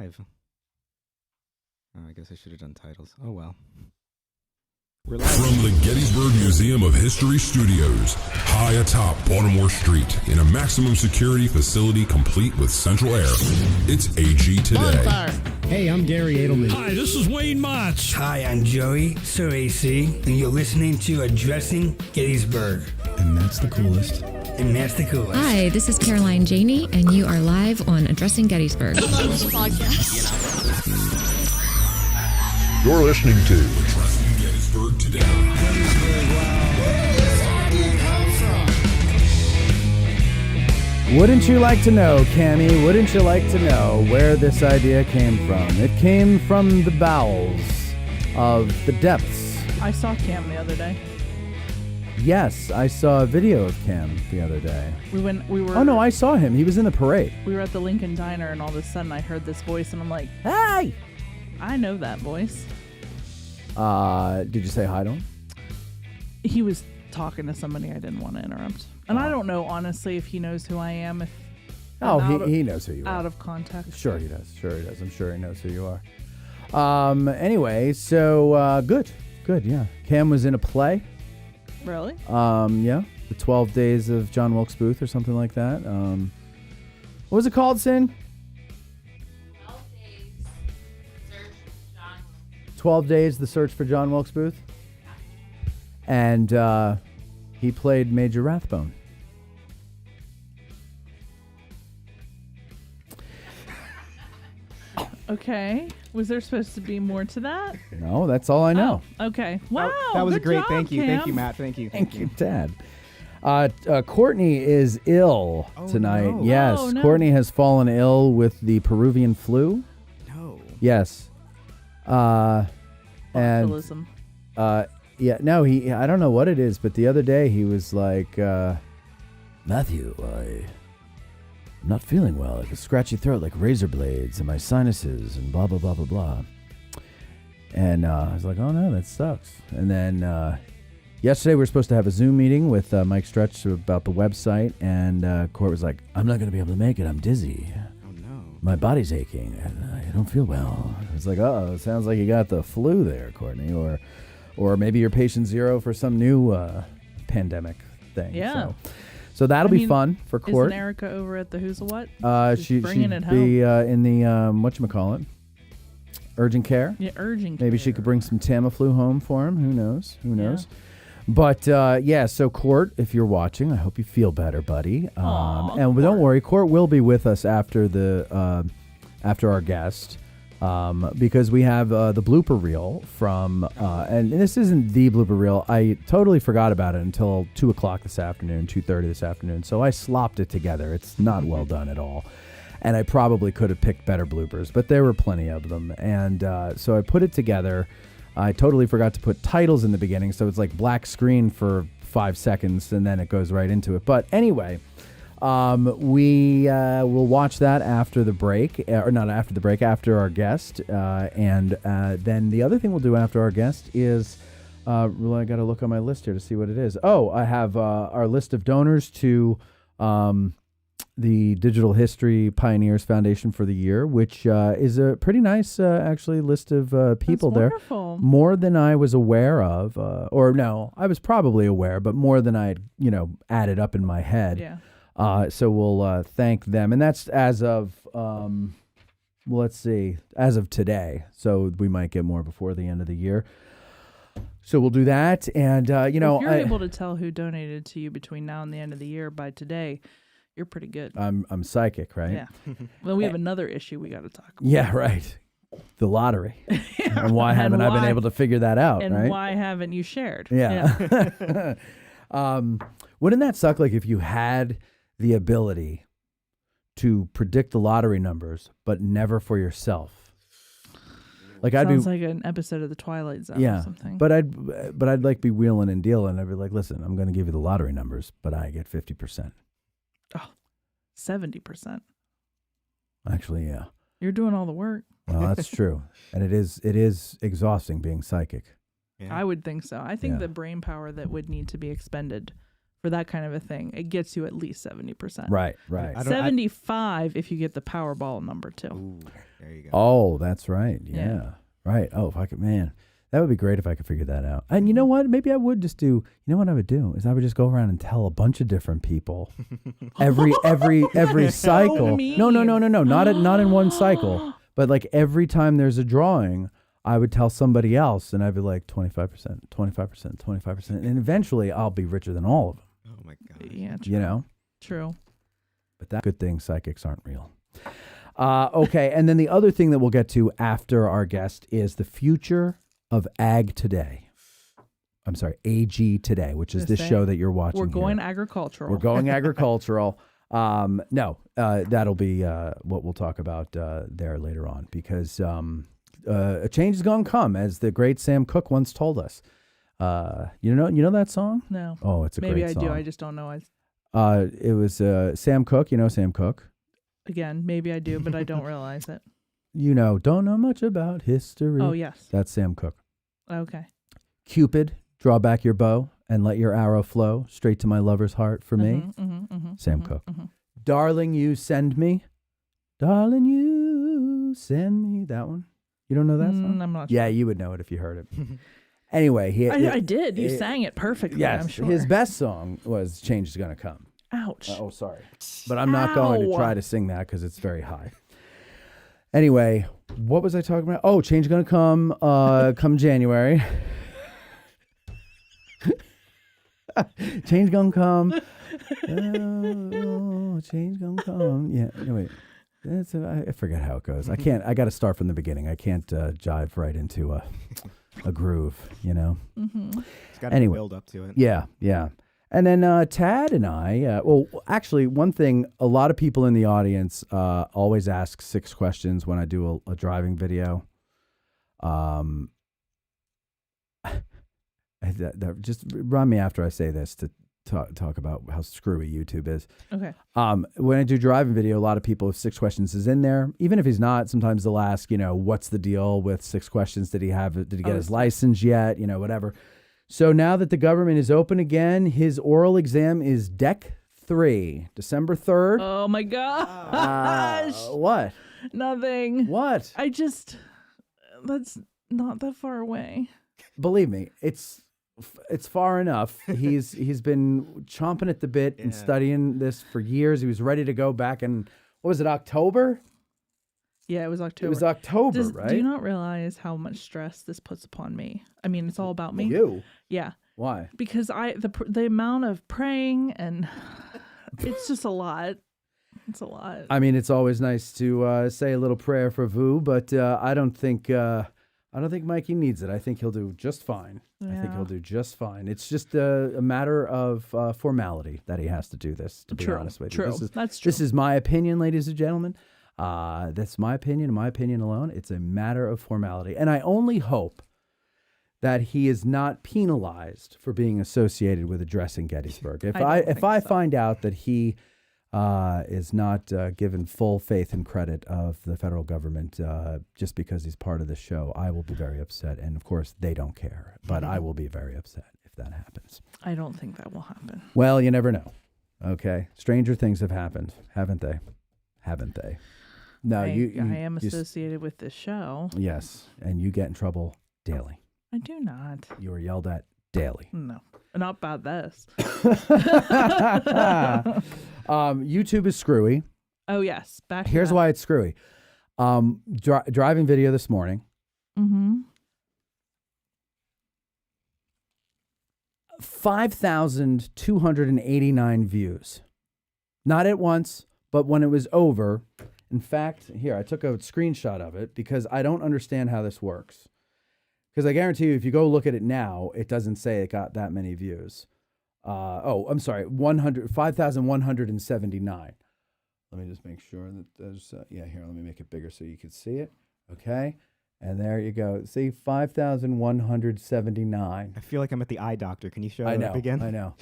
live. Oh, I guess I should have done titles. Oh, well. From the Gettysburg Museum of History Studios, high atop Baltimore Street, in a maximum security facility complete with central air, it's AG Today. Hey, I'm Gary Edelman. Hi, this is Wayne Motz. Hi, I'm Joey, Sir AC, and you're listening to Addressing Gettysburg. And that's the coolest. And that's the coolest. Hi, this is Caroline Janey, and you are live on Addressing Gettysburg. I love this podcast. You're listening to Addressing Gettysburg Today. Wouldn't you like to know, Cammie, wouldn't you like to know where this idea came from? It came from the bowels of the depths. I saw Cam the other day. Yes, I saw a video of Cam the other day. We were. Oh, no, I saw him. He was in the parade. We were at the Lincoln Diner, and all of a sudden I heard this voice, and I'm like, Hey! I know that voice. Did you say hi to him? He was talking to somebody I didn't want to interrupt. And I don't know, honestly, if he knows who I am. If he knows who you are. Out of context. Sure he does. I'm sure he knows who you are. Anyway, so good, yeah. Cam was in a play. Really? Yeah. The 12 Days of John Wilkes Booth or something like that. What was it called, Sin? 12 Days, The Search for John Wilkes Booth. And he played Major Rathbone. Okay. Was there supposed to be more to that? No, that's all I know. Oh, okay. Wow. That was a good great job, thank you. Cam. Thank you, Matt. Thank you. Thank you, Dad. Courtney is ill tonight. No. Yes, Oh, no. Courtney has fallen ill with the Peruvian flu. No. Yes. And Botulism. yeah, no, I don't know what it is, but the other day he was like, Matthew, I'm not feeling well. I have a scratchy throat like razor blades and my sinuses and blah, blah, blah, blah, blah. And I was like, oh no, that sucks. And then yesterday we were supposed to have a Zoom meeting with Mike Stretch about the website, and Court was like, I'm not going to be able to make it. I'm dizzy. Oh, no. My body's aching, and I don't feel well. It's like, uh-oh, it sounds like you got the flu there, Courtney, or maybe you're patient zero for some new pandemic thing. Yeah. So that'll be fun for Court. Isn't Erica over at the Who's a What? She'd bringing it be home. in the, whatchamacallit, urgent care. Yeah, urgent Maybe care. she could bring some Tamiflu home for him. Who knows? But, so Court, if you're watching, I hope you feel better, buddy. And don't worry, Court will be with us after after our guest, because we have the blooper reel from, and this isn't the blooper reel. I totally forgot about it until 2 o'clock this afternoon, 2:30 this afternoon. So I slopped it together. It's not well done at all. And I probably could have picked better bloopers, but there were plenty of them. And so I put it together. I totally forgot to put titles in the beginning, so it's like black screen for 5 seconds, and then it goes right into it. But anyway, we will watch that after the break, or not after the break, after our guest. And then the other thing we'll do after our guest is, really, I got to look on my list here to see what it is. Oh, I have our list of donors to the Digital History Pioneers Foundation for the year, which is a pretty nice, actually, list of people there. Wonderful. More than I was aware of, or no, I was probably aware, but more than I had, added up in my head. Yeah. So we'll thank them, and that's as of, let's see, as of today. So we might get more before the end of the year. So we'll do that, and if you're able to tell who donated to you between now and the end of the year by today, you're pretty good. I'm psychic, right? Yeah. Well, we have another issue we got to talk about. Yeah, right. The lottery. And why haven't I been able to figure that out, and right? why haven't you shared? Yeah. Wouldn't that suck, like, if you had the ability to predict the lottery numbers, but never for yourself? Like, Sounds like an episode of The Twilight Zone or something. But I'd like be wheeling and dealing. I'd be like, listen, I'm going to give you the lottery numbers, but I get 50%. Oh, 70%. Actually, yeah. You're doing all the work. Well, that's true. And it is exhausting being psychic. Yeah. I would think so. I think the brain power that would need to be expended for that kind of a thing, it gets you at least 70%. Right. 75 if you get the Powerball number too. Ooh. There you go. Oh, that's right. Yeah. Right. Oh, if I could, man, that would be great if I could figure that out. And you know what? Maybe I would just do, you know what I would do is I would just go around and tell a bunch of different people every cycle. No, not in one cycle, but like every time there's a drawing, I would tell somebody else and I'd be like 25%, 25%, 25%. And eventually I'll be richer than all of them. Oh my God. Yeah, true. You know? True. But that's a good thing psychics aren't real. Okay, and then the other thing that we'll get to after our guest is the future of Ag Today. I'm sorry, AG Today, which is this show that you're watching. We're going here. agricultural. We're going agricultural. No, that'll be what we'll talk about there later on, because a change is going to come, as the great Sam Cooke once told us. You know that song? No. Oh, it's a Maybe great I song. do. I just don't know. It was Sam Cooke. You know Sam Cooke? Again, maybe I do, but I don't realize it. Don't know much about history. Oh, yes. That's Sam Cooke. Okay. Cupid, draw back your bow and let your arrow flow straight to my lover's heart for me. Sam Cooke. Darling, you send me. Darling, you send me. That one? You don't know that song? I'm not sure. Yeah, you would know it if you heard it. Anyway, I did. You sang it perfectly, yes, I'm sure. his best song was Change is Gonna Come. Ouch. Oh, sorry. But I'm not going to try to sing that because it's very high. Anyway, what was I talking about? Oh, change is going to come come January. Change going to come. Oh, change going to come. Yeah, no, wait. I forget how it goes. I got to start from the beginning. I can't jive right into a groove, you know? It's got to build up to it. Yeah, yeah. And then Tad and I, well, actually, one thing, a lot of people in the audience always ask 6 questions when I do a driving video. Just run me after I say this to talk about how screwy YouTube is. Okay. When I do driving video, a lot of people, if 6 questions is in there, even if he's not, sometimes they'll ask, what's the deal with 6 questions? Did he get his license yet? Whatever. So now that the government is open again, his oral exam is Deck 3, December 3rd. Oh, my gosh. What? Nothing. What? That's not that far away. Believe me, it's far enough. He's been chomping at the bit and studying this for years. He was ready to go back in, what was it, October? Yeah, it was October. It was October, right? Do you not realize how much stress this puts upon me? I mean, it's all about me. You? Yeah. Why? Because the amount of praying and it's just a lot. It's a lot. I mean, it's always nice to say a little prayer for Vu, but I don't think Mikey needs it. I think he'll do just fine. Yeah. I think he'll do just fine. It's just a matter of formality that he has to do this, to be honest with you. That's true. This is my opinion, ladies and gentlemen. That's my opinion, my opinion alone. It's a matter of formality. And I only hope that he is not penalized for being associated with addressing Gettysburg. If I find out that he is not given full faith and credit of the federal government just because he's part of the show, I will be very upset. And of course, they don't care, but I will be very upset if that happens. I don't think that will happen. Well, you never know. Okay. Stranger things have happened, haven't they? Haven't they? No, I am associated with this show. Yes, and you get in trouble daily. I do not. You are yelled at daily. No, not about this. YouTube is screwy. Oh, yes. Here's why it's screwy. Driving video this morning. 5,289 views. Not at once, but when it was over. In fact, here, I took a screenshot of it because I don't understand how this works. Because I guarantee you, if you go look at it now, it doesn't say it got that many views. I'm sorry, 5,179. Let me just make sure that there's, here, let me make it bigger so you can see it. Okay. And there you go. See, 5,179. I feel like I'm at the eye doctor. Can you show it up again? I know.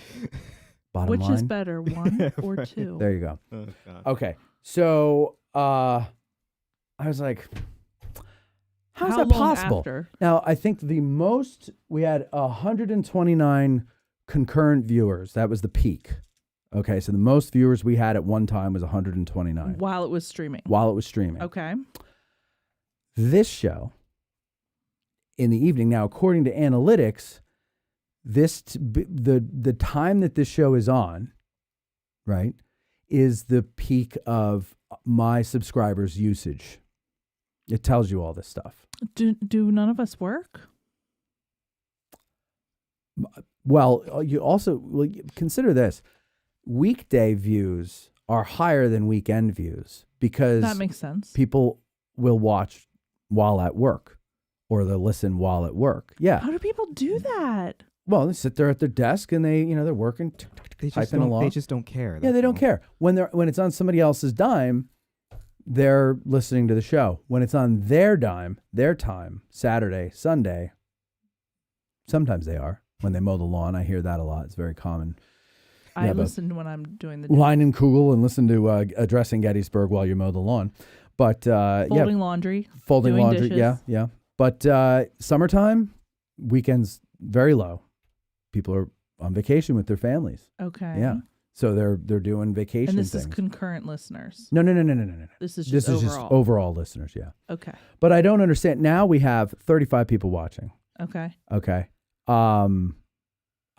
Bottom Which line. is better, 1 or 2? There you go. Oh, God. Okay. So I was like, how's How that long possible? after? Now, I think the most, we had 129 concurrent viewers. That was the peak. Okay, so the most viewers we had at one time was 129. While it was streaming. While it was streaming. Okay. This show in the evening. Now, according to analytics, the time that this show is on, right, is the peak of my subscribers' usage. It tells you all this stuff. Do none of us work? Well, you consider this. Weekday views are higher than weekend views because That makes sense. people will watch while at work or they'll listen while at work. Yeah. How do people do that? Well, they sit there at their desk and they're working, typing along. They just don't care. Yeah, they don't care. When it's on somebody else's dime, they're listening to the show. When it's on their dime, their time, Saturday, Sunday, sometimes they are. When they mow the lawn, I hear that a lot. It's very common. I listen when I'm doing the Line and Kugel and listen to Addressing Gettysburg while you mow the lawn. But folding laundry. Folding doing laundry, dishes. yeah. But summertime, weekends, very low. People are on vacation with their families. Okay. Yeah. So they're doing vacation And this things. is concurrent listeners. No. This is This just is overall. just overall listeners, yeah. Okay. But I don't understand. Now we have 35 people watching. Okay. Okay. I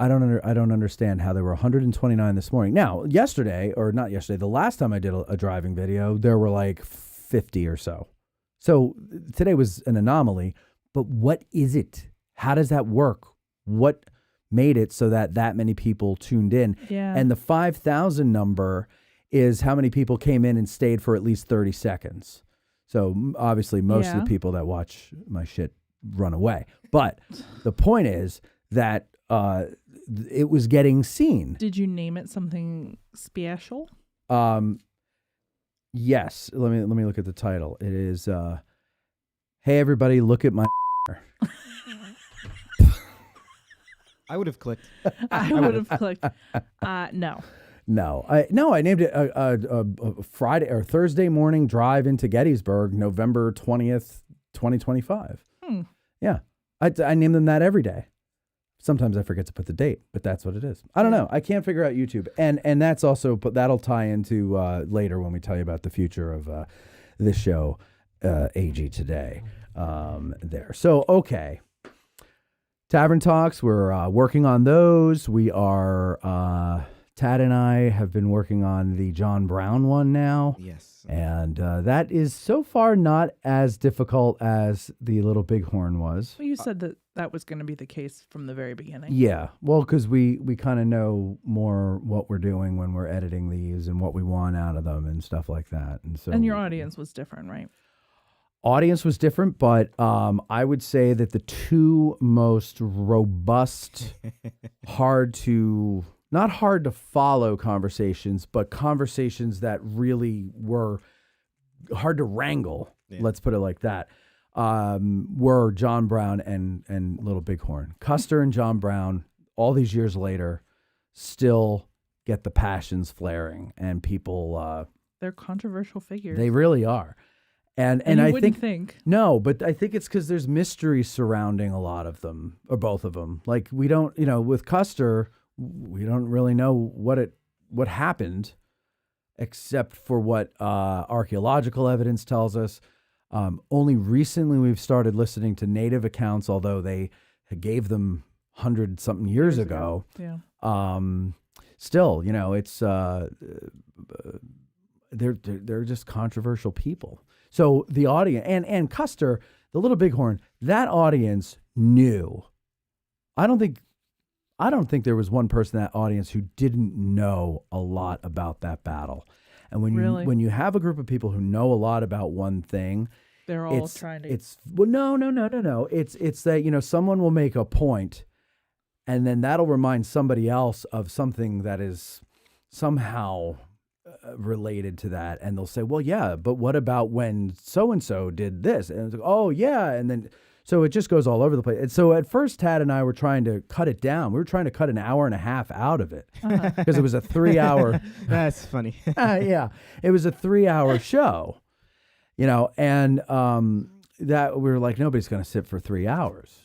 don't understand how there were 129 this morning. Now, the last time I did a driving video, there were like 50 or so. So today was an anomaly. But what is it? How does that work? What made it so that many people tuned in? Yeah. And the 5,000 number is how many people came in and stayed for at least 30 seconds. So obviously most of the people that watch my shit run away. But the point is that it was getting seen. Did you name it something special? Yes. Let me look at the title. It is Hey everybody, look at my I would have clicked. I would have clicked. No. No, I named it a Friday or Thursday morning drive into Gettysburg, November 20th, 2025. Yeah, I name them that every day. Sometimes I forget to put the date, but that's what it is. I don't know. I can't figure out YouTube, and that's also, but that'll tie into later when we tell you about the future of this show, AG Today. There. So okay. Tavern Talks, we're working on those. We are, Tad and I have been working on the John Brown one now. Yes. And that is so far not as difficult as the Little Bighorn was. Well, you said that was going to be the case from the very beginning. Yeah. Well, because we kind of know more what we're doing when we're editing these and what we want out of them and stuff like that. And so. And your audience was different, right? Audience was different, but I would say that the two most robust, not hard to follow conversations, but conversations that really were hard to wrangle, let's put it like that, were John Brown and Little Bighorn. Custer and John Brown, all these years later, still get the passions flaring, and people... They're controversial figures. They really are. And you I wouldn't think no, but I think it's because there's mystery surrounding a lot of them, or both of them. Like we don't, with Custer, we don't really know what happened, except for what archaeological evidence tells us. Only recently we've started listening to native accounts, although they gave them 100-something years ago. Yeah. Still, it's they're just controversial people. So the audience and Custer, the Little Bighorn, that audience knew. I don't think there was one person in that audience who didn't know a lot about that battle. And when you have a group of people who know a lot about one thing, they're all trying to. No. It's that someone will make a point, and then that'll remind somebody else of something that is somehow related to that, and they'll say, well, yeah, but what about when so-and-so did this? And it's like, oh, yeah, and then, so it just goes all over the place. And so at first, Tad and I were trying to cut it down. We were trying to cut an hour and a half out of it, because it was a 3-hour... That's funny. Yeah, it was a 3-hour show, and that we were like, nobody's going to sit for 3 hours,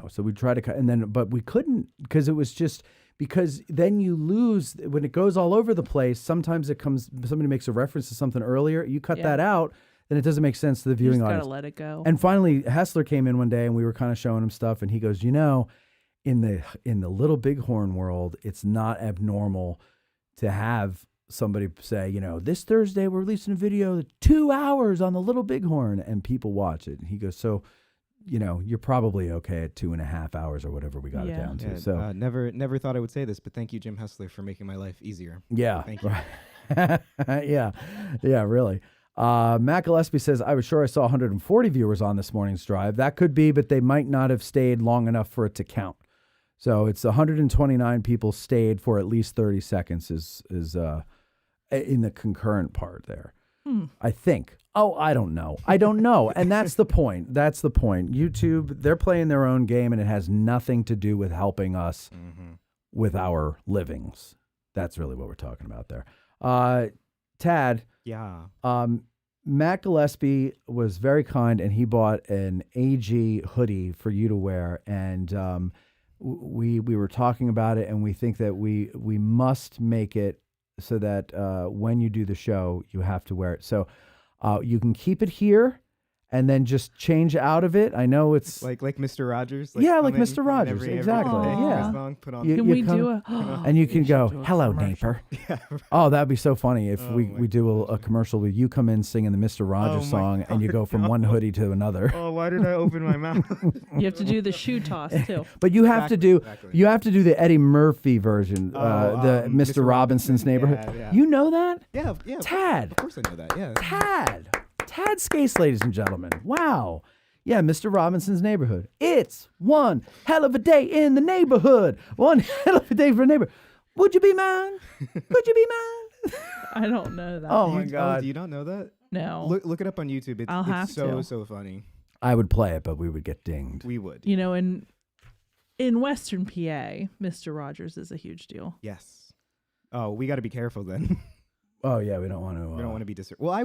so we tried to cut, but we couldn't, because it was just... Because then you lose when it goes all over the place. Sometimes somebody makes a reference to something earlier. You cut that out. then it doesn't make sense to the You viewing just audience. gotta let it go. And finally, Hessler came in one day, and we were kind of showing him stuff, and he goes, "You know, in the Little Bighorn world, it's not abnormal to have somebody say, you know, this Thursday we're releasing a video 2 hours on the Little Bighorn, and people watch it." And he goes, "So, you know, you're probably okay at 2.5 hours or whatever we got it down to." So never thought I would say this, but thank you, Jim Hessler, for making my life easier. yeah, Thank you. yeah, really. Matt Gillespie says, "I was sure I saw 140 viewers on this morning's drive. That could be, but they might not have stayed long enough for it to count." So it's 129 people stayed for at least 30 seconds is in the concurrent part there. I think. Oh, I don't know. And that's the point. YouTube, they're playing their own game, and it has nothing to do with helping us with our livings. That's really what we're talking about there. Tad. Yeah. Matt Gillespie was very kind, and he bought an AG hoodie for you to wear. And we were talking about it, and we think that we must make it so that when you do the show, you have to wear it. So you can keep it here and then just change out of it. I know it's like Mr. Rogers. Like come in, Mr. Rogers, exactly. Yeah. Song, put on Can we do a? and you can go, do a "Hello, commercial. neighbor." Oh, that'd be so funny if we do a commercial where you come in singing the Mr. Rogers song, and you go from one hoodie to another. Oh, why did I open my mouth? You have to do the shoe toss too. But you have to do Exactly. you have to do the Eddie Murphy version, the Mr. Robinson's Neighborhood. Yeah. You know that? yeah. Tad. Of course I know that. Yeah. Tad Skase, ladies and gentlemen. Wow. Yeah, Mr. Robinson's Neighborhood. It's one hell of a day in the neighborhood. One hell of a day for a neighbor. Would you be mine? Could you be mine? I don't know that. Oh my Oh, God. do you not know that? No. Look it up on YouTube. I'll have it's so to. so funny. I would play it, but we would get dinged. We would. You know, in Western PA, Mr. Rogers is a huge deal. Yes. Oh, we got to be careful then. Oh yeah, we don't want to. We don't want to be Well, I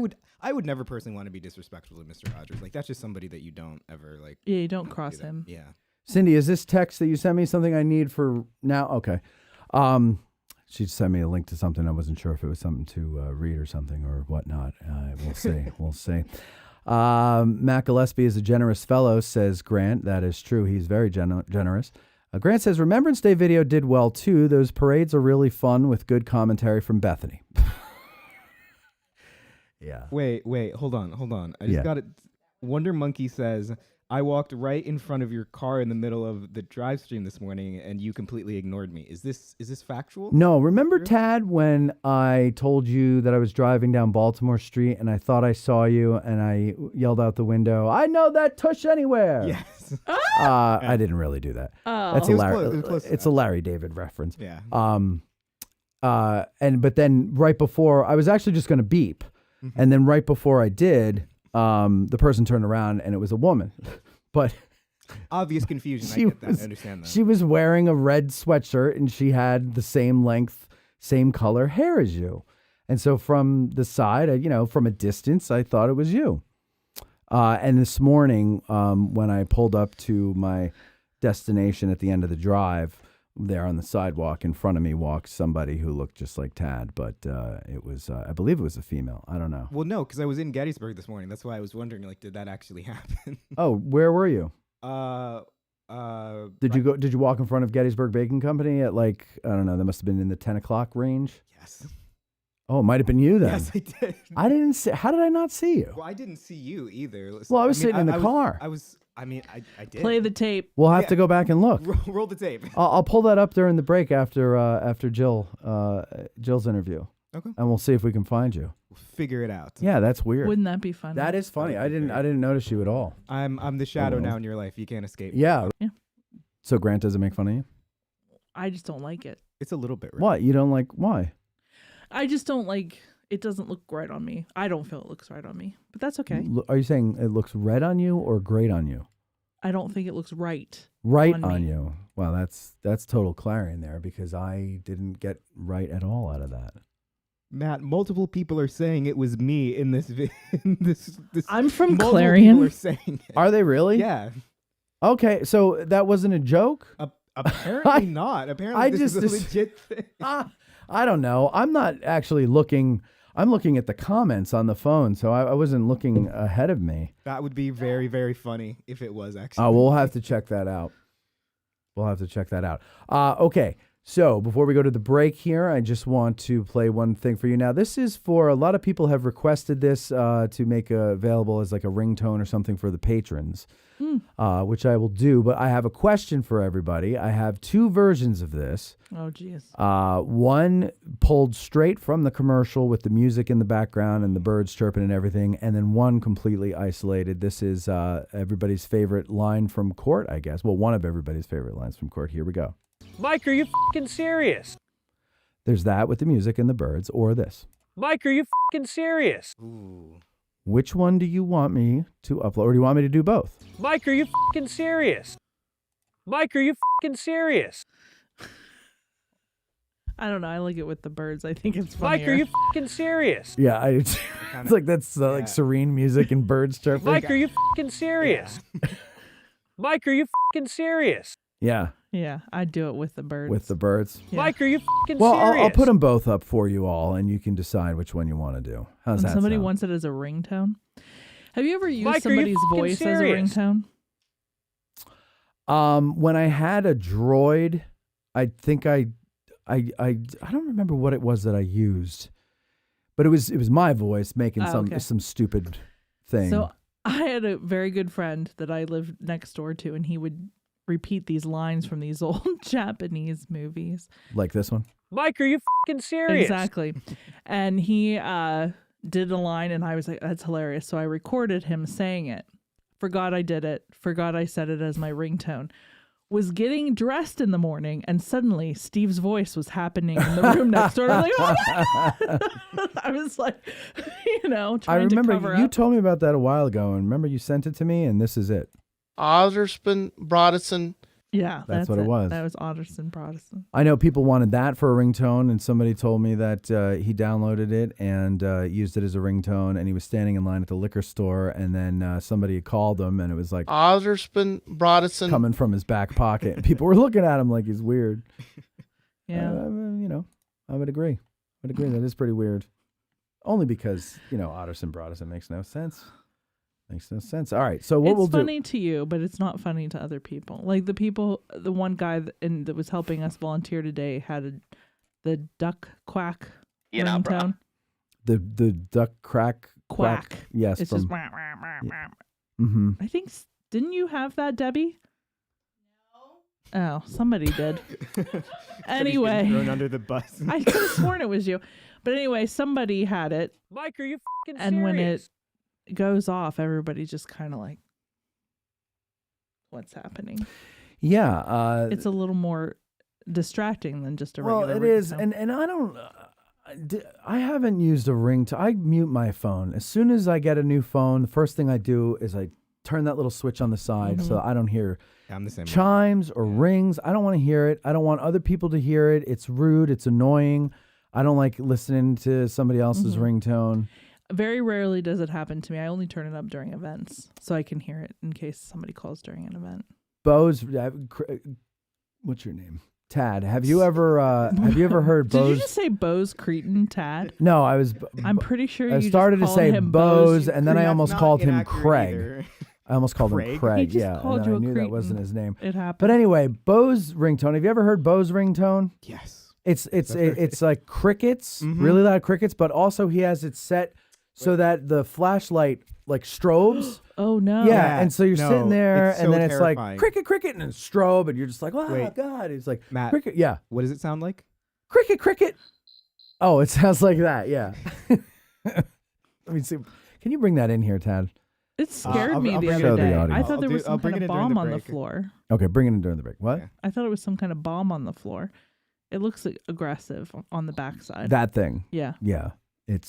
would never personally want to be disrespectful to Mr. Rogers. Like that's just somebody that you don't ever like. Yeah, you don't do cross that. him. Yeah. Cindy, is this text that you sent me something I need for now? Okay. She sent me a link to something. I wasn't sure if it was something to read or something or whatnot. We'll see. We'll see. Matt Gillespie is a generous fellow, says Grant. That is true. He's very generous. Grant says, Remembrance Day video did well, too. Those parades are really fun with good commentary from Bethany. Yeah. Wait, hold on. I just got it. Wonder Monkey says, I walked right in front of your car in the middle of the drive stream this morning, and you completely ignored me. Is this factual? No. Remember, Tad, when I told you that I was driving down Baltimore Street and I thought I saw you and I yelled out the window, "I know that tush anywhere." Yes. I didn't really do that. That's It was close to it's a Larry David reference. Yeah. But then right before, I was actually just going to beep. And then right before I did, the person turned around and it was a woman. But Obvious confusion. I get that. I understand that. she was wearing a red sweatshirt and she had the same length, same color hair as you. And so from the side, from a distance, I thought it was you. And this morning, when I pulled up to my destination at the end of the drive, there on the sidewalk in front of me walked somebody who looked just like Tad, but it was, I believe it was a female. I don't know. Well, no, because I was in Gettysburg this morning. That's why I was wondering, like, did that actually happen? Oh, where were you? Did you walk in front of Gettysburg Baking Company at like, I don't know, that must have been in the 10 o'clock range? Yes. Oh, it might have been you then. Yes, I did. I didn't see, how did I not see you? Well, I didn't see you either. Well, I was sitting in the car. I did. Play the tape. We'll have to go back and look. Roll the tape. I'll pull that up during the break after Jill's interview. Okay. And we'll see if we can find you. Figure it out. Yeah, that's weird. Wouldn't that be fun? That is funny. I didn't notice you at all. I'm the shadow Oh. now in your life. You can't escape. Yeah. Yeah. So Grant doesn't make fun of you? I just don't like it. It's a little bit. Right? What? You don't like, why? I just don't like. It doesn't look right on me. I don't feel it looks right on me, but that's okay. Are you saying it looks red on you or great on you? I don't think it looks right. Right On on me. you. Well, that's total clarion there because I didn't get right at all out of that. Matt, multiple people are saying it was me in this this I'm from multiple Clarion. People are saying it. Are they really? Yeah. Okay, so that wasn't a joke? Apparently not. Apparently I this is a just- legit thing. I don't know. I'm not actually looking. I'm looking at the comments on the phone, so I wasn't looking ahead of me. That would be very, very funny if it was actually. Oh, we'll have to check that out. Okay, so before we go to the break here, I just want to play one thing for you. Now, this is for a lot of people have requested this to make available as like a ringtone or something for the patrons, which I will do. But I have a question for everybody. I have two versions of this. Oh, geez. One pulled straight from the commercial with the music in the background and the birds chirping and everything, and then one completely isolated. This is everybody's favorite line from Court, I guess. Well, one of everybody's favorite lines from Court. Here we go. Mike, are you f***ing serious? There's that with the music and the birds, or this. Mike, are you f***ing serious? Ooh. Which one do you want me to upload, or do you want me to do both? Mike, are you f***ing serious? Mike, are you f***ing serious? I don't know. I like it with the birds. I think it's funnier. Mike, are you f***ing serious? Yeah, it's like that's like serene music and birds chirping. Mike, are you f***ing serious? Mike, are you f***ing serious? Yeah, Yeah, I'd do it with the birds. with the birds. Yeah. Mike, are you f***ing Well, serious? I'll put them both up for you all, and you can decide which one you want to do. How's And that somebody sound? wants it as a ringtone. Have you ever used Mike, are you somebody's fucking voice serious? as a ringtone? When I had a droid, I think I don't remember what it was that I used, but it was my voice making okay. some stupid thing. So I had a very good friend that I lived next door to, and he would repeat these lines from these old Japanese movies. Like this one. Mike, are you f***ing serious? Exactly. And he did a line, and I was like, that's hilarious. So I recorded him saying it. Forgot I did it. Forgot I said it as my ringtone. Was getting dressed in the morning, and suddenly Steve's voice was happening in the room next door. I'm like, oh my God. I was like, trying I remember to cover you up. told me about that a while ago, and remember you sent it to me, and this is it. Aldersman Brodesson. Yeah, That's what it was. That was Otterson Protestant. I know people wanted that for a ringtone, and somebody told me that he downloaded it and used it as a ringtone, and he was standing in line at the liquor store, and then somebody had called him, and it was like Aldersman Brodesson. coming from his back pocket. And people were looking at him like he's weird. Yeah. I would agree. That is pretty weird. Only because, Otterson Brodesson makes no sense. Makes no sense. All right, so what we'll do... It's funny to you, but it's not funny to other people. Like the one guy that was helping us volunteer today had the duck quack ringtone. The duck quack. Yes. It's from, just... Mm-hmm. I think... Didn't you have that, Debbie? No. Oh, somebody did. Anyway. Thrown under the bus. I could have sworn it was you. But anyway, somebody had it. Mike, are you f***ing serious? And when it goes off, everybody just kind of like, what's happening? Yeah. It's a little more distracting than just a well, regular it is. ringtone. And I don't... I haven't used a ringtone. I mute my phone. As soon as I get a new phone, the first thing I do is I turn that little switch on the side so I don't hear I'm the same way. chimes or rings. I don't want to hear it. I don't want other people to hear it. It's rude. It's annoying. I don't like listening to somebody else's ringtone. Very rarely does it happen to me. I only turn it up during events so I can hear it in case somebody calls during an event. Bose, what's your name? Tad. Have you ever heard Bose? Did you just say Bose Cretin Tad? No, I'm pretty sure I you started just to say called him Bose, Bose. and then I That's almost not called him inaccurate Craig. either. I almost called him Craig? Craig. He just Yeah, called and you I a knew that cretin. wasn't his name. It happened. But anyway, Bose ringtone. Have you ever heard Bose ringtone? Yes. It's like crickets, really loud crickets, but also he has it set so that the flashlight like strobes. Oh no. Yeah, and so you're No, sitting there, it's and so then it's like terrifying. cricket, and it's strobe, and you're just like, oh Wait. God. It's like Matt. cricket. Yeah, What does it sound like? cricket. Oh, it sounds like that. Yeah. Let me see. Can you bring that in here, Tad? It scared me I'll the bring it other in. day. Show the audience. I thought there I'll was some bring kind it of in during bomb the on the break. floor. Okay, bring it in during the break. What? Okay. I thought it was some kind of bomb on the floor. It looks aggressive on the backside. That thing. Yeah. Yeah. It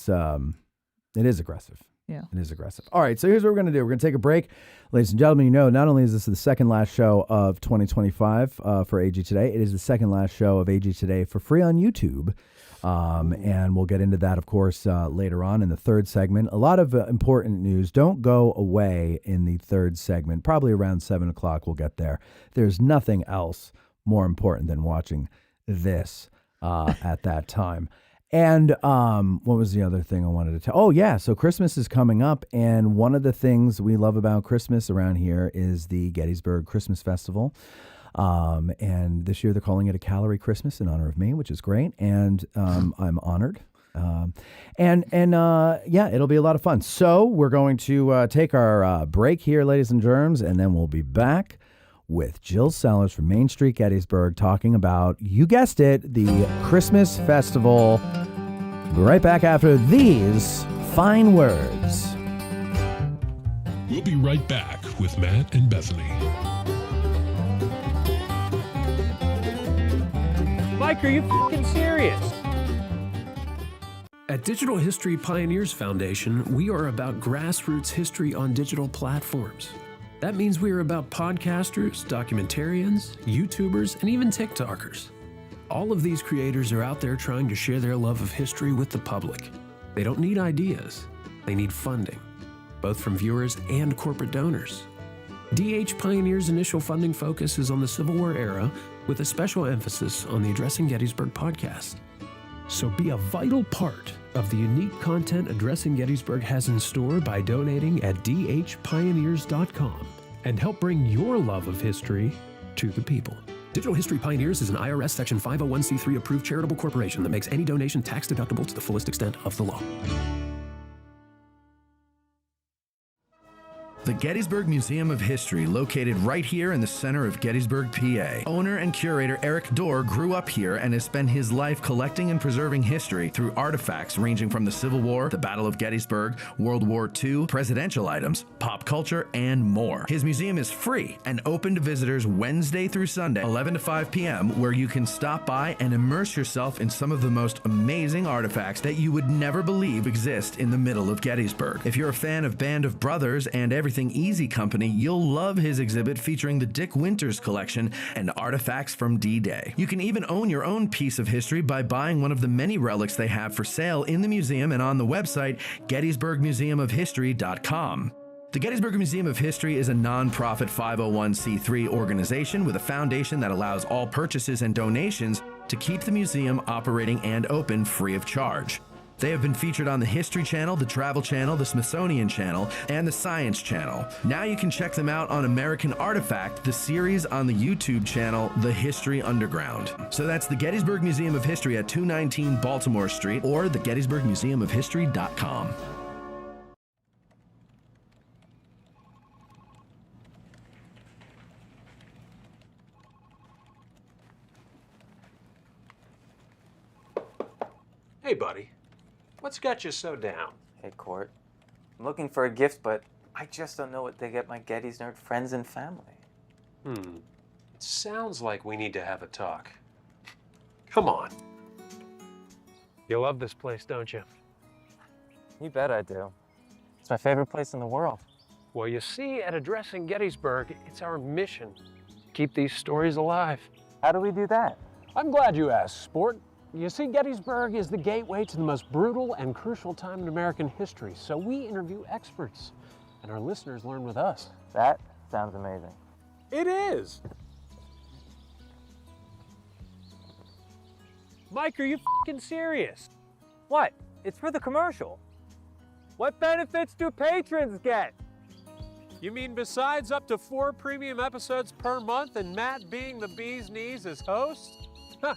is aggressive. Yeah. It is aggressive. All right, so here's what we're going to do. We're going to take a break. Ladies and gentlemen, not only is this the second last show of 2025 for AG Today, it is the second last show of AG Today for free on YouTube. And we'll get into that, of course, later on in the third segment. A lot of important news. Don't go away in the third segment. Probably around 7 o'clock we'll get there. There's nothing else more important than watching this at that time. And what was the other thing I wanted to tell? Oh, yeah. So Christmas is coming up. And one of the things we love about Christmas around here is the Gettysburg Christmas Festival. And this year they're calling it a calorie Christmas in honor of me, which is great. And I'm honored. Yeah, it'll be a lot of fun. So we're going to take our break here, ladies and germs, and then we'll be back with Jill Sellers from Main Street, Gettysburg, talking about, you guessed it, the Christmas Festival. We'll be right back after these fine words. We'll be right back with Matt and Bethany. Mike, are you f***ing serious? At Digital History Pioneers Foundation, we are about grassroots history on digital platforms. That means we are about podcasters, documentarians, YouTubers, and even TikTokers. All of these creators are out there trying to share their love of history with the public. They don't need ideas, they need funding, both from viewers and corporate donors. DH Pioneers' initial funding focus is on the Civil War era, with a special emphasis on the Addressing Gettysburg podcast. So be a vital part of the unique content Addressing Gettysburg has in store by donating at dhpioneers.com and help bring your love of history to the people. Digital History Pioneers is an IRS Section 501c3 approved charitable corporation that makes any donation tax deductible to the fullest extent of the law. The Gettysburg Museum of History, located right here in the center of Gettysburg, PA. Owner and curator Eric Dorr grew up here and has spent his life collecting and preserving history through artifacts ranging from the Civil War, the Battle of Gettysburg, World War II, presidential items, pop culture, and more. His museum is free and open to visitors Wednesday through Sunday, 11 to 5 p.m., where you can stop by and immerse yourself in some of the most amazing artifacts that you would never believe exist in the middle of Gettysburg. If you're a fan of Band of Brothers and Everything Easy Company, you'll love his exhibit featuring the Dick Winters collection and artifacts from D-Day. You can even own your own piece of history by buying one of the many relics they have for sale in the museum and on the website gettysburgmuseumofhistory.com. The Gettysburg Museum of History is a non-profit 501c3 organization with a foundation that allows all purchases and donations to keep the museum operating and open free of charge. They have been featured on the History Channel, the Travel Channel, the Smithsonian Channel, and the Science Channel. Now you can check them out on American Artifact, the series on the YouTube channel, The History Underground. So that's the Gettysburg Museum of History at 219 Baltimore Street or the gettysburgmuseumofhistory.com. Hey, buddy. What's got you so down? Hey, Court. I'm looking for a gift, but I just don't know what to get my Gettys nerd friends and family. It sounds like we need to have a talk. Come on. You love this place, don't you? You bet I do. It's my favorite place in the world. Well, you see, at Addressing Gettysburg, it's our mission to keep these stories alive. How do we do that? I'm glad you asked, sport. You see, Gettysburg is the gateway to the most brutal and crucial time in American history, so we interview experts, and our listeners learn with us. That sounds amazing. It is! Mike, are you f***ing serious? What? It's for the commercial. What benefits do patrons get? You mean besides up to 4 premium episodes per month and Matt being the bee's knees as host? Huh.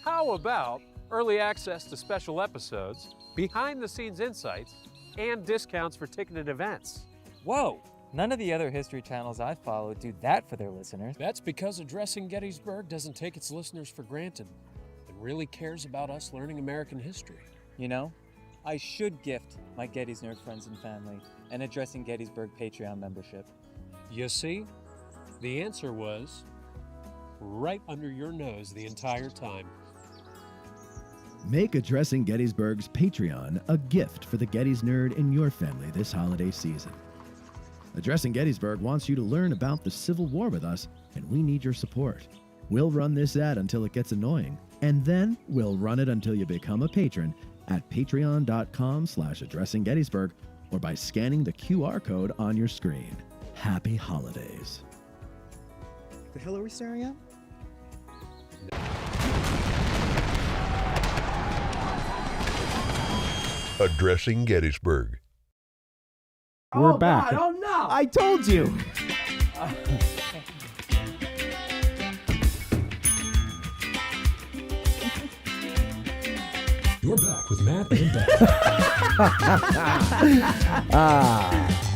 How about early access to special episodes, behind-the-scenes insights, and discounts for ticketed events? Whoa! None of the other history channels I follow do that for their listeners. That's because Addressing Gettysburg doesn't take its listeners for granted and really cares about us learning American history. You know, I should gift my Gettys nerd friends and family an Addressing Gettysburg Patreon membership. You see, the answer was right under your nose the entire time. Make Addressing Gettysburg's Patreon a gift for the Gettys nerd in your family this holiday season. Addressing Gettysburg wants you to learn about the Civil War with us, and we need your support. We'll run this ad until it gets annoying, and then we'll run it until you become a patron at patreon.com/addressinggettysburg or by scanning the QR code on your screen. Happy holidays. The hell are we staring at? Addressing Gettysburg. We're back. God, oh no! I told you. You're back with Matt and Beth.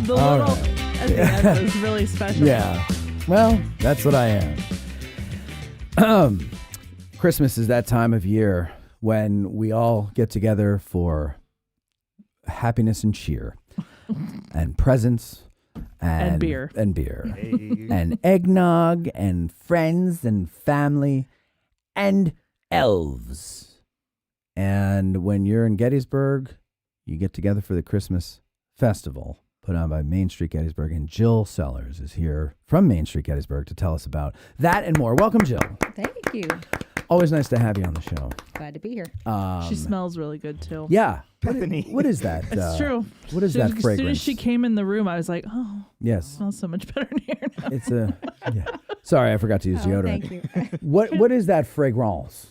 The little at the end was really special. Yeah. Well, that's what I am. Christmas is that time of year when we all get together for happiness and cheer and presents and beer. And eggnog and friends and family and elves. And when you're in Gettysburg, you get together for the Christmas festival put on by Main Street Gettysburg. And Jill Sellers is here from Main Street Gettysburg to tell us about that and more. Welcome, Jill. Thank you. Always nice to have you on the show. Glad to be here. She smells really good too. Yeah. What is that? It's true. What is that fragrance? As soon as she came in the room, I was like, oh, yes. It smells so much better in here now. It's a, yeah. Sorry, I forgot to use deodorant. Thank you. What is that fragrance?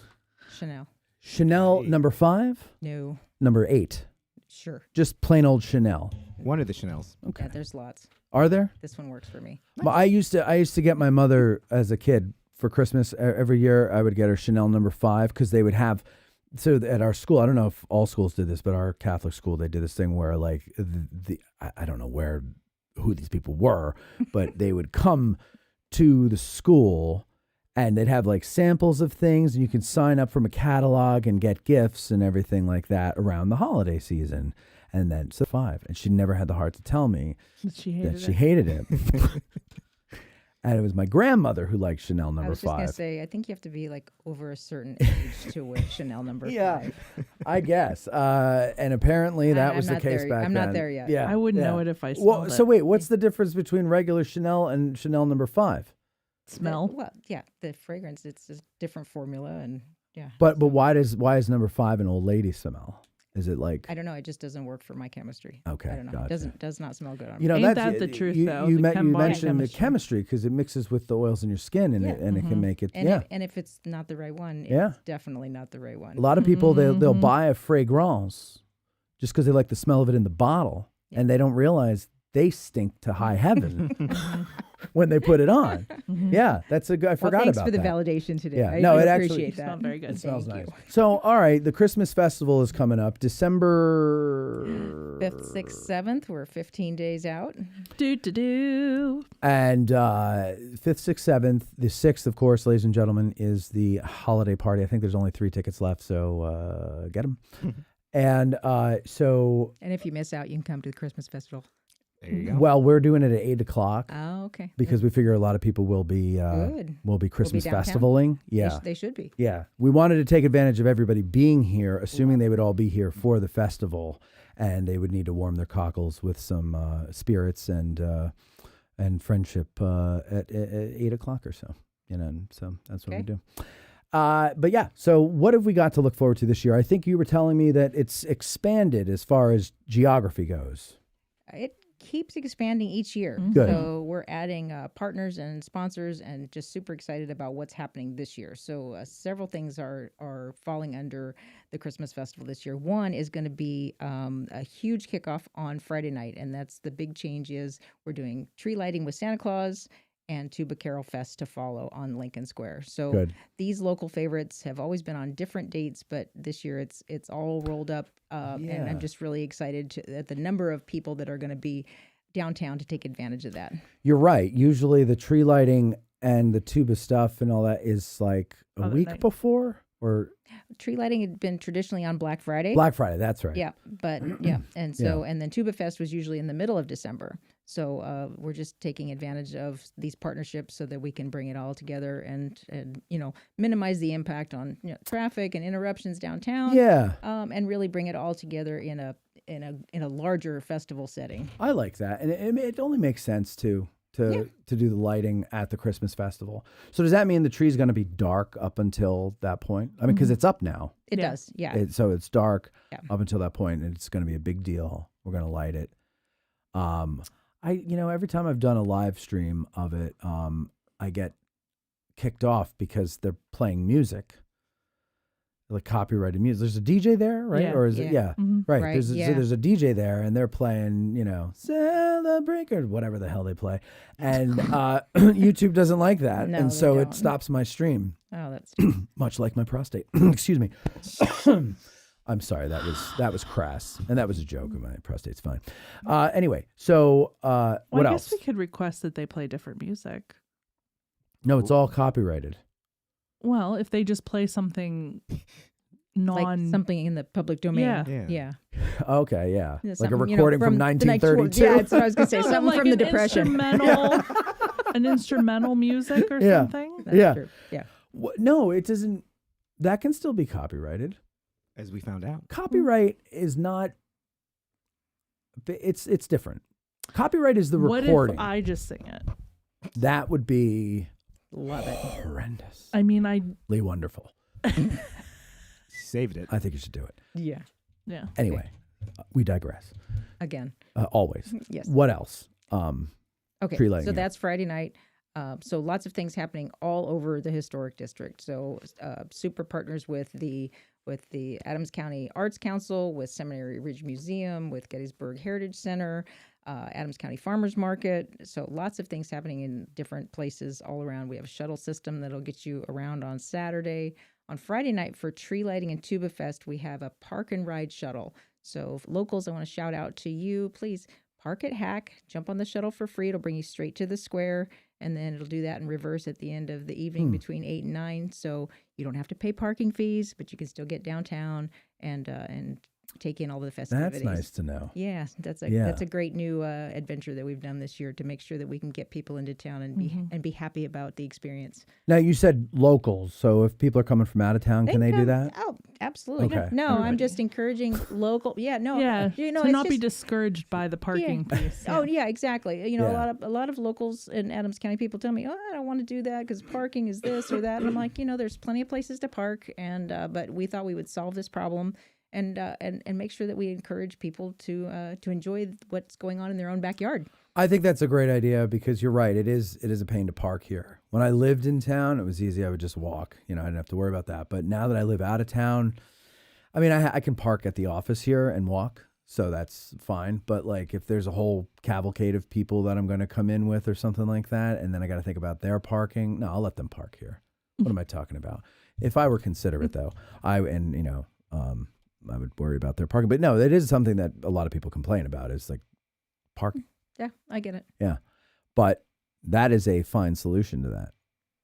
Chanel. Chanel number 5? No. Number 8? Sure. Just plain old Chanel. One of the Chanels. Okay. Yeah, there's lots. Are there? This one works for me. Well, I used to get my mother as a kid for Christmas every year. I would get her Chanel number 5 because they would have. So at our school, I don't know if all schools did this, but our Catholic school, they did this thing where like I don't know who these people were, but they would come to the school and they'd have like samples of things and you could sign up from a catalog and get gifts and everything like that around the holiday season. And then so 5, and she never had the heart to tell me that she hated it. And it was my grandmother who liked Chanel number 5. I was just going to say, I think you have to be like over a certain age to wear Chanel number 5. I guess. And apparently that was the case back then. I'm not there yet. Yeah, I wouldn't know it if I smelled it. So wait, what's the difference between regular Chanel and Chanel number 5? Smell? Well, yeah, the fragrance, it's a different formula and yeah. But why is number 5 an old lady smell? Is it like I don't know. It just doesn't work for my chemistry. Okay, I don't know. gotcha. It does not smell good on me. You know, Ain't that the truth, though? You The mentioned the chemistry because it mixes with the oils in your skin and it can make it. And if it's not the right one, it's definitely not the right one. A lot of people they'll buy a fragrance just because they like the smell of it in the bottle, and they don't realize they stink to high heaven when they put it on. Yeah, that's a good. I forgot thanks about for the that. validation today. Yeah, I no, it appreciate actually that. Smells very good. It smells Thank nice. you. So, all right, the Christmas festival is coming up, December 5th, 6th, 7th. We're 15 days out. And 5th, 6th, 7th, the 6th, of course, ladies and gentlemen, is the holiday party. I think there's only 3 tickets left, so get them. And so. And if you miss out, you can come to the Christmas festival. There you go. Well, we're doing it at 8 o'clock. Oh, okay. Because we figure a lot of people will be Christmas downtown. festivaling. Yeah, they should be. Yeah, we wanted to take advantage of everybody being here, assuming they would all be here for the festival, and they would need to warm their cockles with some spirits and friendship at 8 o'clock or so. You know, and so that's what we do. But yeah, so what have we got to look forward to this year? I think you were telling me that it's expanded as far as geography goes. It keeps expanding each year. Good. So we're adding partners and sponsors and just super excited about what's happening this year. So several things are falling under the Christmas festival this year. One is going to be a huge kickoff on Friday night, and that's the big change is we're doing tree lighting with Santa Claus and Tuba Carol Fest to follow on Lincoln Square. So these local favorites have always been on different dates, but this year it's all rolled up, and I'm just really excited at the number of people that are going to be downtown to take advantage of that. You're right. Usually the tree lighting and the tuba stuff and all that is like a week before, or tree lighting had been traditionally on Black Friday. Black Friday, that's right. Yeah, but and so and then Tuba Fest was usually in the middle of December. So we're just taking advantage of these partnerships so that we can bring it all together and minimize the impact on traffic and interruptions downtown. Yeah. And really bring it all together in a larger festival setting. I like that, and it only makes sense to do the lighting at the Christmas festival. So does that mean the tree's going to be dark up until that point? I mean, because it's up now. It does, yeah. So it's dark up until that point, and it's going to be a big deal. We're going to light it. Every time I've done a live stream of it, I get kicked off because they're playing music. like copyrighted music. There's a DJ there, right? Or is it? Yeah, right. Right, There's yeah. there's a DJ there, and they're playing, Celebrate or whatever the hell they play, and YouTube doesn't like that, No, and they so don't. it stops my stream. Oh, that's Much like my prostate. Excuse me. I'm sorry. That was crass, and that was a joke. My prostate's fine. Anyway, so what I else? guess we could request that they play different music. No, it's all copyrighted. Well, if they just play something like something in the public domain. Yeah. Okay, yeah. Yeah, Like a something, recording from the 1932. Yeah, that's what I was going to say. No, Something like from the an Depression. an instrumental music or Yeah. something. That's Yeah. true. Yeah. No, it doesn't. That can still be copyrighted. As we found out. Copyright is not. It's different. Copyright is the What recording. if I just sing it? That would be Love it. horrendous. I mean, I Lee Wonderful. Saved it. I think you should do it. Yeah. Yeah. Anyway, we digress. Again. Always. Yes. What else? Okay, Tree lighting so here. that's Friday night. So lots of things happening all over the historic district. So super partners with the Adams County Arts Council, with Seminary Ridge Museum, with Gettysburg Heritage Center, Adams County Farmers Market. So lots of things happening in different places all around. We have a shuttle system that'll get you around on Saturday. On Friday night for tree lighting and Tuba Fest, we have a park and ride shuttle. So locals, I want to shout out to you. Please park at Hack, jump on the shuttle for free. It'll bring you straight to the square, and then it'll do that in reverse at the end of the evening between 8 and 9. So you don't have to pay parking fees, but you can still get downtown and take in all the festivities. That's nice to know. Yeah, that's a great new adventure that we've done this year to make sure that we can get people into town and be happy about the experience. Now you said locals, so if people are coming from out of town, can they do come- that? Oh, absolutely. Okay. No, I'm just encouraging local. Yeah, no. Yeah, You know, to it's not be just- discouraged by the parking piece. Oh yeah, exactly. You know, Yeah. a lot of locals in Adams County people tell me, "Oh, I don't want to do that because parking is this or that." And I'm like, there's plenty of places to park, and but we thought we would solve this problem and make sure that we encourage people to enjoy what's going on in their own backyard. I think that's a great idea because you're right. It is a pain to park here. When I lived in town, it was easy. I would just walk. I didn't have to worry about that. But now that I live out of town, I mean, I can park at the office here and walk, so that's fine. But like, if there's a whole cavalcade of people that I'm going to come in with or something like that, and then I got to think about their parking, no, I'll let them park here. What am I talking about? If I were considerate, though, I would worry about their parking. But no, it is something that a lot of people complain about is like parking. Yeah, I get it. Yeah. But that is a fine solution to that.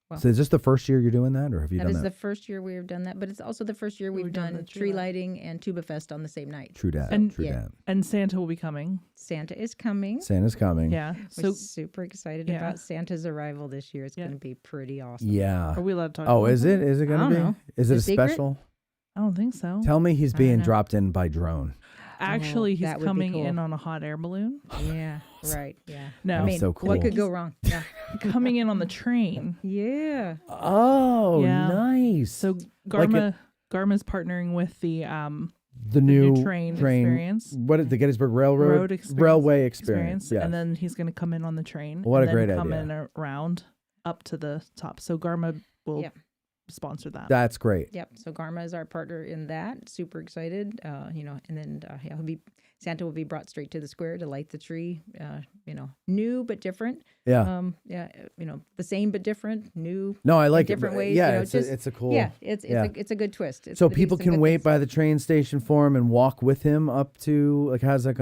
Well, So is this the first year you're doing that, or have you That done is that? the first year we've done that, but it's also the first year we've done the tree lighting and Tuba Fest on the same night. True that. And- True yeah. that. And Santa will be coming. Santa is coming. Santa's coming. Yeah. We're So super excited Yeah. about Santa's arrival this year. It's going to be pretty awesome. Yeah. are we allowed to talk? Oh, about is it? Is it I going don't to be? know. Is it a It's a secret? special? I don't think so. Tell me he's I being don't know. dropped in by drone. Actually, he's that would be coming cool. in on a hot air balloon. Yeah, right. Yeah. No. I mean, so cool. what could go wrong? Yeah. Coming in on the train. Yeah. Oh, Yeah. nice. So Like Garma's partnering with the new train experience. What is the Gettysburg Railroad? experience, Railway experience. Yes. And then he's going to come in on the train. What and a great then come idea. in around up to the top. So Garma will Yep. sponsor that. That's great. Yep. So Garma is our partner in that. Super excited. And then Santa will be brought straight to the square to light the tree. New but different. Yeah. The same but different. New. No, I like in it. different but ways. Yeah, it's it's a cool. Yeah, it's yeah. a good twist. It's So gonna be people some can good wait things. by the train station for him and walk with him up to like how are they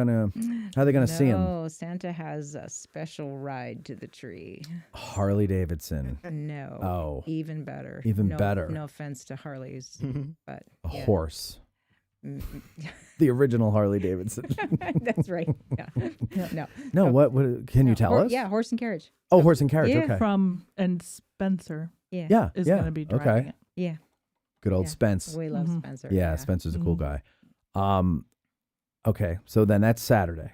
gonna see him? No, Santa has a special ride to the tree. Harley Davidson. No. Oh. Even better. Even No- better. No offense to Harleys, but A yeah. horse. Mm, The original Harley Davidson. That's right. Yeah. No. No, what can you tell us? Yeah, horse and carriage. Oh, horse and carriage. Yeah. Okay. And Spencer Yeah. Yeah. is yeah. going to be driving Okay. it. Yeah. Good old Yeah. Spence. We love Spencer. Yeah, Spencer's a cool Mhm. guy. Okay, so then that's Saturday.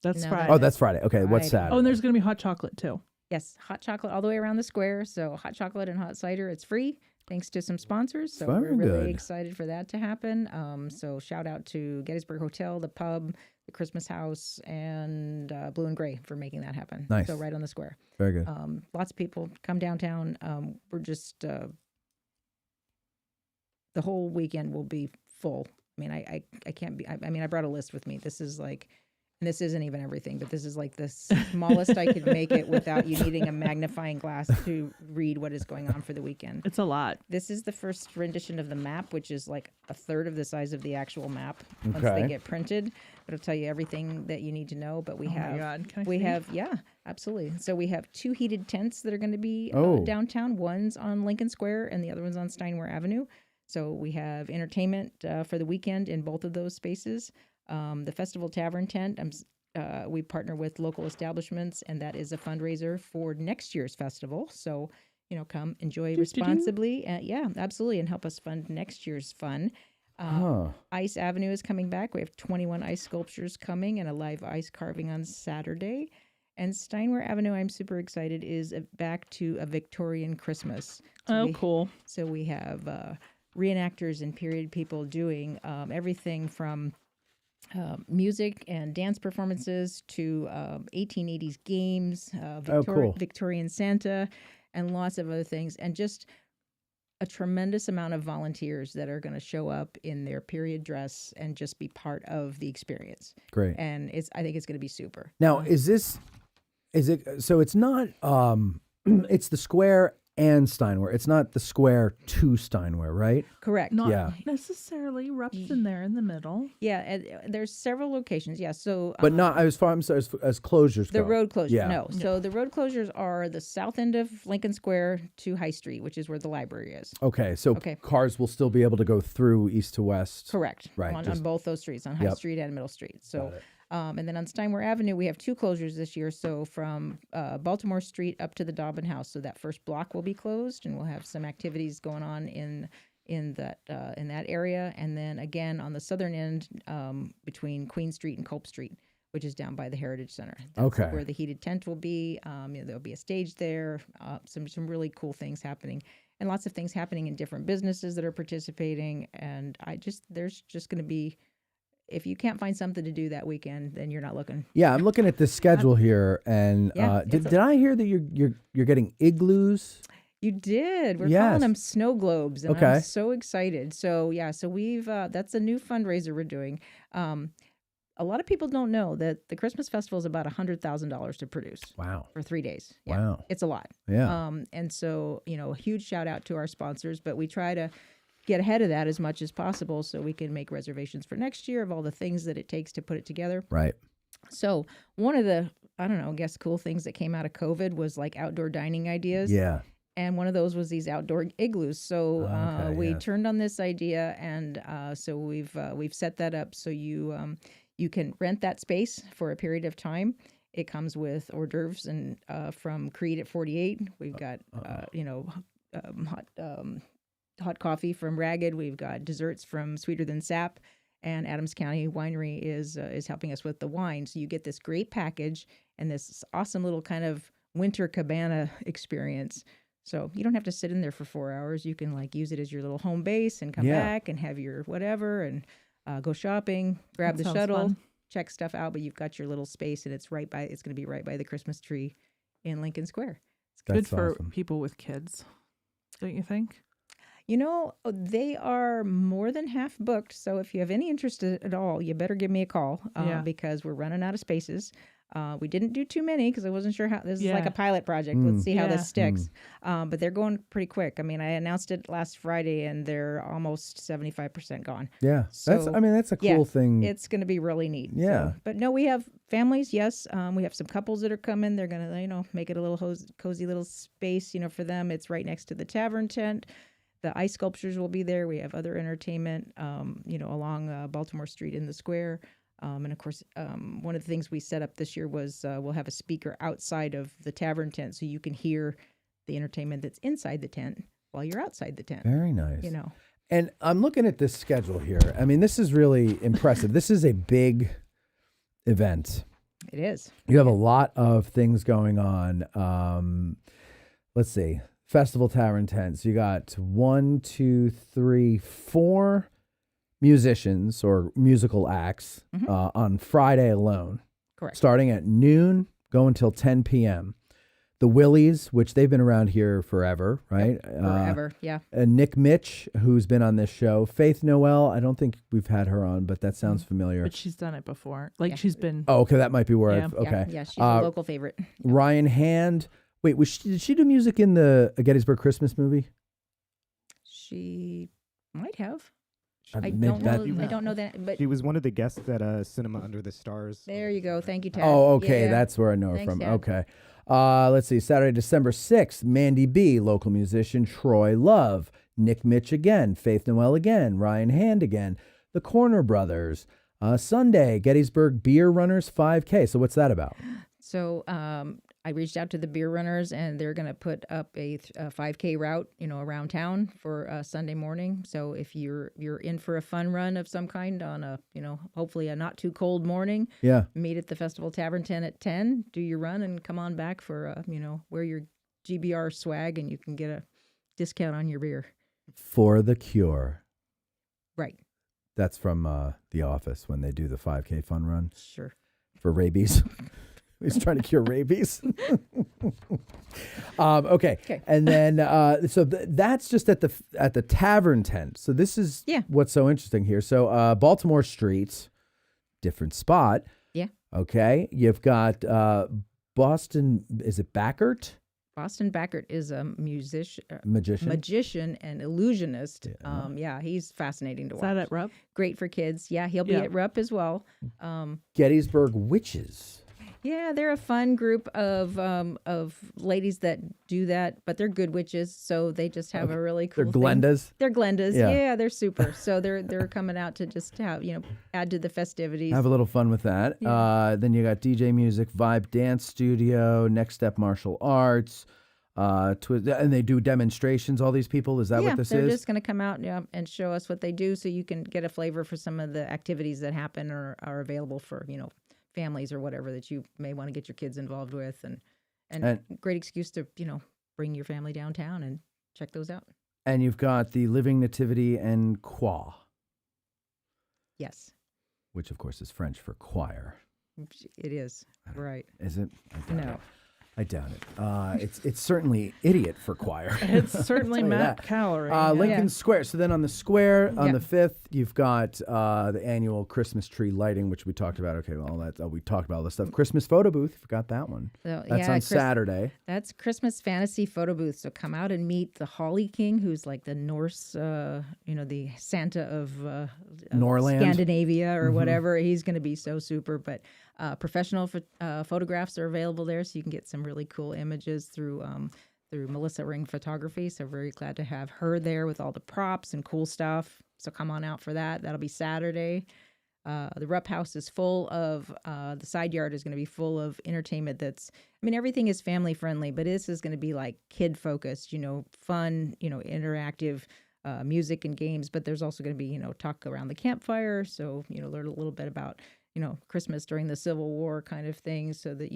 That's No, Friday. Oh, that's Friday. Okay, what's Friday. Saturday? Oh, and there's going to be hot chocolate too. Yes, hot chocolate all the way around the square. So hot chocolate and hot cider, it's free thanks to some sponsors. So we're Very really good. excited for that to happen. So shout out to Gettysburg Hotel, the pub, the Christmas House, and Blue and Gray for making that happen. Nice. So right on the square. Very good. Lots of people come downtown. We're just the the whole weekend will be full. I mean, I can't be. I mean, I brought a list with me. This is like, and this isn't even everything, but this is like the smallest I could make it without you needing a magnifying glass to read what is going on for the weekend. It's a lot. This is the first rendition of the map, which is like a third of the size of the actual map once Okay. they get printed. It'll tell you everything that you need to know. But we Oh my have, God. Can I we see? have, yeah, absolutely. So we have 2 heated tents that are going to be Oh. downtown. One's on Lincoln Square and the other one's on Steinway Avenue. So we have entertainment for the weekend in both of those spaces. The Festival Tavern tent, we partner with local establishments, and that is a fundraiser for next year's festival. So, come enjoy responsibly. Yeah, absolutely, and help us fund next year's fun. Ice Avenue is coming back. We have 21 ice sculptures coming and a live ice carving on Saturday. And Steinway Avenue, I'm super excited, is back to a Victorian Christmas. Cool. So we have reenactors and period people doing everything from music and dance performances to 1880s games, cool. Victorian Santa, and lots of other things. And just a tremendous amount of volunteers that are going to show up in their period dress and just be part of the experience. Great. And I think it's going to be super. Now, so it's not, it's the square and Steinway. It's not the square to Steinway, right? Correct. Not necessarily. Rupp's in there in the middle. Yeah, and there's several locations. Yeah, so But not as far as closures the go. road closures. Yeah. No, so the road closures are the south end of Lincoln Square to High Street, which is where the library is. Okay, so cars will still be able to go through east to west. Correct. Right. On both those streets, on High Yep. Street and Middle Street. So, and then on Steinway Avenue, we have 2 closures this year. So from Baltimore Street up to the Dobbin House. So that first block will be closed, and we'll have some activities going on in that area. And then again on the southern end, between Queen Street and Culp Street, which is down by the Heritage Center. That's where the heated tent will be. There'll be a stage there. Some really cool things happening. And lots of things happening in different businesses that are participating. And there's just going to be, if you can't find something to do that weekend, then you're not looking. Yeah, I'm looking at this schedule here, and did I hear that you're getting igloos? You did. We're Yes. calling them snow globes, and Okay. I'm so excited. So we've that's a new fundraiser we're doing. A lot of people don't know that the Christmas Festival is about $100,000 to produce. Wow. For 3 days. Yeah, Wow. it's a lot. Yeah. And so a huge shout out to our sponsors, but we try to get ahead of that as much as possible so we can make reservations for next year of all the things that it takes to put it together. Right. So one of the, cool things that came out of COVID was like outdoor dining ideas. Yeah. And one of those was these outdoor igloos. So we yes. turned on this idea, and so we've set that up so you can rent that space for a period of time. It comes with hors d'oeuvres and from Creed at 48. We've got hot coffee from Ragged. We've got desserts from Sweeter Than Sap, and Adams County Winery is helping us with the wine. So you get this great package and this awesome little kind of winter cabana experience. So you don't have to sit in there for 4 hours. You can use it as your little home base and come back and have your whatever and go shopping, grab That the sounds shuttle, fun. check stuff out. But you've got your little space, and it's going to be right by the Christmas tree in Lincoln Square. It's good for people with kids, don't you think? They are more than half booked. So if you have any interest at all, you better give me a call because we're running out of spaces. We didn't do too many because I wasn't sure how this is like a pilot project. Let's see how this sticks. But they're going pretty quick. I mean, I announced it last Friday and they're almost 75% gone. Yeah. So, that's a cool thing. It's going to be really neat. Yeah. But no, we have families. Yes. We have some couples that are coming. They're going to, make it a little cozy little space, for them. It's right next to the tavern tent. The ice sculptures will be there. We have other entertainment, along Baltimore Street in the square. And of course, one of the things we set up this year was we'll have a speaker outside of the tavern tent so you can hear the entertainment that's inside the tent while you're outside the tent. Very nice. And I'm looking at this schedule here. I mean, this is really impressive. This is a big event. It is. You have a lot of things going on. Let's see. Festival Tavern tents. You got 4 musicians or musical acts on Friday alone. Correct. Starting at noon, going till 10 p.m. The Willies, which they've been around here forever, right? Forever, yeah. And Nick Mitch, who's been on this show. Faith Noel, I don't think we've had her on, but that sounds familiar. But she's done it before. Like she's been. Oh, okay, that might be where Yeah. I've, okay. Yeah, she's a local favorite. Ryan Hand. Wait, did she do music in the Gettysburg Christmas movie? She might have. I Maybe don't know. that- I don't know that, but She was one of the guests at Cinema Under the Stars. there you go. Thank you, Tad. Oh, okay. Yeah. That's where I know her Thanks, from. Tad. Okay. Let's see. Saturday, December 6th, Mandy B., local musician, Troy Love, Nick Mitch again, Faith Noel again, Ryan Hand again, the Corner Brothers. Sunday, Gettysburg Beer Runners 5K. So what's that about? So I reached out to the beer runners, and they're going to put up a 5K route, around town for Sunday morning. So if you're in for a fun run of some kind on a, hopefully a not too cold morning, Yeah. meet at the Festival Tavern 10 at 10, do your run, and come on back for, wear your GBR swag, and you can get a discount on your beer. For the Cure. Right. That's from The Office when they do the 5K fun run. Sure. For rabies. He's trying to cure rabies. Okay. And then so that's just at the tavern tent. So this is what's so interesting here. So Baltimore Street, different spot. Yeah. Okay. You've got Boston, is it Backert? Boston Backert is a Magician and illusionist. He's fascinating to watch. Is that at Rupp? Great for kids. Yeah, he'll be at Rupp as well. Gettysburg Witches. Yeah, they're a fun group of ladies that do that, but they're good witches, so they just have a really cool They're thing. Glendas? They're Glendas. Yeah. Yeah, they're super. So they're coming out to just have, add to the festivities. Have a little fun with that. Then you got DJ Music, Vibe Dance Studio, Next Step Martial Arts, and they do demonstrations, all these people. Is that what this they're is? just going to come out and show us what they do, so you can get a flavor for some of the activities that happen or are available for, families or whatever that you may want to get your kids involved with, and great excuse to, bring your family downtown and check those out. And you've got the Living Nativity and Choir. Yes. Which, of course, is French for choir. It is. Right. Is it? No. I doubt it. It's certainly idiot for choir. It's certainly I'll tell you Matt that. Calorie. Lincoln Square. So then on the square, on the 5th, you've got the annual Christmas tree lighting, which we talked about. Okay, well, we talked about all this stuff. Christmas photo booth, you forgot that one. So, That's on Saturday. That's Christmas fantasy photo booth. So come out and meet the Holly King, who's like the Norse, the Santa of Norland? Scandinavia or whatever. He's going to be so super. But professional photographs are available there, so you can get some really cool images through Melissa Ring Photography. So very glad to have her there with all the props and cool stuff. So come on out for that. That'll be Saturday. The Rupp House is full of, the side yard is going to be full of entertainment everything is family friendly, but this is going to be like kid focused, fun, interactive music and games. But there's also going to be, talk around the campfire. So, learn a little bit about, Christmas during the Civil War kind of thing, so that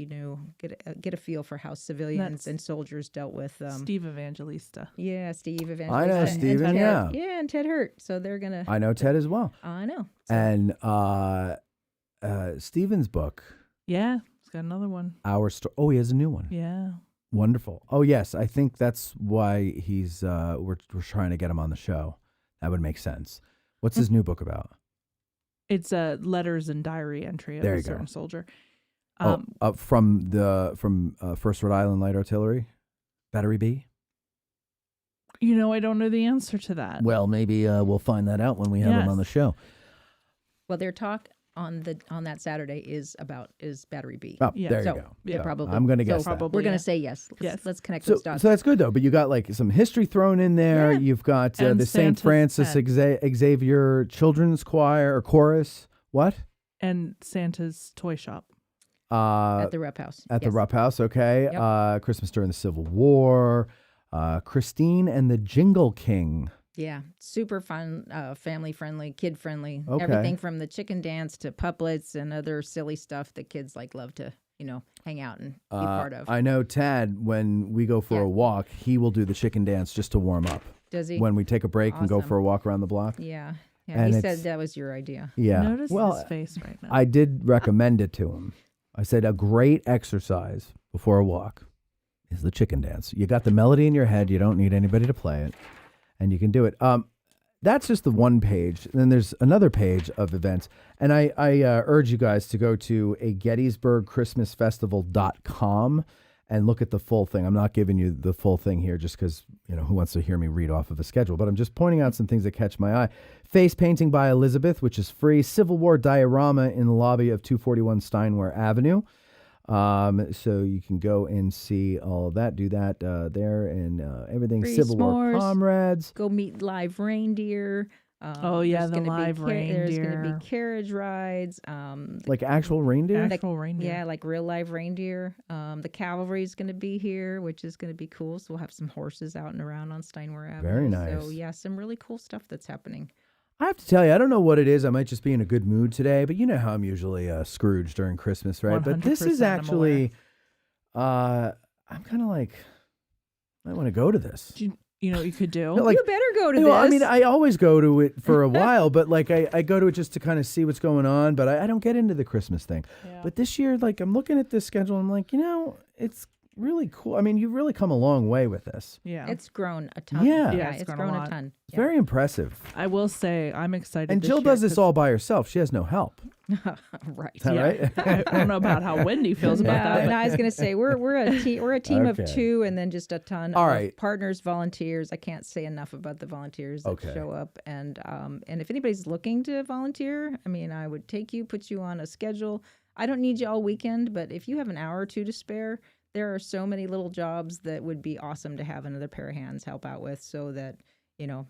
get a feel for how civilians and soldiers dealt with Steve Evangelista. Yeah, Steve Evangelista. I know Steven, yeah. Yeah, and Ted Hurt. So they're gonna. I know Ted as well. I know. And Steven's book. Yeah, he's got another one. Our Story. Oh, he has a new one. Yeah. Wonderful. Oh, yes. I think that's why he's. We're trying to get him on the show. That would make sense. What's his new book about? It's a letters and diary entry of a certain soldier. From First Rhode Island Light Artillery, Battery B. I don't know the answer to that. Well, maybe we'll find that out when we have him on the show. Well, their talk on that Saturday is Battery B. Oh, there you go. Yeah, So probably. I'm going to guess that. We're going to say yes. Let's connect So those dots. that's good though. But you got like some history thrown in there. Yeah. You've got And the St. Santa's Francis Xavier Children's Choir or Chorus. What? And Santa's toy shop. At the Rupp House. At the Rupp House, okay. Yep. Christmas during the Civil War. Christine and the Jingle King. Yeah, super fun, family friendly, kid friendly. Okay. Everything from the chicken dance to puplets and other silly stuff that kids love to, hang out and be part of. I know Tad, when we go for a walk, he will do the chicken dance just to warm up. Does he? When we take a break and go Awesome. for a walk around the block. Yeah. And He said that was your idea. Yeah. Notice well, his face right now. I did recommend it to him. I said a great exercise before a walk is the chicken dance. You got the melody in your head. You don't need anybody to play it, and you can do it. That's just the one page. And then there's another page of events. And I urge you guys to go to a Gettysburg Christmas Festival.com and look at the full thing. I'm not giving you the full thing here just because, who wants to hear me read off of a schedule? But I'm just pointing out some things that catch my eye. Face painting by Elizabeth, which is free. Civil War diorama in the lobby of 241 Steinway Avenue. So you can go and see all of that, do that there, and everything. Free Civil War s'mores. comrades. Go meet live reindeer. The live reindeer. There's going to be carriage rides. Like actual reindeer? Actual reindeer. Yeah, like real live reindeer. The cavalry is going to be here, which is going to be cool. So we'll have some horses out and around on Steinway Avenue. Very nice. So yeah, some really cool stuff that's happening. I have to tell you, I don't know what it is. I might just be in a good mood today, but you know how I'm usually Scrooge during Christmas, right? But this is actually, I'm kind of like, I want to go to this. You know what you could do? No, like, you better go to this. I mean, I always go to it for a while, but like I go to it just to kind of see what's going on, but I don't get into the Christmas thing. Yeah. But this year, like I'm looking at this schedule, and I'm like, it's really cool. I mean, you've really come a long way with this. Yeah. It's grown a ton. Yeah. It's grown a ton. It's very impressive. I will say I'm excited. And this Jill year does this all by herself. She has no help. Right. Is that right? I don't know about how Wendy feels about that. No, I was going to say we're a team of Okay. 2, and then just a ton All of right. partners, volunteers. I can't say enough about the volunteers that Okay. show up, and if anybody's looking to volunteer, I mean, I would take you, put you on a schedule. I don't need you all weekend, but if you have an hour or 2 to spare, there are so many little jobs that would be awesome to have another pair of hands help out with, so that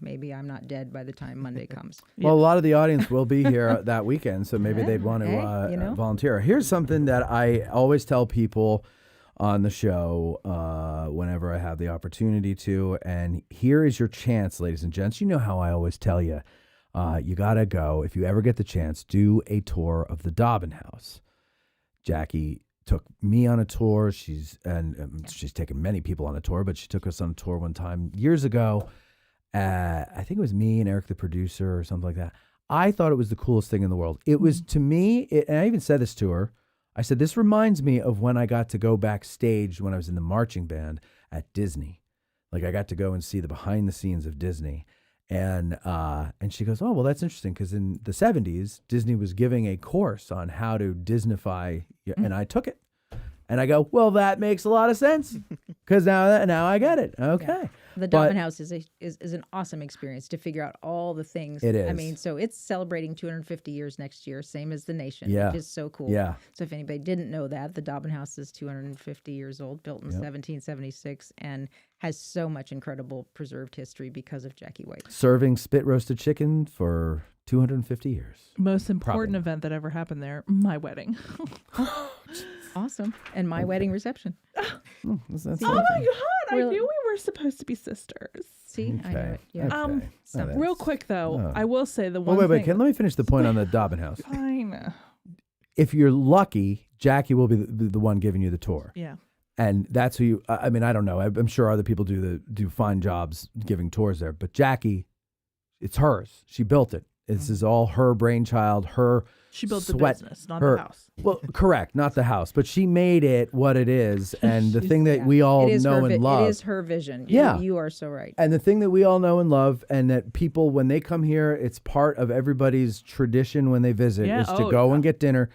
maybe I'm not dead by the time Monday comes. Well, a lot of the audience will be here that weekend, so maybe they'd want to Hey, volunteer. Here's something that I always tell people on the show whenever I have the opportunity to, and here is your chance, ladies and gents. You know how I always tell you, you got to go. If you ever get the chance, do a tour of the Dobbin House. Jackie took me on a tour. She's taken many people on a tour, but she took us on a tour one time years ago. I think it was me and Eric, the producer, or something like that. I thought it was the coolest thing in the world. It was, to me, and I even said this to her. I said, this reminds me of when I got to go backstage when I was in the marching band at Disney. Like I got to go and see the behind the scenes of Disney. And she goes, oh, well, that's interesting, because in the 70s, Disney was giving a course on how to Disneyfy, and I took it. And I go, well, that makes a lot of sense, because now I get it. Okay. Yeah. The Dobbin House is an awesome experience to figure out all the things. It is. I mean, so it's celebrating 250 years next year, same as the nation, Yeah. which is so cool. Yeah. So if anybody didn't know that, the Dobbin House is 250 years old, built in 1776, and has so much incredible preserved history because of Jackie White. Serving spit roasted chicken for 250 years. Most important event that ever happened there, my wedding. Awesome. And my wedding reception. Oh my God, I knew we were supposed to be sisters. See, I know it. Yeah. Okay. Real quick though, Oh. I will say the one Wait. thing. Let me finish the point on the Dobbin House. Fine. If you're lucky, Jackie will be the one giving you the tour. Yeah. And that's who you, I mean, I don't know. I'm sure other people do fine jobs giving tours there. But Jackie, it's hers. She built it. This is all her brainchild, her She built the sweat, business, not her- the house. Well, correct, not the house. But she made it what it is. And the thing that Yeah. we all It is know her and love. It is her vision. Yeah. You are so right. And the thing that we all know and love, and that people, when they come here, it's part of everybody's tradition when they visit, Yeah. is to Oh, go yeah. and get dinner.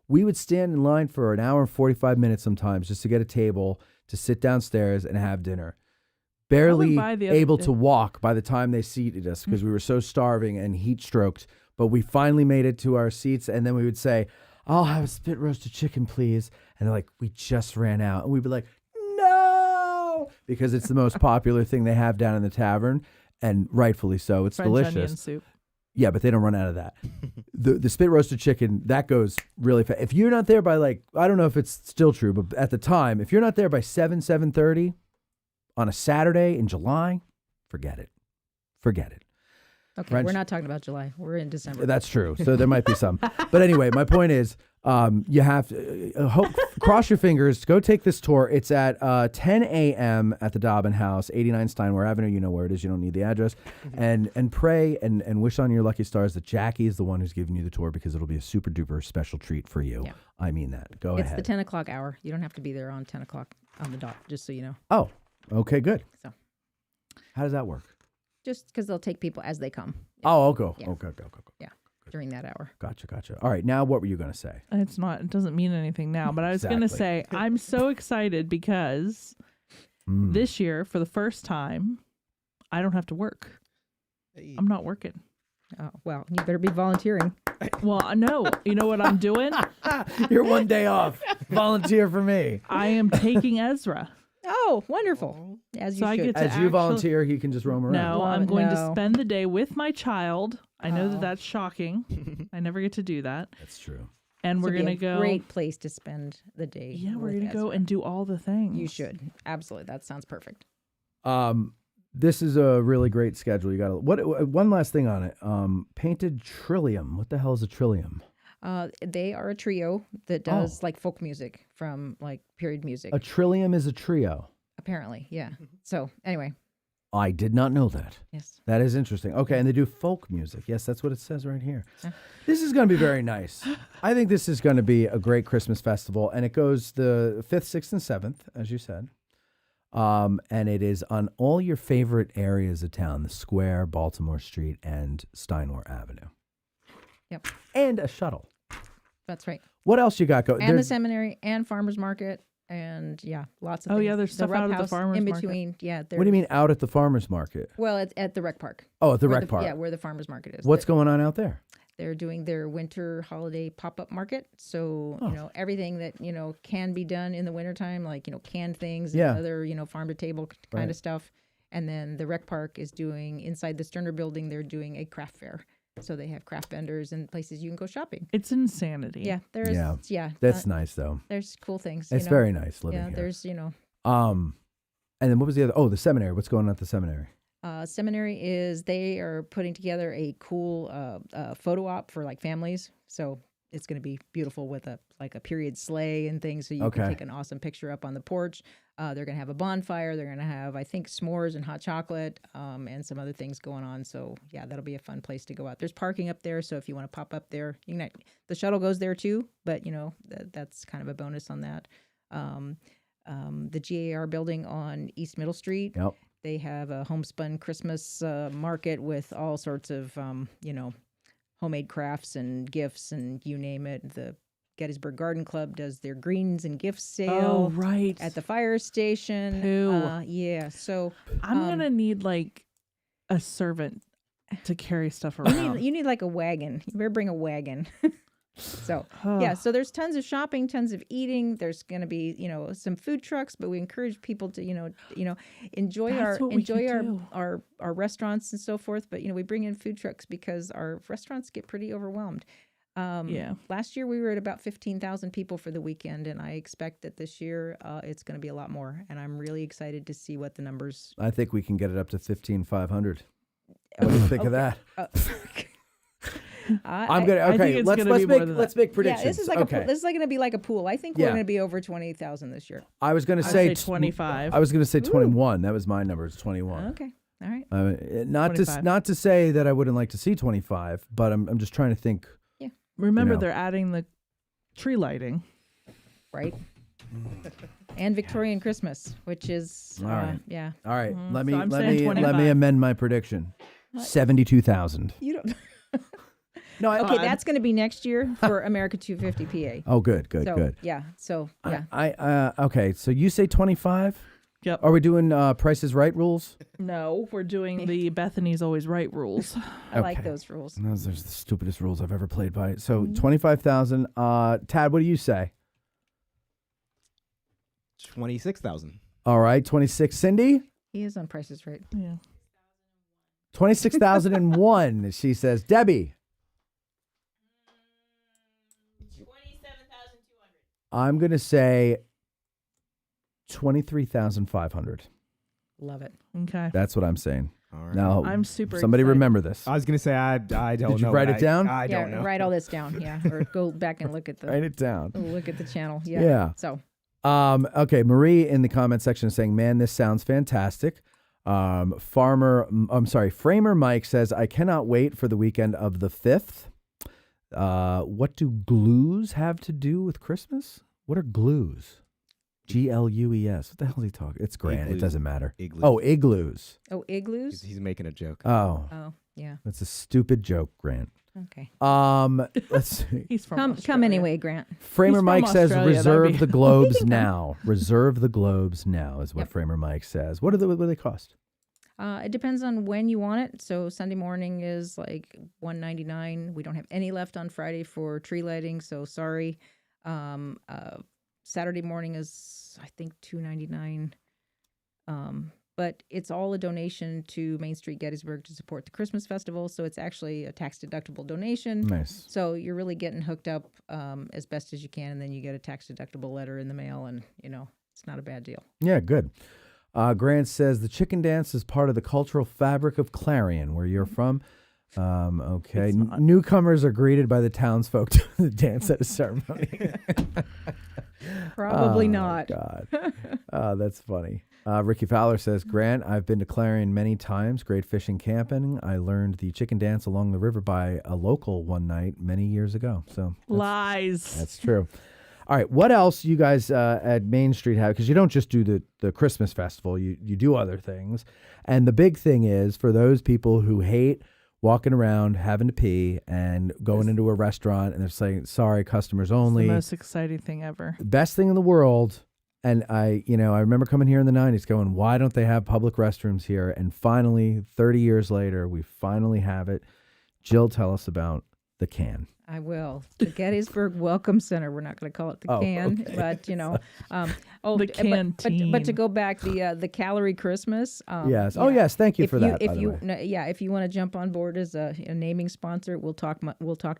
We would stand in line for an hour and 45 minutes sometimes just to get a table to sit downstairs and have dinner. Barely by the other able day. to walk by the time they seated us because we were so starving and heat stroked. But we finally made it to our seats, and then we would say, I'll have a spit roasted chicken, please. And they're like, we just ran out. And we'd be like, no, because it's the most popular thing they have down in the tavern, and rightfully so. It's French delicious. onion soup. Yeah, but they don't run out of that. The spit roasted chicken, that goes really fast. If you're not there by I don't know if it's still true, but at the time, if you're not there by 7:30 on a Saturday in July, forget it. Forget it. Okay, we're not talking about July. We're in December. That's true. So there might be some. But anyway, my point is, You have to cross your fingers. Go take this tour. It's at 10 a.m. at the Dobbin House, 89 Steinway Avenue. You know where it is. You don't need the address. And pray and wish on your lucky stars that Jackie is the one who's giving you the tour, because it'll be a super duper special treat for you. Yeah. I mean that. Go ahead. It's the 10 o'clock hour. You don't have to be there on 10 o'clock on the dot, just so you know. Oh, okay, good. So, how does that work? Just because they'll take people as they come. Oh, I'll go. Yeah. Okay. Yeah, during that hour. Gotcha. All right, now what were you going to say? It doesn't mean anything now, but I was going to say, I'm so excited because this year, for the first time, I don't have to work. I'm not working. Oh, well, you better be volunteering. Well, no. You know what I'm doing? You're one day off. Volunteer for me. I am taking Ezra. Oh, wonderful. As you should. As you volunteer, he can just roam around. No, I'm going to spend the day with my child. I know that that's shocking. I never get to do that. That's true. And we're going to go. Great place to spend the day. Yeah, we're going to go and do all the things. You should. Absolutely. That sounds perfect. This is a really great schedule. You got one last thing on it. Painted Trillium. What the hell is a Trillium? They are a trio that does like folk music from like period music. A Trillium is a trio. Apparently, yeah. So anyway. I did not know that. Yes. That is interesting. Okay, and they do folk music. Yes, that's what it says right here. This is going to be very nice. I think this is going to be a great Christmas festival, and it goes the 5th, 6th, and 7th, as you said. And it is on all your favorite areas of town, the Square, Baltimore Street, and Steinway Avenue. Yep. And a shuttle. That's right. What else you got going? And the seminary and farmers market. And lots of things. Oh, yeah, there's stuff out at the farmer's in market. between. Yeah. What do you mean out at the farmer's market? Well, it's at the rec park. Oh, at the rec park. Yeah, where the farmer's market is. What's going on out there? They're doing their winter holiday pop-up market. So, everything that, can be done in the wintertime, like, canned things and other, farm-to-table kind of stuff. And then the rec park is doing, inside the Sterner building, they're doing a craft fair. So they have craft vendors and places you can go shopping. It's insanity. Yeah, there's That's nice though. There's cool things. It's very nice living here. Yeah, there's and then what was the other? Oh, the seminary. What's going on at the seminary? Seminary is they are putting together a cool photo op for like families. So it's going to be beautiful with a period sleigh and things. So you can take an awesome picture up on the porch. They're going to have a bonfire. They're going to have, I think, s'mores and hot chocolate and some other things going on. So, yeah, that'll be a fun place to go out. There's parking up there. So if you want to pop up there, the shuttle goes there too. But, that's kind of a bonus on that. The GAR building on East Middle Street. Yep. They have a homespun Christmas market with all sorts of, homemade crafts and gifts and you name it. The Gettysburg Garden Club does their greens and gifts sale at the fire station. Yeah, so I'm gonna need like a servant to carry stuff around. You need like a wagon. You better bring a wagon. So so there's tons of shopping, tons of eating. There's going to be some food trucks, but we encourage people to enjoy our restaurants and so forth. But we bring in food trucks because our restaurants get pretty overwhelmed. Last year we were at about 15,000 people for the weekend, and I expect that this year it's going to be a lot more. And I'm really excited to see what the numbers. I think we can get it up to 15,500. What do you think of that? I'm gonna okay. Let's make predictions. Yeah, this is like this is going to be like a pool. I think we're going to be over 20,000 this year. I was going to say 25. I was going to say 21. That was my number. It's 21. Okay, all right. Not 25. Not to say that I wouldn't like to see 25, but I'm just trying to think. Yeah. Remember, they're adding the tree lighting, right? And Victorian Christmas, which is all right. Yeah. All right. So Let me amend my prediction. 72,000. You don't. No, okay, that's going to be next year for America 250 PA. Oh, good. Yeah, so yeah. Okay, so you say 25? Yep. Are we doing Price is Right rules? No, we're doing the Bethany's Always Right rules. I like those rules. Those are the stupidest rules I've ever played by. So 25,000. Tad, what do you say? 26,000. All right, 26. Cindy? He is on Price is Right. Yeah. 26,001. She says, Debbie. 27,200. I'm going to say 23,500. Love it. Okay. That's what I'm saying. All right. Now, I'm super somebody excited. remember this. I was gonna say I don't know. Did you write it down? I don't know. Write all this down. Yeah, or go back and look at the. Write it down. Look at the channel. Yeah. Yeah. So. Okay, Marie in the comment section is saying, "Man, this sounds fantastic." Framer Mike says, "I cannot wait for the weekend of the 5th. What do glues have to do with Christmas? What are glues? Glues. What the hell is he talking? It's Grant. Igloos. It doesn't matter. Igloos. Oh, igloos. Oh, igloos. He's making a joke. Oh. Oh, yeah. That's a stupid joke, Grant. Okay. Let's see. He's from Come anyway, Grant. Framer He's Mike from says, Australia, that'd "Reserve be- the globes now. Reserve the globes now," is what Yep. Framer Mike says. What do they cost? It depends on when you want it. So Sunday morning is like $1.99. We don't have any left on Friday for tree lighting, so sorry. Saturday morning is I think $2.99. But it's all a donation to Main Street Gettysburg to support the Christmas Festival. So it's actually a tax-deductible donation. Nice. So you're really getting hooked up as best as you can, and then you get a tax-deductible letter in the mail, and, it's not a bad deal. Yeah, good. Grant says, "The chicken dance is part of the cultural fabric of Clarion, where you're from." Okay. Newcomers are greeted by the townsfolk to the dance at a ceremony. Probably Oh, not. God. That's funny. Ricky Fowler says, "Grant, I've been to Clarion many times. Great fishing, camping. I learned the chicken dance along the river by a local one night many years ago." So Lies. that's true. All right. What else you guys at Main Street have? Because you don't just do the Christmas festival. You do other things. And the big thing is for those people who hate walking around having to pee and going into a restaurant and they're saying, "Sorry, customers only." The most exciting thing ever. Best thing in the world. And I remember coming here in the 90s going, "Why don't they have public restrooms here?" And finally, 30 years later, we finally have it. Jill, tell us about the can. I will. The Gettysburg Welcome Center. We're not going to call it the can, okay. but The canteen. But to go back, the Calorie Christmas. Yes. Oh, yes. Thank you for that. If by the you, way. if you want to jump on board as a naming sponsor, we'll talk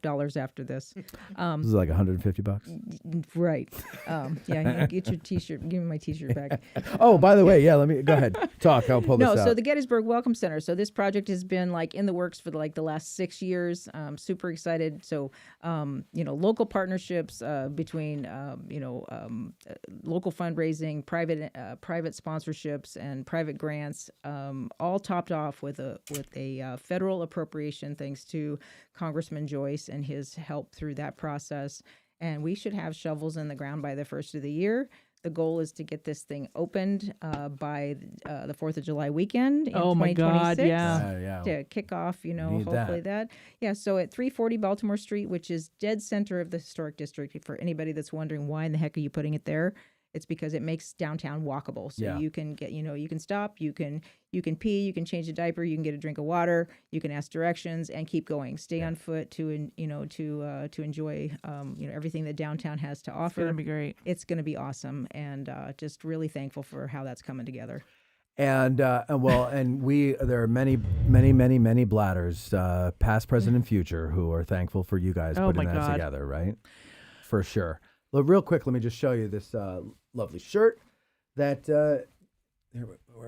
dollars after this. This is like $150. Right. Get your T-shirt. Give me my T-shirt back. Oh, by the way, yeah. Let me go ahead. Talk. I'll pull this out. So the Gettysburg Welcome Center. So this project has been in the works for the last 6 years. Super excited. So local partnerships between local fundraising, private sponsorships, and private grants, all topped off with a federal appropriation thanks to Congressman Joyce and his help through that process. And we should have shovels in the ground by the first of the year. The goal is to get this thing opened by the 4th of July weekend in 2026. My God, yeah. To kick off, Need hopefully that. Yeah, so at 340 Baltimore Street, which is dead center of the historic district, for anybody that's wondering why in the heck are you putting it there, it's because it makes downtown walkable. So you can get, you can stop, you can pee, you can change a diaper, you can get a drink of water, you can ask directions, and keep going. Stay on foot to enjoy everything that downtown has to offer. It's gonna be great. It's gonna be awesome, and just really thankful for how that's coming together. And there are many bladders, past, present, and future, who are thancful for you guys putting that together, right? For sure. Look, real quick, let me just show you this lovely shirt that where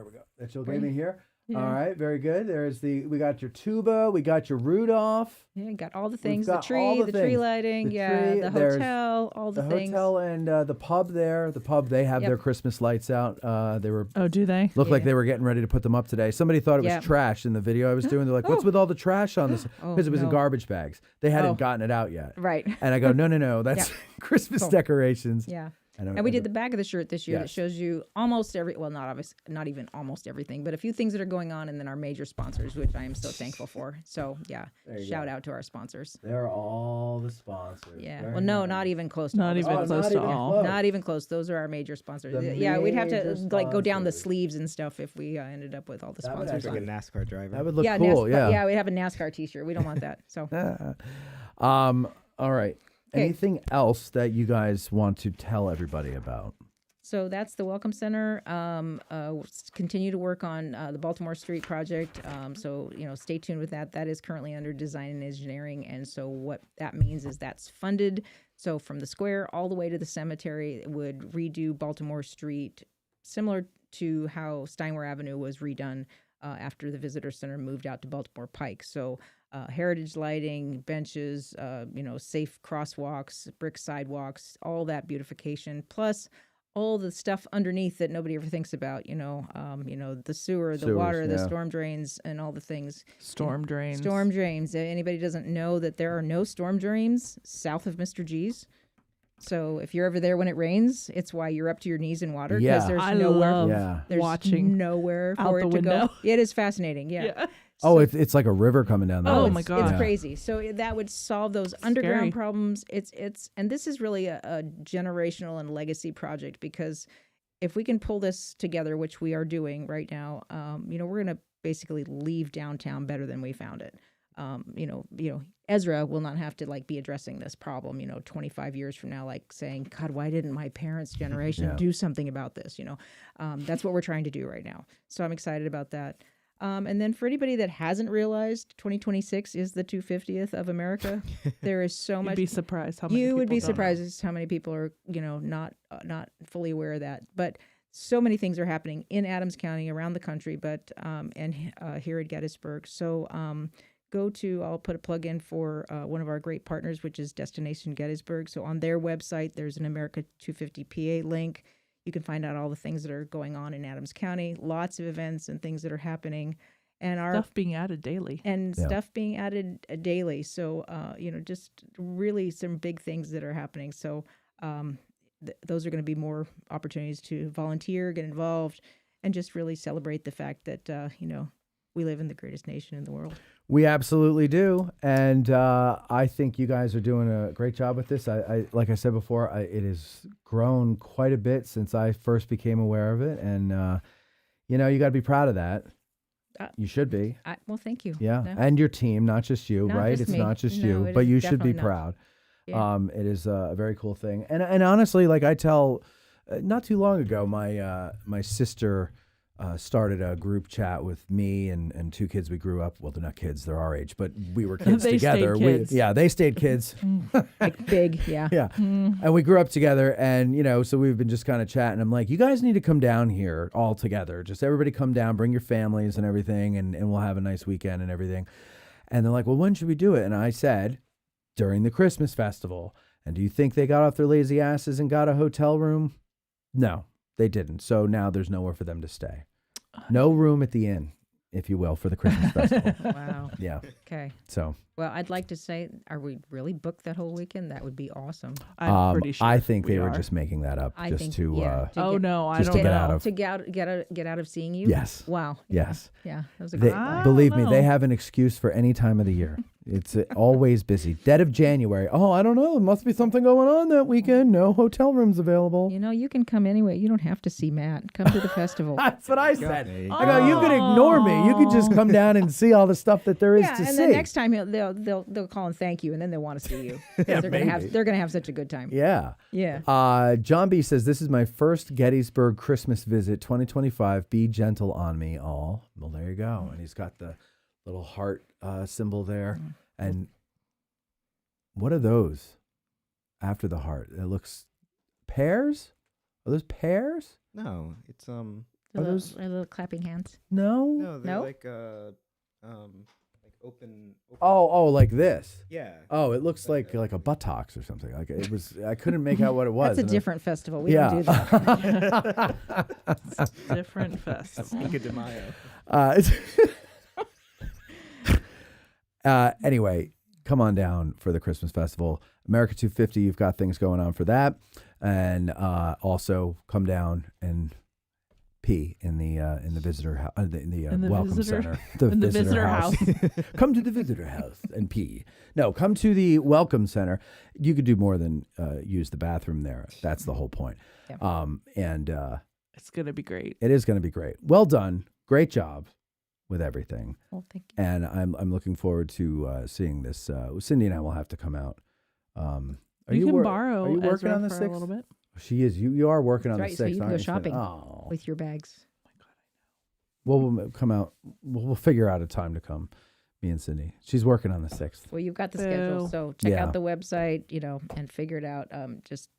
we go. That Jill gave me here. Yeah. All right, very good. We got your tuba, we got your Rudolph. Yeah, got all the things, the tree, the tree lighting, the hotel, all the things. The hotel and the pub there. The pub, they have their Christmas lights out. They were. Oh, do they? Looked like they were getting ready to put them up today. Somebody thought it was trash in the video I was doing. They're like, "What's with all the trash on this?" Because it was in garbage bags. They hadn't gotten it out yet. Right. And I go, no, that's Christmas decorations. Yeah. And we did the back of the shirt this year that shows you almost not even almost everything, but a few things that are going on, and then our major sponsors, which I am so thankful for. So shout out to our sponsors. They're all the sponsors. Yeah. Very nice. Not even close. Not even close to all. Not even close. Those are our major sponsors. We'd have to go down the sleeves and stuff if we ended up with all the sponsors. Like a NASCAR driver. That would look cool. Yeah, we'd have a NASCAR T-shirt. We don't want that. So. All right. Okay. Anything else that you guys want to tell everybody about? So that's the Welcome Center. Continue to work on the Baltimore Street project. So stay tuned with that. That is currently under design and engineering. And so what that means is that's funded. So from the square all the way to the cemetery, it would redo Baltimore Street, similar to how Steinway Avenue was redone after the visitor center moved out to Baltimore Pike. So heritage lighting, benches, safe crosswalks, brick sidewalks, all that beautification, plus all the stuff underneath that nobody ever thinks about, the sewer, the water, the storm drains, and all the things. Storm drains. Storm drains. Anybody doesn't know that there are no storm drains south of Mr. G's. So if you're ever there when it rains, it's why you're up to your knees in water, because there's nowhere. There's watching nowhere out for it the to window. go. It is fascinating. Yeah. Oh, it's like a river coming down there. Oh my God. It's crazy. So that would solve those underground problems. And this is really a generational and legacy project, because if we can pull this together, which we are doing right now, we're going to basically leave downtown better than we found it. Ezra will not have to be addressing this problem, 25 years from now, saying, God, why didn't my parents' generation do something about this? That's what we're trying to do right now. So I'm excited about that. And then for anybody that hasn't realized, 2026 is the 250th of America. There is so much. You'd be surprised how many you people would be don't surprised know. as how many people are, not fully aware of that. But so many things are happening in Adams County, around the country, but and here at Gettysburg. So I'll put a plug in for one of our great partners, which is Destination Gettysburg. So on their website, there's an America 250 PA link. You can find out all the things that are going on in Adams County, lots of events and things that are happening. And Stuff being added daily. Stuff being added daily. So, just really some big things that are happening. So those are going to be more opportunities to volunteer, get involved, and just really celebrate the fact that, we live in the greatest nation in the world. We absolutely do. And I think you guys are doing a great job with this. I like I said before, it has grown quite a bit since I first became aware of it. And, you got to be proud of that. You should be. Well, thank you. Yeah. No. And your team, not just you, Not right? just It's me. not just No, you, it but is you should be definitely not. proud. Yeah. It is a very cool thing. And honestly, I tell, not too long ago, my sister started a group chat with me and two kids we grew up. Well, they're not kids; they're our age, but we were kids They together. stayed kids. They stayed kids. Big, yeah. Yeah. And we grew up together, and so we've been just kind of chatting. I'm like, you guys need to come down here all together. Just everybody come down, bring your families and everything, and we'll have a nice weekend and everything. And they're like, well, when should we do it? And I said, during the Christmas festival. And do you think they got off their lazy asses and got a hotel room? No, they didn't. So now there's nowhere for them to stay. No room at the inn, if you will, for the Christmas festival. Wow. Yeah. Okay. So. Well, I'd like to say, are we really booked that whole weekend? That would be awesome. I'm pretty sure. I think they were are. just making that up I just think, to. yeah, to Oh get- no, I just don't to get know. out of. To get out of seeing you. Yes. Wow. Yes. Yeah. That was a They, great one. believe me, know. they have an excuse for any time of the year. It's always busy. Dead of January. Oh, I don't know. There must be something going on that weekend. No hotel rooms available. You can come anyway. You don't have to see Matt. Come to the festival. That's what I said. I go, you can ignore me. You can just come down and see all the stuff that there is Yeah, to and see. the next time they'll call and thank you, and then they'll want to see you. Yeah, they're maybe. gonna have such a good time. Yeah. Yeah. John B says, this is my first Gettysburg Christmas visit, 2025. Be gentle on me all. Well, there you go. And he's got the little heart symbol there. And what are those after the heart? It looks pears? Are those pears? No, it's The Are little, those- little clapping hands. No. no, they're No? like open. Oh, like this. Yeah. Oh, it looks like a buttocks or something. Like it was. I couldn't make out what it was. That's a and I- different festival. We don't do that. Different festival. Cinco de Mayo. Anyway, come on down for the Christmas festival. America 250, you've got things going on for that. And also come down and pee in the visitor house, in the welcome visitor- center. in the visitor house. Come to the visitor house and pee. No, come to the welcome center. You could do more than use the bathroom there. That's the whole point. Yeah. It's gonna be great. It is going to be great. Well done. Great job with everything. Well, thank you. And I'm looking forward to seeing this. Cindy and I will have to come out. You can borrow Are you working Ezra on the for 6th? a little bit. She is. You are working on That's the right. 6th. So you can aren't go Cindy? shopping Oh. with your bags. Well, we'll come out. We'll figure out a time to come. Me and Cindy. She's working on the 6th. Well, you've got the schedule, Boo. so check Yeah. out the website, and figure it out. Just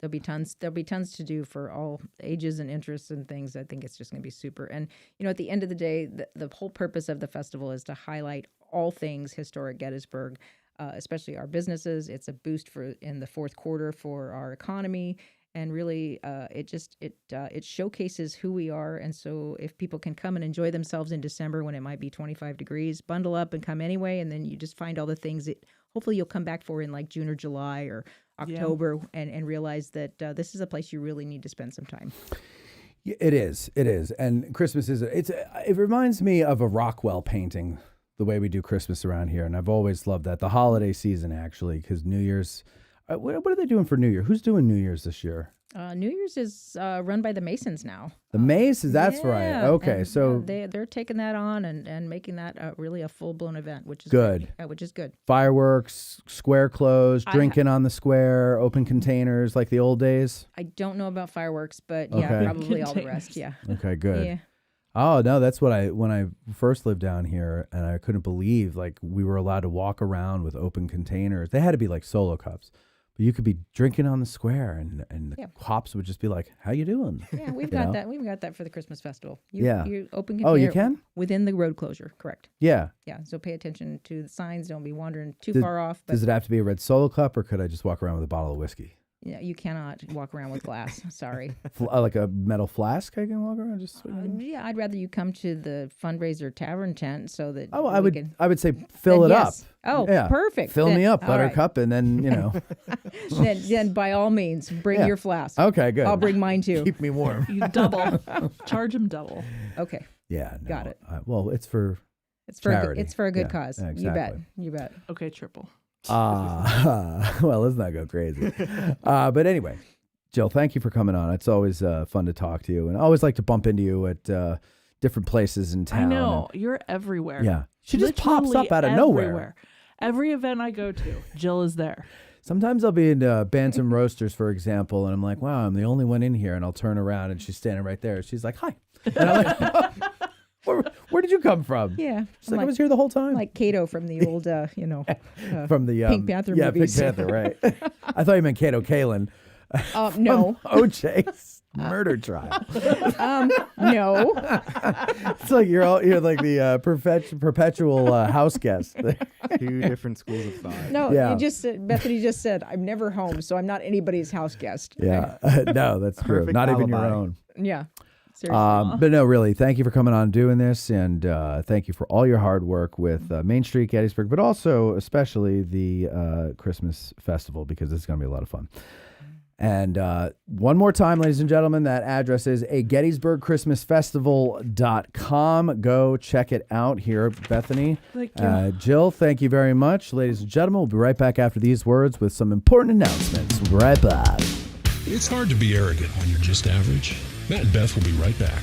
there'll be tons to do for all ages and interests and things. I think it's just going to be super. And at the end of the day, the whole purpose of the festival is to highlight all things historic Gettysburg, especially our businesses. It's a boost in the fourth quarter for our economy. And really, it showcases who we are. And so if people can come and enjoy themselves in December when it might be 25 degrees, bundle up and come anyway. And then you just find all the things that hopefully you'll come back for in like June or July or October and realize that this is a place you really need to spend some time. It is. And Christmas it reminds me of a Rockwell painting, the way we do Christmas around here. And I've always loved that. The holiday season, actually, because New Year's... What are they doing for New Year? Who's doing New Year's this year? New Year's is run by the Masons now. The Masons, that's right. Okay, so they're taking that on and making that really a full blown event, which is good. Which is good. Fireworks, square clothes, drinking on the square, open containers like the old days. I don't know about fireworks, but yeah, probably all the rest. Yeah. Okay, good. Yeah. Oh no, that's what when I first lived down here, and I couldn't believe like we were allowed to walk around with open containers. They had to be like Solo cups. You could be drinking on the square, and the cops would just be like, "How you doing?" Yeah, we've got that. We've got that for the Christmas festival. You open container. Oh, you can within the road closure. Correct. Yeah. Yeah. So pay attention to the signs. Don't be wandering too far off. But does it have to be a red Solo cup, or could I just walk around with a bottle of whiskey? Yeah, you cannot walk around with glass. Sorry. Like a metal flask, I can walk around. Yeah, I'd rather you come to the fundraiser tavern tent so that. Oh, I would say fill it up. Oh, yeah. Perfect. Fill me up, Buttercup, and then then by all means, bring your flask. Okay, good. I'll bring mine too. Keep me warm. You double. Charge them double. Okay. Yeah. Got it. Well, it's for charity. It's for a good cause. Yeah, exactly. You bet. Okay, triple. Well, let's not go crazy. But anyway, Jill, thank you for coming on. It's always fun to talk to you, and I always like to bump into you at different places in town. I know. You're everywhere. Yeah. She just pops up out of nowhere. Every event I go to, Jill is there. Sometimes I'll be in Bantam Roasters, for example, and I'm like, wow, I'm the only one in here, and I'll turn around, and she's standing right there. She's like, hi. And I'm like, where did you come from? Yeah. She's like, I was here the whole time. Like Kato from the old, from the Pink Panther movies. Yeah, Pink Panther, right. I thought you meant Kato Kalin. No. OJ's murder trial. No. It's like you're like the perpetual house guest. Two different schools of thought. No, Bethany just said, I'm never home, so I'm not anybody's house guest. Yeah. No, that's true. Perfect Not alibi. even your own. Yeah. Seriously. But no, really, thank you for coming on and doing this, and thank you for all your hard work with Main Street Gettysburg, but also especially the Christmas Festival, because it's going to be a lot of fun. And one more time, ladies and gentlemen, that address is GettysburgChristmasFestival.com. Go check it out here, Bethany. Thank you. Jill, thank you very much. Ladies and gentlemen, we'll be right back after these words with some important announcements. We'll be right back. It's hard to be arrogant when you're just average. Matt and Beth will be right back.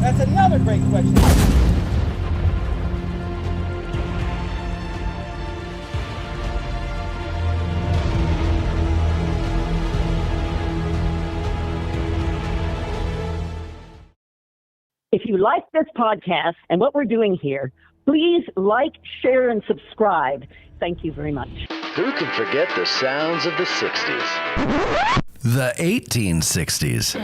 That's another great question. If you like this podcast and what we're doing here, please like, share, and subscribe. Thank you very much. Who can forget the sounds of the 60s? The 1860s.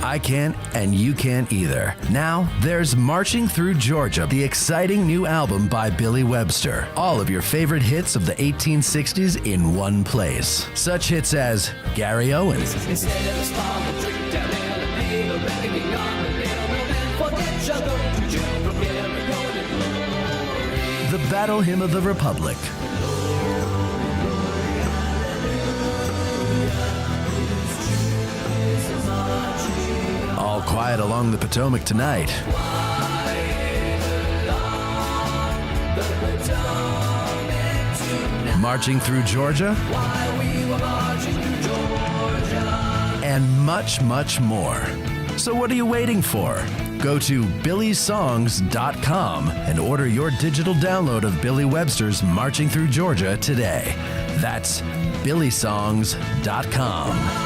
I can't, and you can't either. Now, there's Marching Through Georgia, the exciting new album by Billy Webster. All of your favorite hits of the 1860s in one place. Such hits as Gary Owens, the Battle Hymn of the Republic, All Quiet Along the Potomac Tonight, Marching Through Georgia, and much, much more. So what are you waiting for? Go to billysongs.com and order your digital download of Billy Webster's Marching Through Georgia today. That's billysongs.com.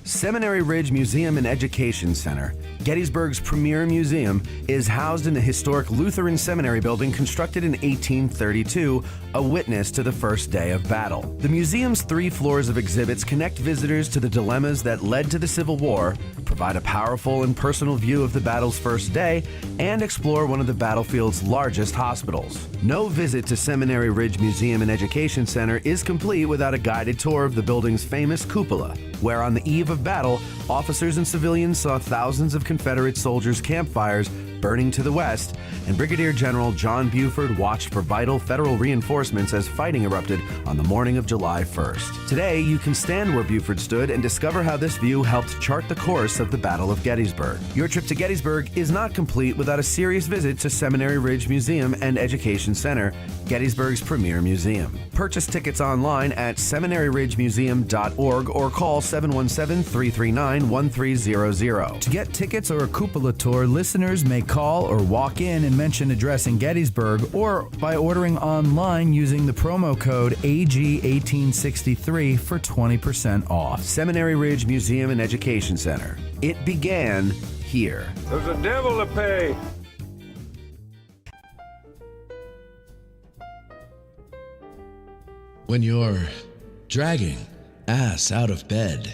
Seminary Ridge Museum and Education Center, Gettysburg's premier museum, is housed in the historic Lutheran Seminary building constructed in 1832, a witness to the first day of battle. The museum's 3 floors of exhibits connect visitors to the dilemmas that led to the Civil War, provide a powerful and personal view of the battle's first day, and explore one of the battlefield's largest hospitals. No visit to Seminary Ridge Museum and Education Center is complete without a guided tour of the building's famous cupola, where on the eve of battle, officers and civilians saw thousands of Confederate soldiers' campfires burning to the west, and Brigadier General John Buford watched for vital federal reinforcements as fighting erupted on the morning of July 1st. Today, you can stand where Buford stood and discover how this view helped chart the course of the Battle of Gettysburg. Your trip to Gettysburg is not complete without a serious visit to Seminary Ridge Museum and Education Center, Gettysburg's premier museum. Purchase tickets online at seminaryridgemuseum.org or call 717-339-1300. To get tickets or a cupola tour, listeners may call or walk in and mention Addressing Gettysburg, or by ordering online using the promo code AG1863 for 20% off. Seminary Ridge Museum and Education Center. It began here. There's a devil to pay. When you're dragging ass out of bed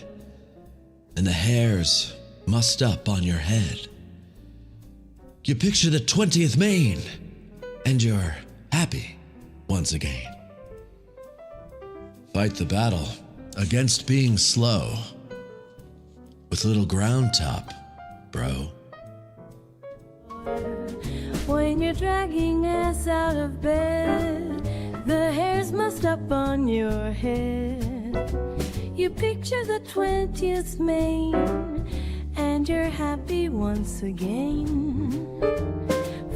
and the hair's mussed up on your head, you picture the 20th Maine and you're happy once again. Fight the battle against being slow with Little Ground Top, bro. When you're dragging ass out of bed, the hair's mussed up on your head. You picture the 20th Maine, and you're happy once again.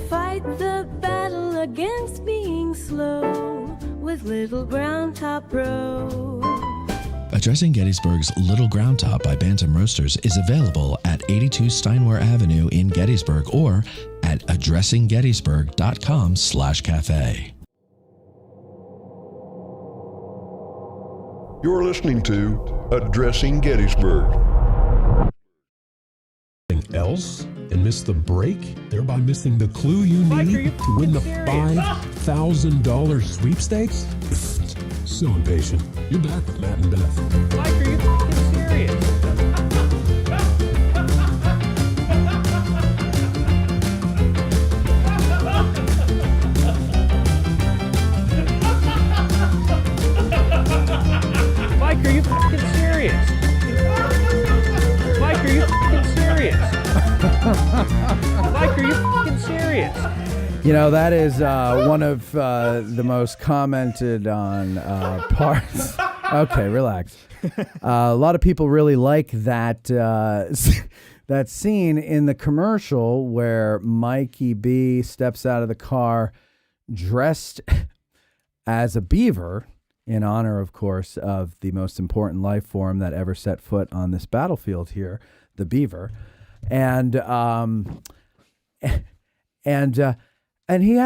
Fight the battle against being slow with Little Ground Top Bro. Addressing Gettysburg's Little Ground Top by Bantam Roasters is available at 82 Steinware Avenue in Gettysburg or at addressinggettysburg.com/cafe. You're listening to Addressing Gettysburg. Else and miss the break, thereby missing the clue you need to win the $5,000 sweepstakes? So impatient. You're back with Matt and Beth. Mike, are you fucking serious? Mike, are you fucking serious? Mike, are you fucking serious? Mike, are you fucking serious? You know, that is one of the most commented on parts. Okay, relax. A lot of people really like that that scene in the commercial where Mikey B steps out of the car dressed as a beaver, in honor, of course, of the most important life form that ever set foot on this battlefield here, the beaver. And he had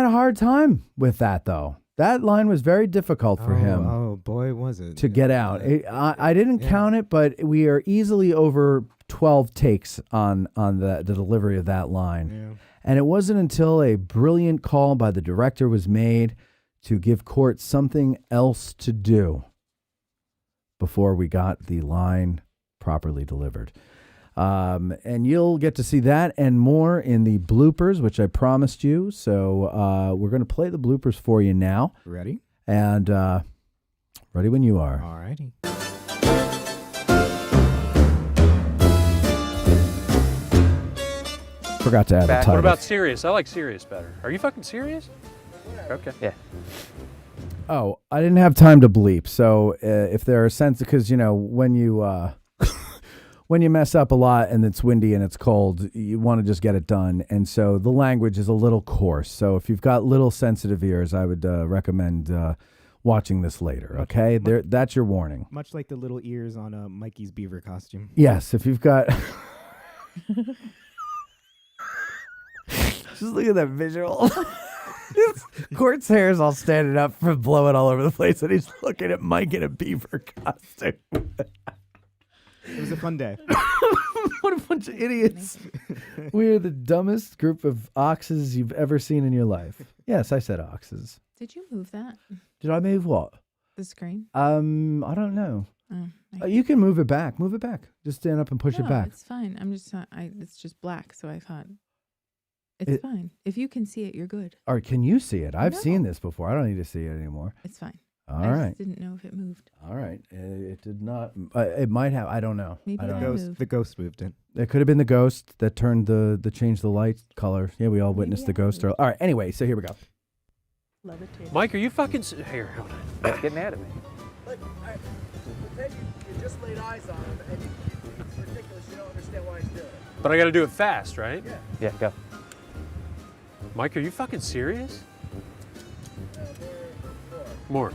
a hard time with that, though. That line was very difficult for him. Oh, boy, was it. To get out. I didn't count it, but we are easily over 12 takes on the delivery of that line. Yeah. And it wasn't until a brilliant call by the director was made to give Court something else to do before we got the line properly delivered. And you'll get to see that and more in the bloopers, which I promised you. So we're going to play the bloopers for you now. Ready? And ready when you are. All righty. Forgot to add a title. What about serious? I like serious better. Are you fucking serious? Okay. Yeah. Oh, I didn't have time to bleep. So if there are because when you when you mess up a lot and it's windy and it's cold, you want to just get it done. And so the language is a little coarse. So if you've got little sensitive ears, I would recommend watching this later. Okay, that's your warning. Much like the little ears on Mikey's beaver costume. Yes, if you've got. Just look at that visual. Court's hair is all standing up from blowing all over the place, and he's looking at Mike in a beaver costume. It was a fun day. What a bunch of idiots. We're the dumbest group of oxes you've ever seen in your life. Yes, I said oxes. Did you move that? Did I move what? The screen? I don't know. You can move it back. Move it back. Just stand up and push it back. It's fine. I'm just not, it's just black, so I thought it's fine. If you can see it, you're good. Or can you see it? I've seen this before. I don't need to see it anymore. It's fine. All I right. just didn't know if it moved. All right. It did not. It might have. I don't know. Maybe I don't it know. moved. The ghost moved in. It could have been the ghost that turned changed the light color. Yeah, we all witnessed the ghost. All right. Anyway, so here we go. Mike, are you fucking here? Hold on. Get mad at me. Look, pretend you just laid eyes on him, and it's ridiculous. You don't understand why he's doing it. But I got to do it fast, right? Yeah. Yeah, go. Mike, are you fucking serious? More.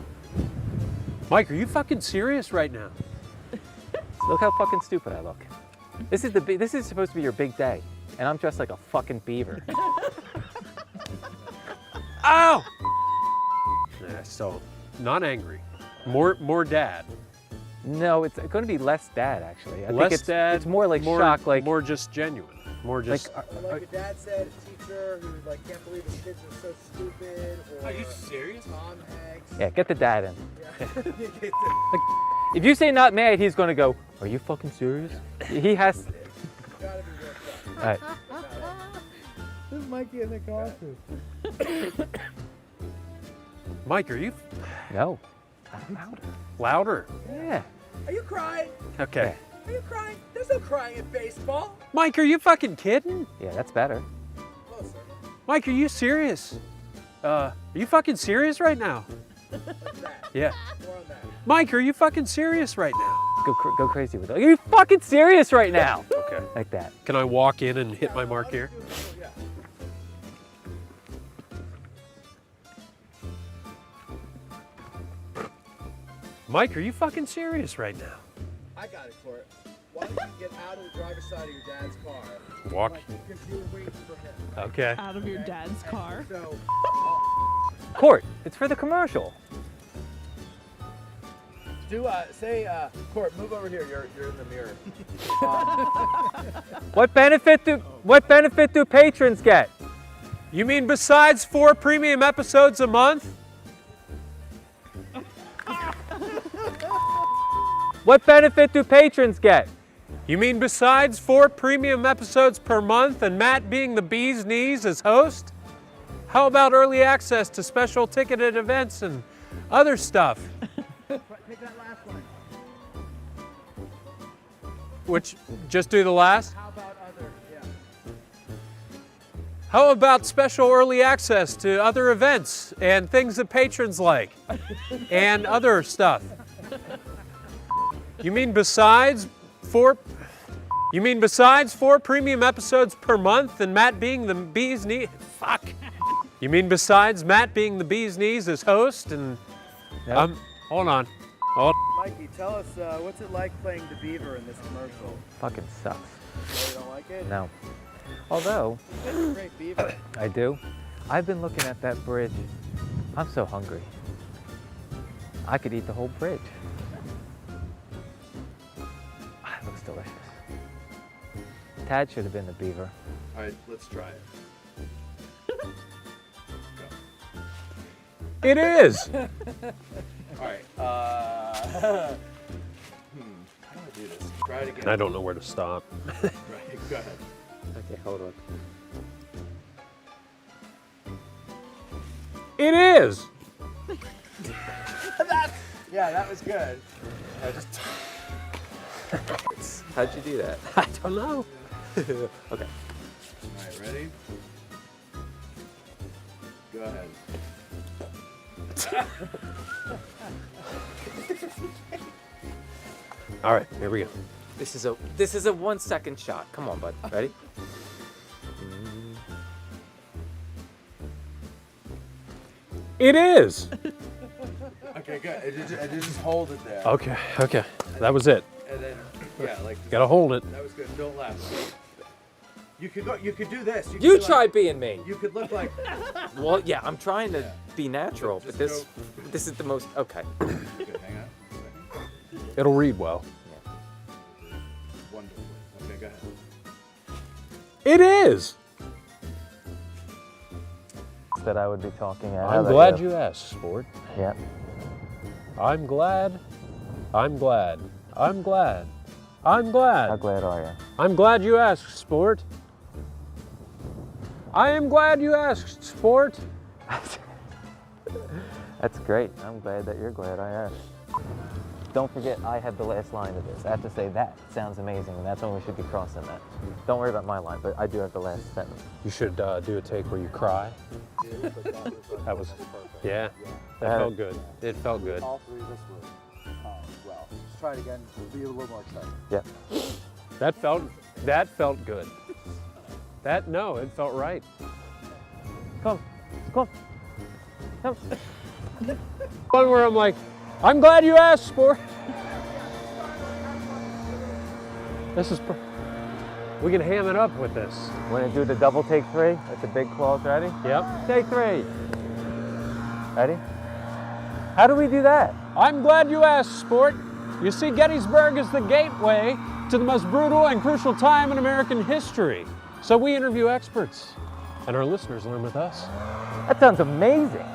Mike, are you fucking serious right now? Look how fucking stupid I look. This is supposed to be your big day, and I'm dressed like a fucking beaver. Ow! Yeah, so not angry. More dad. No, it's going to be less dad actually. I Less think dad. It's more like shock, like more just genuine. More just. Like your dad said, a teacher who can't believe his kids are so stupid. Or Are you serious? Tom Hanks. yeah, get the dad in. Yeah. If you say not mad, he's going to go, "Are you fucking serious?" He has. All right. This is Mikey in the costume. Mike, are you? No. Louder. Yeah. Are you crying? Okay. Are you crying? There's no crying in baseball. Mike, are you fucking kidding? Yeah, that's better. Closer. Mike, are you serious? Are you fucking serious right now? What's that? Yeah. More on that. Mike, are you fucking serious right now? Go crazy with it. Are you fucking serious right now? Okay. Like that. Can I walk in and hit my mark here? Yeah. Mike, are you fucking serious right now? I got it, Court. Why don't you get out of the driver's side of your dad's car? Walk. Because you were waiting for him. Okay. Out of your dad's car. So, Court, it's for the commercial. Court, move over here. You're in the mirror. What benefit do patrons get? You mean besides 4 premium episodes a month? What benefit do patrons get? You mean besides 4 premium episodes per month and Matt being the bee's knees as host? How about early access to special ticketed events and other stuff? Take that last one. Which, just do the last? How about other? Yeah. How about special early access to other events and things that patrons like? And other stuff? You mean besides 4 premium episodes per month and Matt being the bee's knees? Fuck. You mean besides Matt being the bee's knees as host and hold on. Mikey, tell us what's it like playing the beaver in this commercial? Fucking sucks. Oh, you don't like it? No. Although, That's a great beaver. I do. I've been looking at that bridge. I'm so hungry. I could eat the whole bridge. It looks delicious. Tad should have been the beaver. All right, let's try it. It is. All right. How do I do this? Try it again. I don't know where to stop. Right. Go ahead. Okay, hold on. It is. Yeah, that was good. How'd you do that? I don't know. Okay. All right, ready? Go ahead. All right, here we go. This is a 1 second shot. Come on, bud. Ready? It is. Okay, good. And just hold it there. Okay. That was it. And then, yeah, like. Gotta hold it. That was good. Don't laugh. You could go. You could do this. You could try being me. You could look like. Well, yeah, I'm trying to be natural, but this is the most. Okay. Good, hang on. It'll read well. Wonderful. Okay, go ahead. It is. That I would be talking at. I'm glad you asked, sport. Yeah. I'm glad. How glad are you? I'm glad you asked, sport. I am glad you asked, sport. That's great. I'm glad that you're glad I asked. Don't forget, I have the last line of this. I have to say that sounds amazing, and that's when we should be crossing that. Don't worry about my line, but I do have the last sentence. You should do a take where you cry. That was, yeah, that felt good. It felt good. All three of us were well. Just try it again. Be a little more excited. Yeah. That felt good. It felt right. Come. One where I'm like, I'm glad you asked, sport. This is, we can ham it up with this. Want to do the double take 3 with the big claws? Ready? Yep. Take 3. Ready? How do we do that? I'm glad you asked, sport. You see, Gettysburg is the gateway to the most brutal and crucial time in American history. So we interview experts, and our listeners learn with us. That sounds amazing.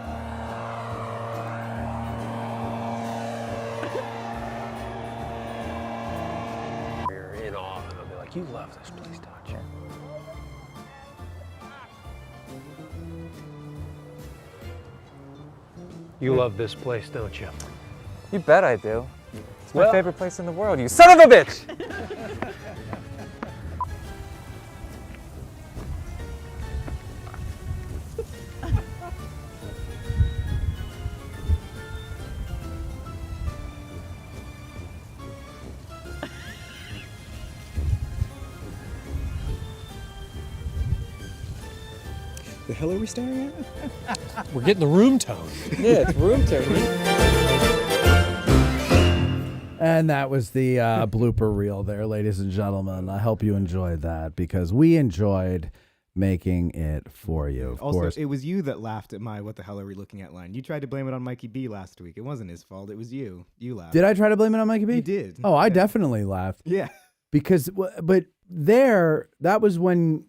You're in awe, and I'll be like, you love this, please touch it. You love this place, don't you? You bet I do. It's my favorite place in the world, you son of a bitch! The hell are we staring at? We're getting the room tone. Yeah, it's room tone. And that was the blooper reel there, ladies and gentlemen. I hope you enjoyed that because we enjoyed making it for you. Of Also, course. it was you that laughed at my "What the hell are we looking at?" line. You tried to blame it on Mikey B last week. It wasn't his fault. It was you. You laughed. Did I try to blame it on Mikey B? You did. Oh, I definitely laughed. Yeah. Because, but that was when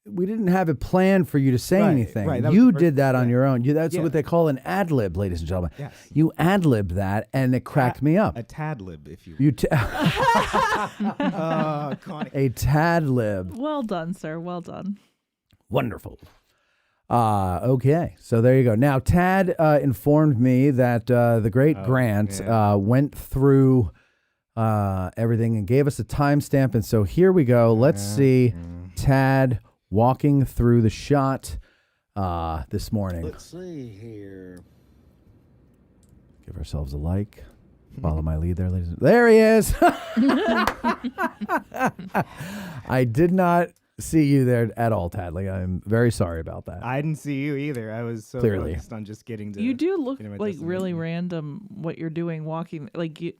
we didn't have a plan for you to say anything. right. That was You the first- did that on yeah. your own. That's Yeah. what they call an ad lib, ladies and gentlemen. Yes. You ad libbed that, and it cracked me up. A tad lib, if you. A tad lib. Well done, sir. Well done. Wonderful. Okay, so there you go. Now, Tad informed me that the great Grant went through everything and gave us a timestamp, and so here we go. Let's see Tad walking through the shot this morning. Let's see here. Give ourselves a like. Follow my lead there, ladies. There he is. I did not see you there at all, Tadley. I'm very sorry about that. I didn't see you either. I was so Clearly. focused on just getting to. You do look getting my like really destination. random what you're doing walking. Like you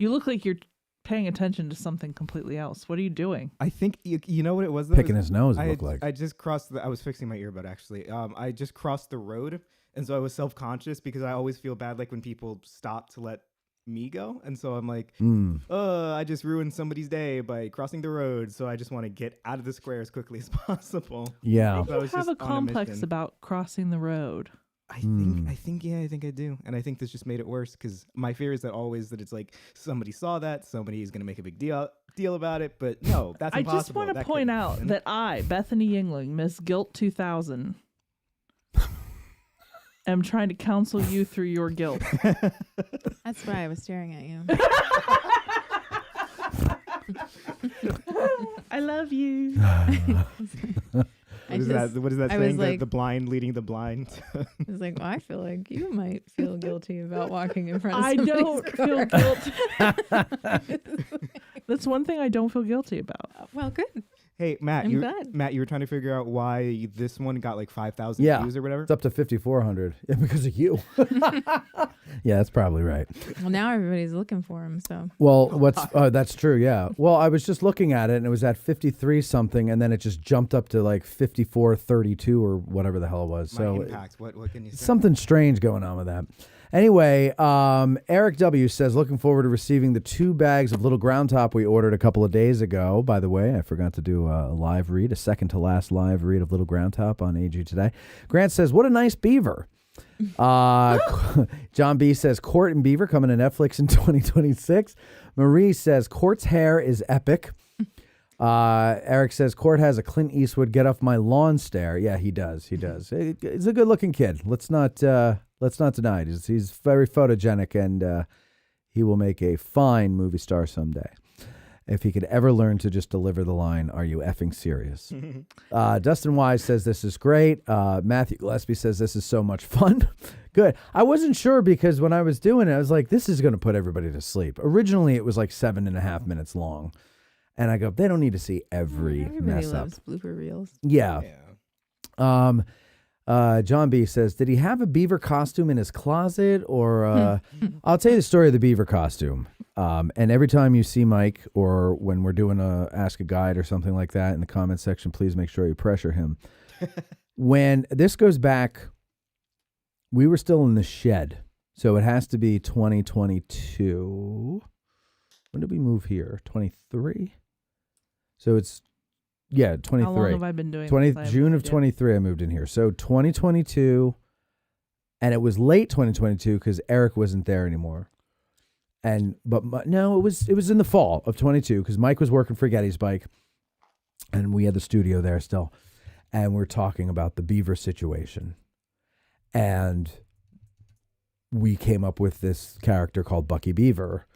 look like you're paying attention to something completely else. What are you doing? I think you know what it was. Though, Picking is his nose, it I looked had- like. I just crossed. I was fixing my earbud actually. I just crossed the road, and so I was self-conscious because I always feel bad like when people stop to let me go, and so I'm like, I just ruined somebody's day by crossing the road. So I just want to get out of the square as quickly as possible. Yeah. So I was You have just a on complex mission. about crossing the road. I think I do, and I think this just made it worse because my fear is that it's like somebody saw that, somebody's gonna make a big deal about it, but no, that's I impossible. just want to That point couldn't out happen. that I, Bethany Yingling, Miss Guilt 2000, am trying to counsel you through your guilt. That's why I was staring at you. I love you. What is that I saying? was like- The blind leading the blind. I was like, well, I feel like you might feel guilty about walking in front of I somebody's don't car. feel guilty. That's one thing I don't feel guilty about. Well, good. Hey, Matt, I'm you glad. were trying to figure out why this one got like 5,000 Yeah, views or whatever. it's up to 5,400 because of you. Yeah, that's probably right. Well, now everybody's looking for him, so. Well, that's true, yeah. Well, I was just looking at it, and it was at 53 something, and then it just jumped up to like 54.32 or whatever the hell it was. My So impact. What can you say? something strange going on with that. Anyway, Eric W. says, looking forward to receiving the 2 bags of Little Ground Top we ordered a couple of days ago. By the way, I forgot to do a live read, a second to last live read of Little Ground Top on AG Today. Grant says, what a nice beaver. John B. says, Court and Beaver coming to Netflix in 2026. Marie says, Court's hair is epic. Eric says, Court has a Clint Eastwood get off my lawn stare. Yeah, he does. He's a good looking kid. Let's not deny it. He's very photogenic, and he will make a fine movie star someday. If he could ever learn to just deliver the line, "Are you effing serious?" Dustin Wise says this is great. Matthew Gillespie says this is so much fun. Good. I wasn't sure because when I was doing it, I was like, this is going to put everybody to sleep. Originally, it was like 7.5 minutes long. And I go, they don't need to see every Everybody mess up. loves blooper reels. Yeah. John B says, did he have a beaver costume in his closet? Or I'll tell you the story of the beaver costume. And every time you see Mike or when we're doing a Ask a Guide or something like that in the comment section, please make sure you pressure him. When this goes back, we were still in the shed. So it has to be 2022. When did we move here? 23? So it's, 23. How long have I been doing this? I have June no of idea. 23, I moved in here. So 2022, and it was late 2022 because Eric wasn't there anymore. No, it was in the fall of 22 because Mike was working for Gettysburg, and we had the studio there still, and we're talking about the beaver situation, and we came up with this character called Bucky Beaver,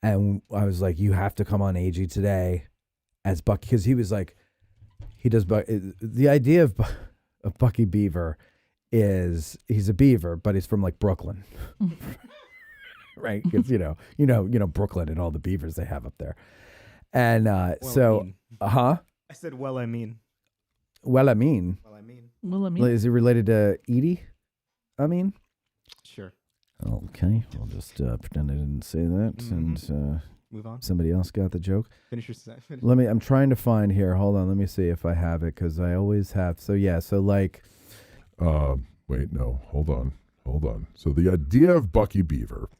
and I was like, you have to come on AG Today as Bucky, because he was like, he does, the idea of Bucky Beaver is he's a beaver, but he's from like Brooklyn. Right, because you know Brooklyn and all the beavers they have up there, and I said, well, I mean, is he related to Edie? Sure. Okay, I'll just pretend I didn't say that, and move on. Somebody else got the joke. Finish your sentence. I'm trying to find here. Hold on, let me see if I have it because I always have. So yeah, so like, wait, no, hold on. So the idea of Bucky Beaver.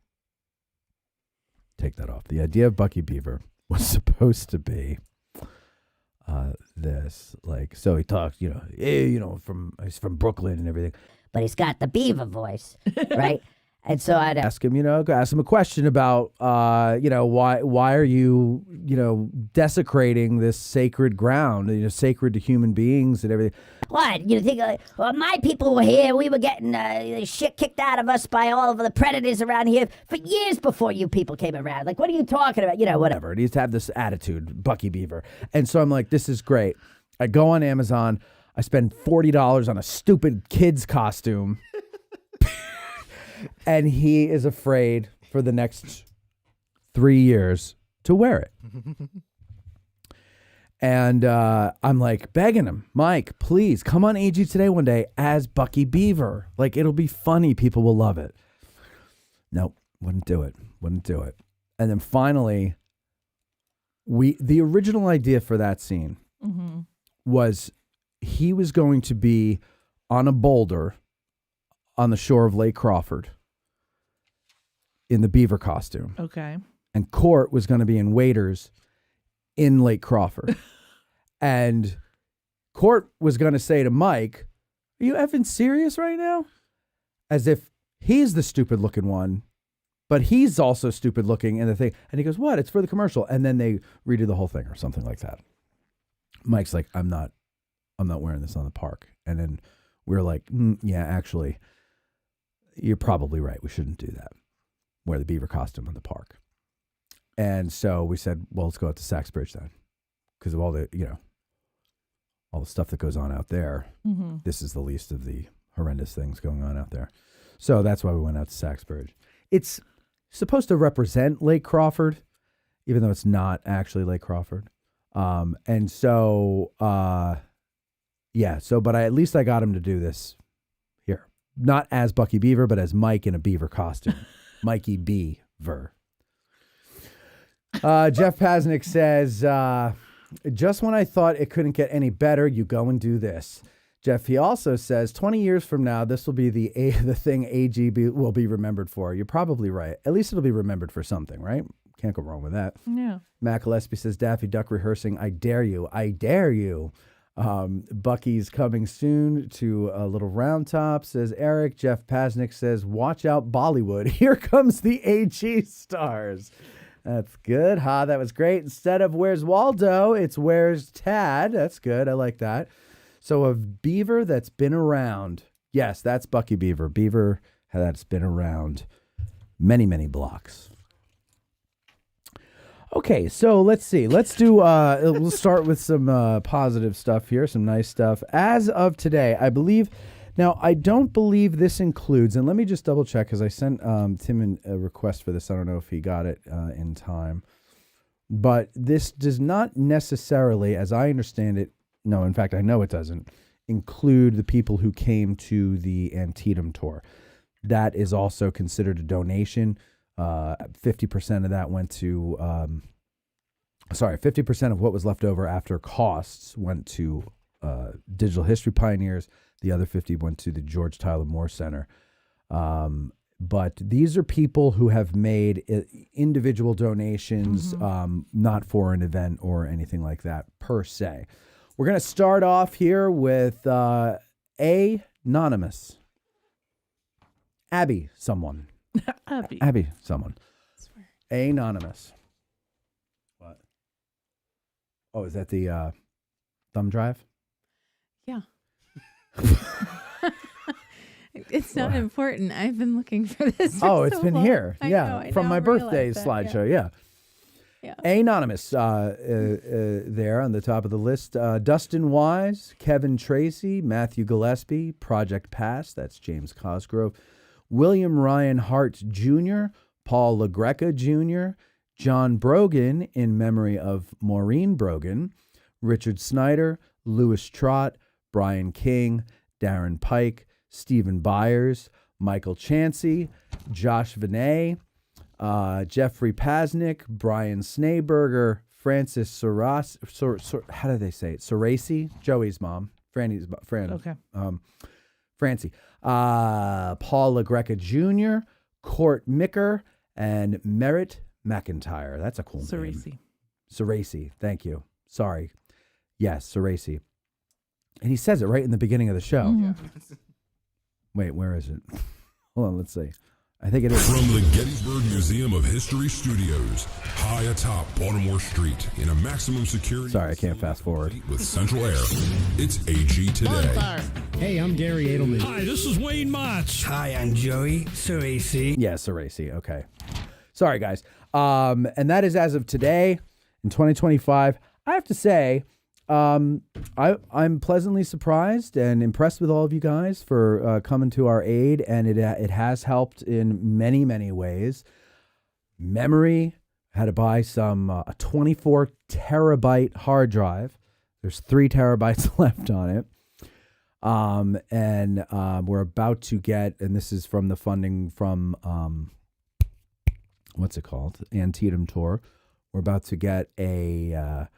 Take that off. The idea of Bucky Beaver was supposed to be this, like, so he talks, he's from Brooklyn and everything. But he's got the beaver voice, right? And so I'd ask him, ask him a question about, why are you, desecrating this sacred ground, sacred to human beings and everything. What? You think, well, my people were here. We were getting the shit kicked out of us by all of the predators around here for years before you people came around. Like, what are you talking about? Whatever. And he used to have this attitude, Bucky Beaver. And so I'm like, this is great. I go on Amazon. I spend $40 on a stupid kid's costume. And he is afraid for the next 3 years to wear it. And I'm like begging him, Mike, please come on AG Today one day as Bucky Beaver. Like, it'll be funny. People will love it. Nope, wouldn't do it. And then finally, the original idea for that scene was he was going to be on a boulder on the shore of Lake Crawford in the beaver costume. Okay. And Court was going to be in waders in Lake Crawford. And Court was going to say to Mike, are you effing serious right now? as if he's the stupid looking one, but he's also stupid looking in the thing. And he goes, what? It's for the commercial. And then they redo the whole thing or something like that. Mike's like, I'm not wearing this on the park. And then we're like, yeah, actually, you're probably right. We shouldn't do that. Wear the beaver costume in the park. And so we said, well, let's go out to Sachs Bridge then. Because of all the, all the stuff that goes on out there. Mm-hmm. This is the least of the horrendous things going on out there. So that's why we went out to Sachs Bridge. It's supposed to represent Lake Crawford, even though it's not actually Lake Crawford. But at least I got him to do this here. Not as Bucky Beaver, but as Mike in a beaver costume. Mikey Beaver. Jeff Pasnick says, just when I thought it couldn't get any better, you go and do this. Jeff, he also says, 20 years from now, this will be the thing AG will be remembered for. You're probably right. At least it'll be remembered for something, right? Can't go wrong with that. Yeah. Matt Gillespie says, Daffy Duck rehearsing, I dare you. I dare you. Bucky's coming soon to a little round top, says Eric. Jeff Pasnick says, watch out Bollywood. Here comes the AG stars. That's good. That was great. Instead of where's Waldo, it's where's Tad. That's good. I like that. So a beaver that's been around. Yes, that's Bucky Beaver. Beaver that's been around many, many blocks. Okay, so let's see. Let's do, we'll start with some positive stuff here, some nice stuff. As of today, I believe, now I don't believe this includes, and let me just double check because I sent Tim a request for this. I don't know if he got it in time. But this does not necessarily, as I understand it, no, in fact, I know it doesn't, include the people who came to the Antietam tour. That is also considered a donation. 50% of that went to, 50% of what was left over after costs went to Digital History Pioneers. The other 50 went to the George Tyler Moore Center. But these are people who have made individual donations, not for an event or anything like that per se. We're going to start off here with Anonymous. Abby someone. Abby someone. Anonymous. What? Oh, is that the thumb drive? Yeah. It's not important. I've been looking for this. It's been here. I from my birthday slideshow. Yeah. Anonymous there on the top of the list. Dustin Wise, Kevin Tracy, Matthew Gillespie, Project Pass, that's James Cosgrove, William Ryan Hart Jr., Paul LaGreca Jr., John Brogan in memory of Maureen Brogan, Richard Snyder, Louis Trott, Brian King, Darren Pike, Stephen Byers, Michael Chansey, Josh Vinay, Jeffrey Pasnick, Brian Snaberger, Francis Soras, how do they say it? Sorasi, Joey's mom, Franny's friend. Okay. Francie, Paul LaGreca Jr., Court Micker, and Merritt McIntyre. That's a cool name. Sorasi, thank you. Sorry. Yes, Sorasi. And he says it right in the beginning of the show. Mm-hmm. Wait, where is it? Hold on, let's see. I think it is. From the Gettysburg Museum of History Studios, high atop Baltimore Street in a maximum security. Sorry, I can't fast forward. With Central Air, it's AG Today. Hey, I'm Gary Edelman. Hi, this is Wayne Motz. Hi, I'm Joey Sorasi. Yeah, Sorasi. Okay. Sorry, guys. And that is as of today in 2025. I have to say, I'm pleasantly surprised and impressed with all of you guys for coming to our aid, and it has helped in many, many ways. Memory, had to buy a 24 terabyte hard drive. There's 3 terabytes left on it. And we're about to get, and this is from the funding from, what's it called? Antietam Tour. We're about to get a,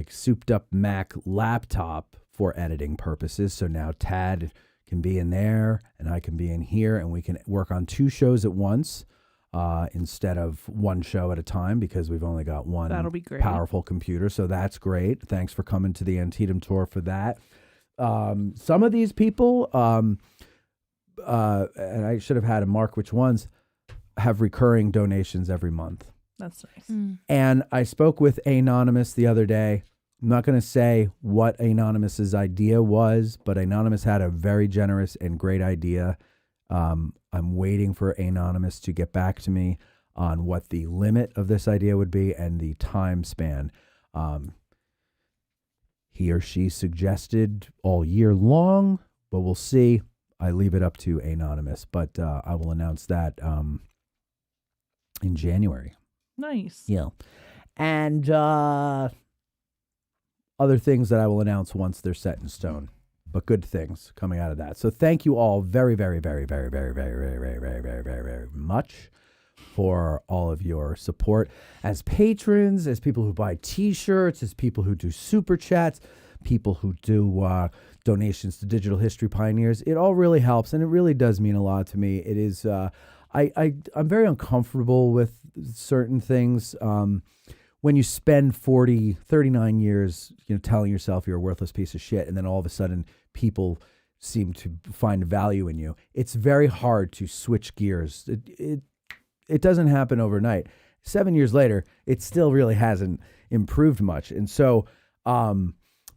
souped up Mac laptop for editing purposes. So now Tad can be in there and I can be in here, and we can work on 2 shows at once instead of 1 show at a time, because we've only got one That'll be great. Powerful computer. So that's great. Thanks for coming to the Antietam Tour for that. Some of these people and I should have had to mark which ones, have recurring donations every month. That's nice. And I spoke with Anonymous the other day. I'm not going to say what Anonymous's idea was, but Anonymous had a very generous and great idea. I'm waiting for Anonymous to get back to me on what the limit of this idea would be and the time span. He or she suggested all year long, but we'll see. I leave it up to Anonymous, but I will announce that in January. Nice. Yeah. And other things that I will announce once they're set in stone, but good things coming out of that. So thank you all very, very, very, very, very, very, very, very, very, very, very, very much for all of your support as patrons, as people who buy T-shirts, as people who do super chats, people who do donations to Digital History Pioneers. It all really helps, and it really does mean a lot to me. It is. I'm very uncomfortable with certain things. When you spend 39 years, telling yourself you're a worthless piece of shit, and then all of a sudden people seem to find value in you, it's very hard to switch gears. It doesn't happen overnight. 7 years later, it still really hasn't improved much. And so,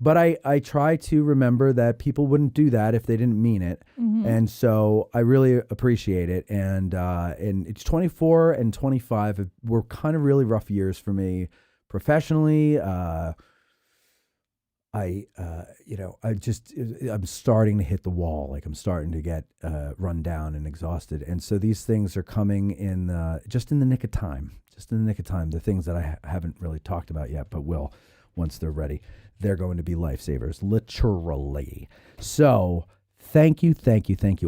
but I try to remember that people wouldn't do that if they didn't mean it. Mm-hmm. And so I really appreciate it. And it's 24 and 25 were kind of really rough years for me professionally. I'm starting to hit the wall. Like I'm starting to get run down and exhausted. And so these things are coming in just in the nick of time. The things that I haven't really talked about yet, but will once they're ready. They're going to be lifesavers, literally. So thank you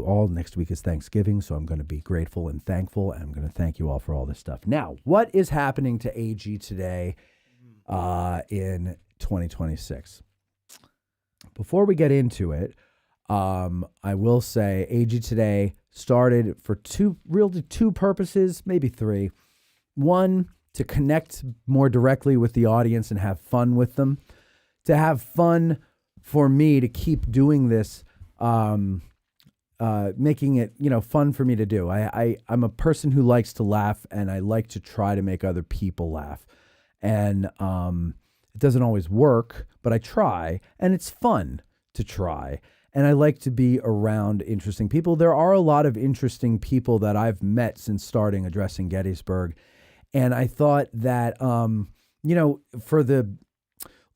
all. Next week is Thanksgiving, so I'm going to be grateful and thankful, and I'm going to thank you all for all this stuff. Now, what is happening to AG today in 2026? Before we get into it, I will say AG today started for two purposes, maybe three. One, to connect more directly with the audience and have fun with them. To have fun for me to keep doing this, making it, fun for me to do. I'm a person who likes to laugh, and I like to try to make other people laugh. And it doesn't always work, but I try, and it's fun to try. And I like to be around interesting people. There are a lot of interesting people that I've met since starting Addressing Gettysburg. And I thought that, for the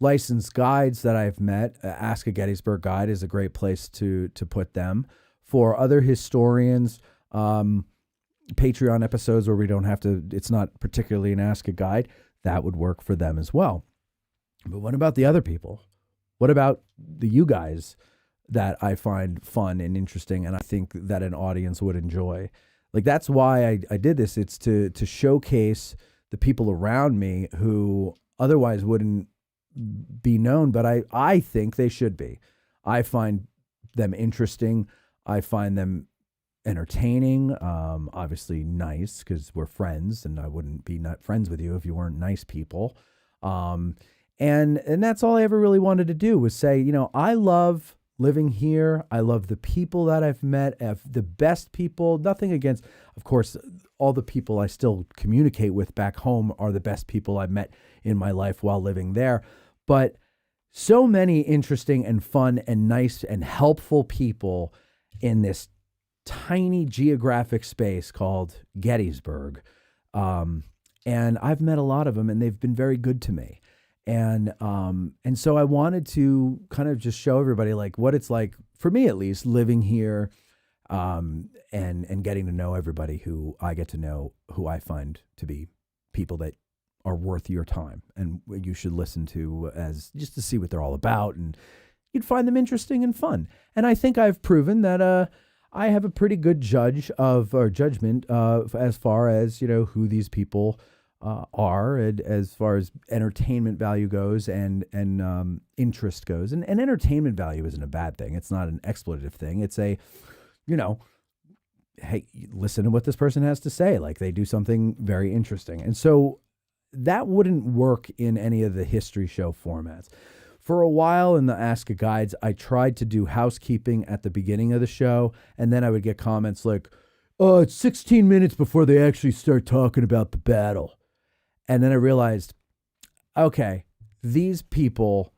licensed guides that I've met, Ask a Gettysburg Guide is a great place to put them. For other historians, Patreon episodes where we don't have to, it's not particularly an Ask a Guide, that would work for them as well. But what about the other people? What about you guys that I find fun and interesting and I think that an audience would enjoy? Like, that's why I did this. It's to showcase the people around me who otherwise wouldn't be known, but I think they should be. I find them interesting. I find them entertaining, obviously nice because we're friends, and I wouldn't be not friends with you if you weren't nice people. And that's all I ever really wanted to do was say, I love living here. I love the people that I've met, the best people, nothing against, of course, all the people I still communicate with back home are the best people I've met in my life while living there. But so many interesting and fun and nice and helpful people in this tiny geographic space called Gettysburg. And I've met a lot of them, and they've been very good to me. And so I wanted to kind of just show everybody like what it's like, for me at least, living here, and getting to know everybody who I get to know, who I find to be people that are worth your time and you should listen to, as just to see what they're all about, and you'd find them interesting and fun. And I think I've proven that I have a pretty good judgment as far as who these people are, and as far as entertainment value goes and interest goes. And entertainment value isn't a bad thing. It's not an expletive thing. It's a, hey, listen to what this person has to say. Like, they do something very interesting. And so that wouldn't work in any of the history show formats. For a while in the Ask a Guides, I tried to do housekeeping at the beginning of the show, and then I would get comments like, "Oh, it's 16 minutes before they actually start talking about the battle." And then I realized, okay, these people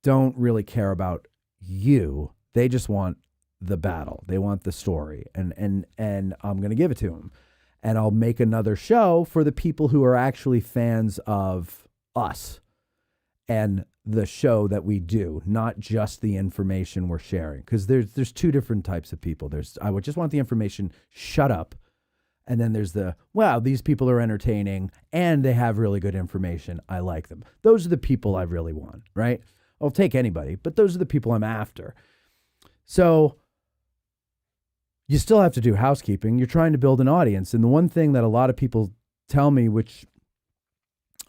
don't really care about you. They just want the battle. They want the story, and I'm going to give it to them. And I'll make another show for the people who are actually fans of us and the show that we do, not just the information we're sharing. Because there's two different types of people. I would just want the information, shut up. And then there's wow, these people are entertaining and they have really good information. I like them. Those are the people I really want, right? I'll take anybody, but those are the people I'm after. So you still have to do housekeeping. You're trying to build an audience. And the one thing that a lot of people tell me, which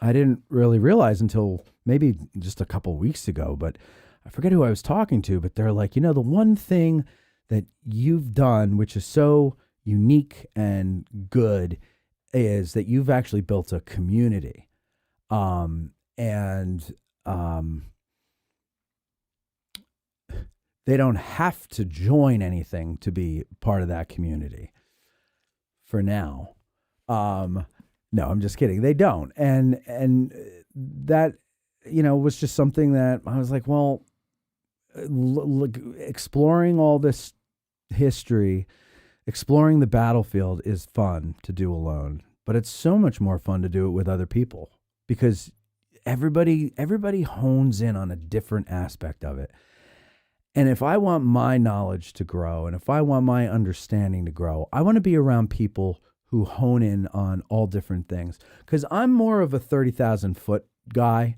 I didn't really realize until maybe just a couple weeks ago, but I forget who I was talking to, but they're like, the one thing that you've done, which is so unique and good, is that you've actually built a community. They don't have to join anything to be part of that community for now. No, I'm just kidding. They don't. And that, was just something that I was like, well, exploring all this history, exploring the battlefield is fun to do alone, but it's so much more fun to do it with other people because everybody hones in on a different aspect of it. And if I want my knowledge to grow and if I want my understanding to grow, I want to be around people who hone in on all different things. Because I'm more of a 30,000 foot guy.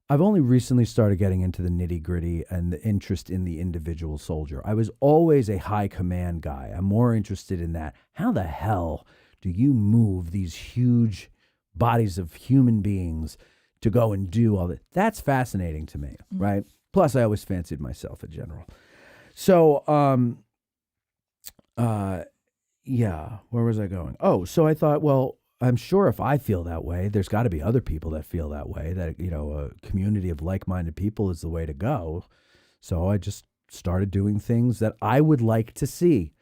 I've only recently started getting into the nitty gritty and the interest in the individual soldier. I was always a high command guy. I'm more interested in that. How the hell do you move these huge bodies of human beings to go and do all that? That's fascinating to me, right? Plus, I always fancied myself in general. So, yeah, where was I going? Oh, so I thought, well, I'm sure if I feel that way, there's got to be other people that feel that way, that, a community of like-minded people is the way to go. So I just started doing things that I would like to see.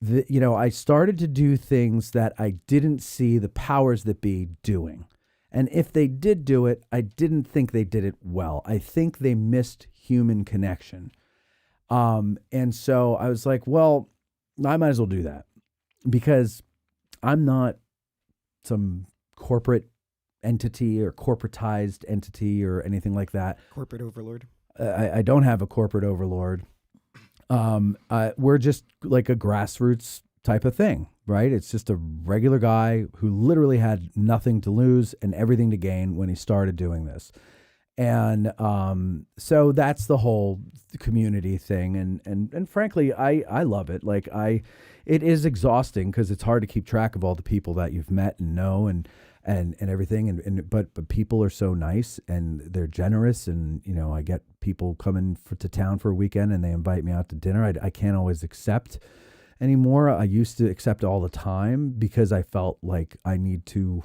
I started to do things that I didn't see the powers that be doing. And if they did do it, I didn't think they did it well. I think they missed human connection. And so I was like, well, I might as well do that because I'm not some corporate entity or corporatized entity or anything like that. Corporate overlord. I don't have a corporate overlord. We're just like a grassroots type of thing, right? It's just a regular guy who literally had nothing to lose and everything to gain when he started doing this. And so that's the whole community thing. And frankly, I love it. Like it is exhausting because it's hard to keep track of all the people that you've met and know and everything. But people are so nice and they're generous. And, I get people coming to town for a weekend and they invite me out to dinner. I can't always accept anymore. I used to accept all the time because I felt like I need to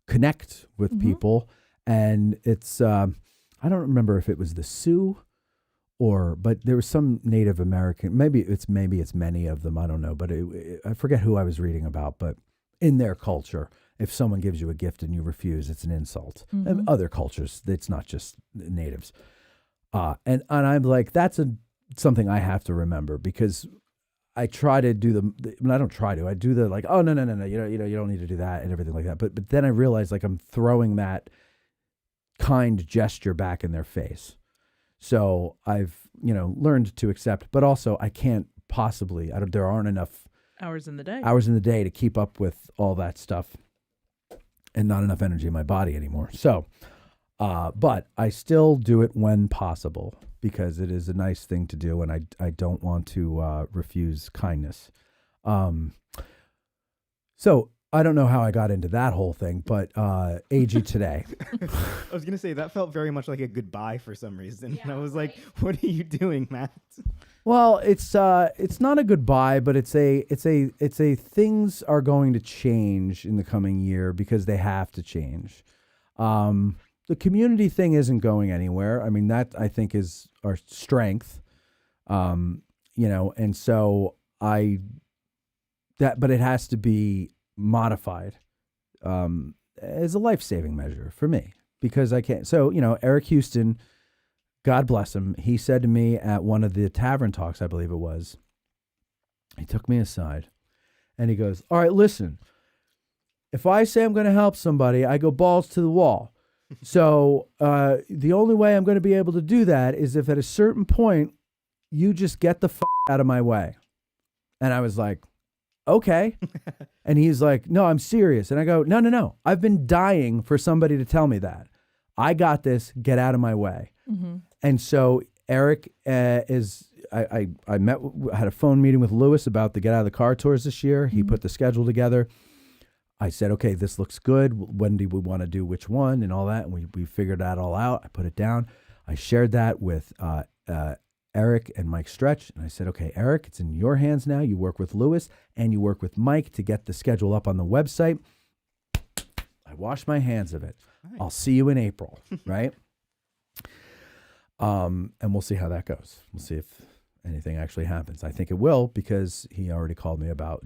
connect with people. And it's, I don't remember if it was the Sioux but there was some Native American, maybe it's many of them. I don't know, but I forget who I was reading about, but in their culture, if someone gives you a gift and you refuse, it's an insult. And other cultures, it's not just natives. And I'm like, that's something I have to remember because I try to do I don't try to, I do the like, oh, no, you don't need to do that and everything like that. But then I realized like I'm throwing that kind gesture back in their face. So I've, learned to accept, but also I can't possibly, there aren't enough hours in the day to keep up with all that stuff and not enough energy in my body anymore. So, but I still do it when possible because it is a nice thing to do. And I don't want to refuse kindness. So I don't know how I got into that whole thing, but AG today. I was going to say that felt very much like a goodbye for some reason. And I was like, what are you doing, Matt? Well, it's not a goodbye, but it's a things are going to change in the coming year because they have to change. the community thing isn't going anywhere. I mean, that I think is our strength. And so but it has to be modified as a life-saving measure for me because I can't. So, Eric Houston, God bless him, he said to me at one of the tavern talks, I believe it was, he took me aside and he goes, all right, listen, if I say I'm going to help somebody, I go balls to the wall. So the only way I'm going to be able to do that is if at a certain point you just get the out of my way. And I was like, okay. And he's like, no, I'm serious. And I go, no. I've been dying for somebody to tell me that. I got this. Get out of my way. Mm-hmm. And so Eric I had a phone meeting with Lewis about the Get Out of the Car tours this year. He put the schedule together. I said, okay, this looks good. When do we want to do which one and all that? And we figured that all out. I put it down. I shared that with Eric and Mike Stretch. And I said, okay, Eric, it's in your hands now. You work with Lewis and you work with Mike to get the schedule up on the website. I wash my hands of it. Nice. I'll see you in April, right? And we'll see how that goes. We'll see if anything actually happens. I think it will because he already called me about,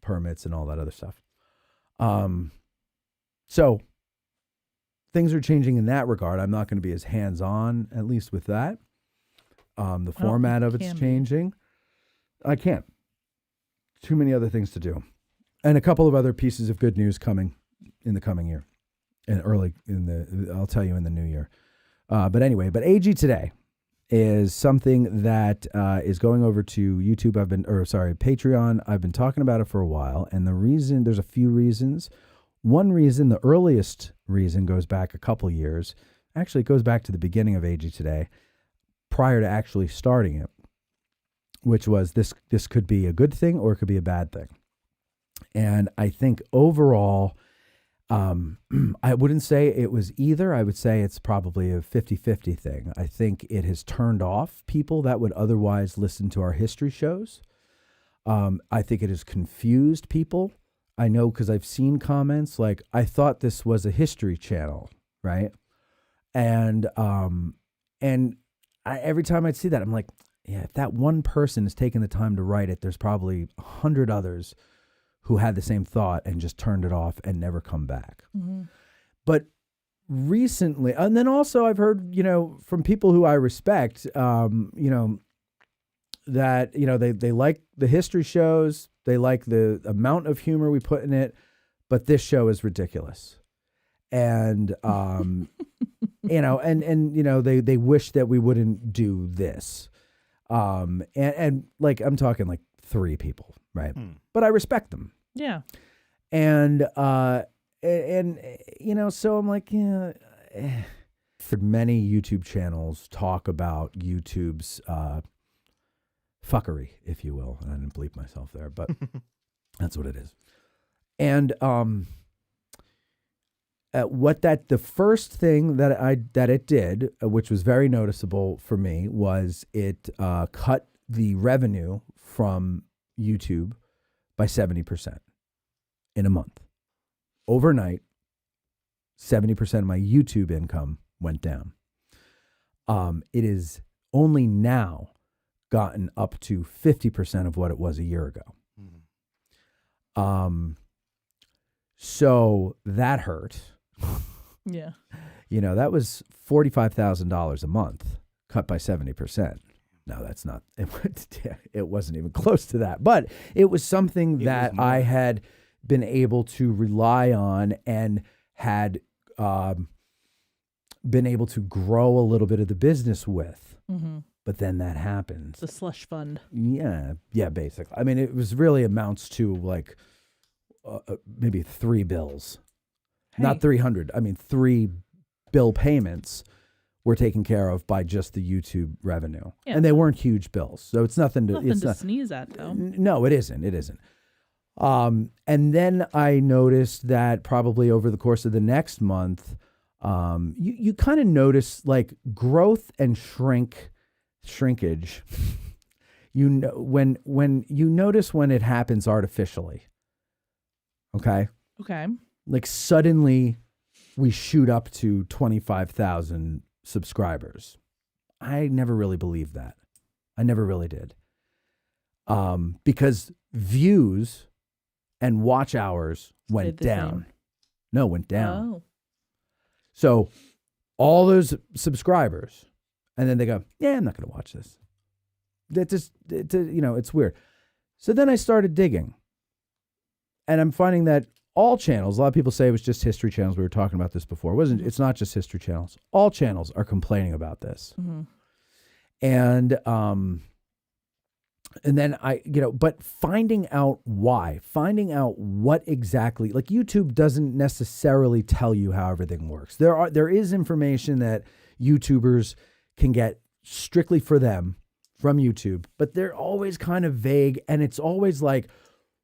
permits and all that other stuff. So things are changing in that regard. I'm not going to be as hands-on, at least with that. The format of it's changing. I can't. Too many other things to do. And a couple of other pieces of good news coming in the coming year. I'll tell you in the new year. But AG Today is something that is going over to YouTube. Patreon. I've been talking about it for a while. And there's a few reasons. One reason, the earliest reason, goes back a couple years. Actually, it goes back to the beginning of AG Today, prior to actually starting it, which was this could be a good thing or it could be a bad thing. And I think overall, I wouldn't say it was either. I would say it's probably a 50-50 thing. I think it has turned off people that would otherwise listen to our history shows. I think it has confused people. I know because I've seen comments like, I thought this was a history channel, right? And every time I'd see that, I'm like, yeah, if that one person is taking the time to write it, there's probably 100 others who had the same thought and just turned it off and never come back. Mm-hmm. But recently, and then also I've heard, from people who I respect, that, they like the history shows, they like the amount of humor we put in it, but this show is ridiculous. And, they wish that we wouldn't do this. And like, I'm talking like 3 people, right? But I respect them. Yeah. And, so I'm like, For many YouTube channels talk about YouTube's, fuckery, if you will. And I didn't bleep myself there, but that's what it is. And, the first thing that it did, which was very noticeable for me, was it cut the revenue from YouTube by 70% in a month. Overnight, 70% of my YouTube income went down. It is only now gotten up to 50% of what it was a year ago. So that hurt. Yeah. That was $45,000 a month cut by 70%. No, that's not, it wasn't even close to that, but it was something that I had been able to rely on and had been able to grow a little bit of the business with. Mm-hmm. But then that happens. The slush fund. Yeah, basically. I mean, it was really amounts to like maybe 3 bills. Hey. Not 300. I mean, 3 bill payments were taken care of by just the YouTube revenue. Yeah. And they weren't huge bills. So it's nothing to sneeze at, though. No, it isn't. It isn't. And then I noticed that probably over the course of the next month, you kind of notice like growth and shrinkage. When you notice when it happens artificially. Okay. Okay. Like suddenly we shoot up to 25,000 subscribers. I never really believed that. I never really did. Because views and watch hours went down. No, went down. Oh. So all those subscribers, and then they go, yeah, I'm not going to watch this. That just, it's weird. So then I started digging. And I'm finding that all channels, a lot of people say it was just History Channels. We were talking about this before. It's not just History Channels. All channels are complaining about this. Mm-hmm. And then but finding out why, finding out what exactly, like YouTube doesn't necessarily tell you how everything works. There is information that YouTubers can get strictly for them from YouTube, but they're always kind of vague. And it's always like,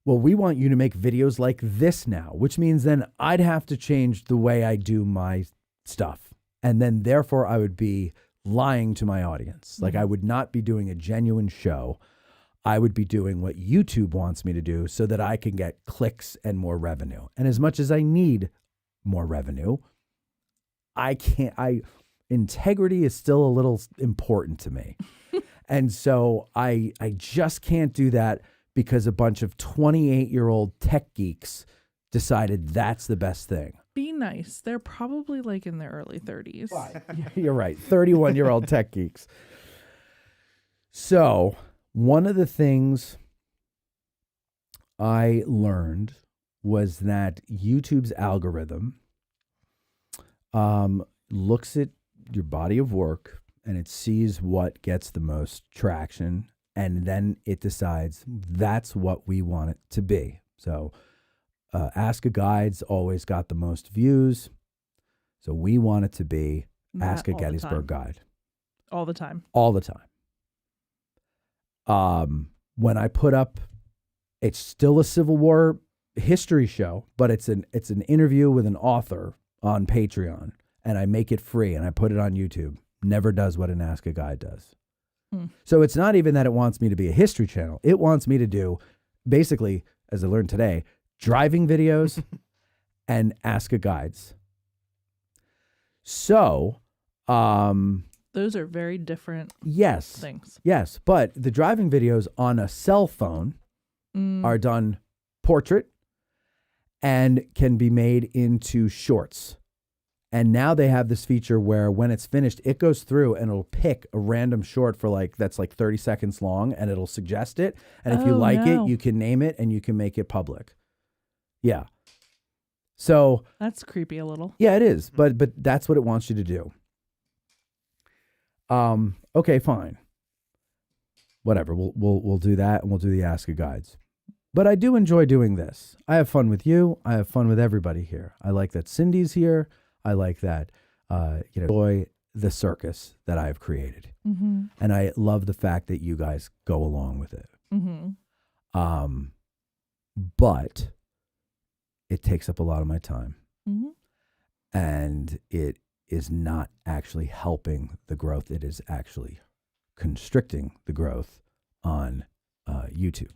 well, we want you to make videos like this now, which means then I'd have to change the way I do my stuff. And then therefore I would be lying to my audience. Like I would not be doing a genuine show. I would be doing what YouTube wants me to do so that I can get clicks and more revenue. And as much as I need more revenue, integrity is still a little important to me. And so I just can't do that because a bunch of 28-year-old tech geeks decided that's the best thing. Be nice. They're probably like in their early 30s. You're right. 31-year-old tech geeks. So one of the things I learned was that YouTube's algorithm looks at your body of work and it sees what gets the most traction, and then it decides that's what we want it to be. So Ask a Guide's always got the most views. So we want it to be Ask a Gettysburg Guide. All the time. All the time. When I put up, it's still a Civil War history show, but it's an interview with an author on Patreon, and I make it free and I put it on YouTube. Never does what an Ask a Guide does. So it's not even that it wants me to be a history channel. It wants me to do, basically, as I learned today, driving videos and Ask a Guides. So, those are very different things. Yes, but the driving videos on a cell phone are done portrait and can be made into shorts. And now they have this feature where when it's finished, it goes through and it'll pick a random short for that's like 30 seconds long, and it'll suggest it. And if you like it, you can name it and you can make it public. Yeah. So that's creepy a little. Yeah, it is. But that's what it wants you to do. Okay, fine. Whatever. We'll do that, and we'll do the Ask a Guides. But I do enjoy doing this. I have fun with you. I have fun with everybody here. I like that Cindy's here. I like that, enjoy the circus that I've created. Mm-hmm. And I love the fact that you guys go along with it. Mm-hmm. But it takes up a lot of my time. Mm-hmm. And it is not actually helping the growth. It is actually constricting the growth on YouTube.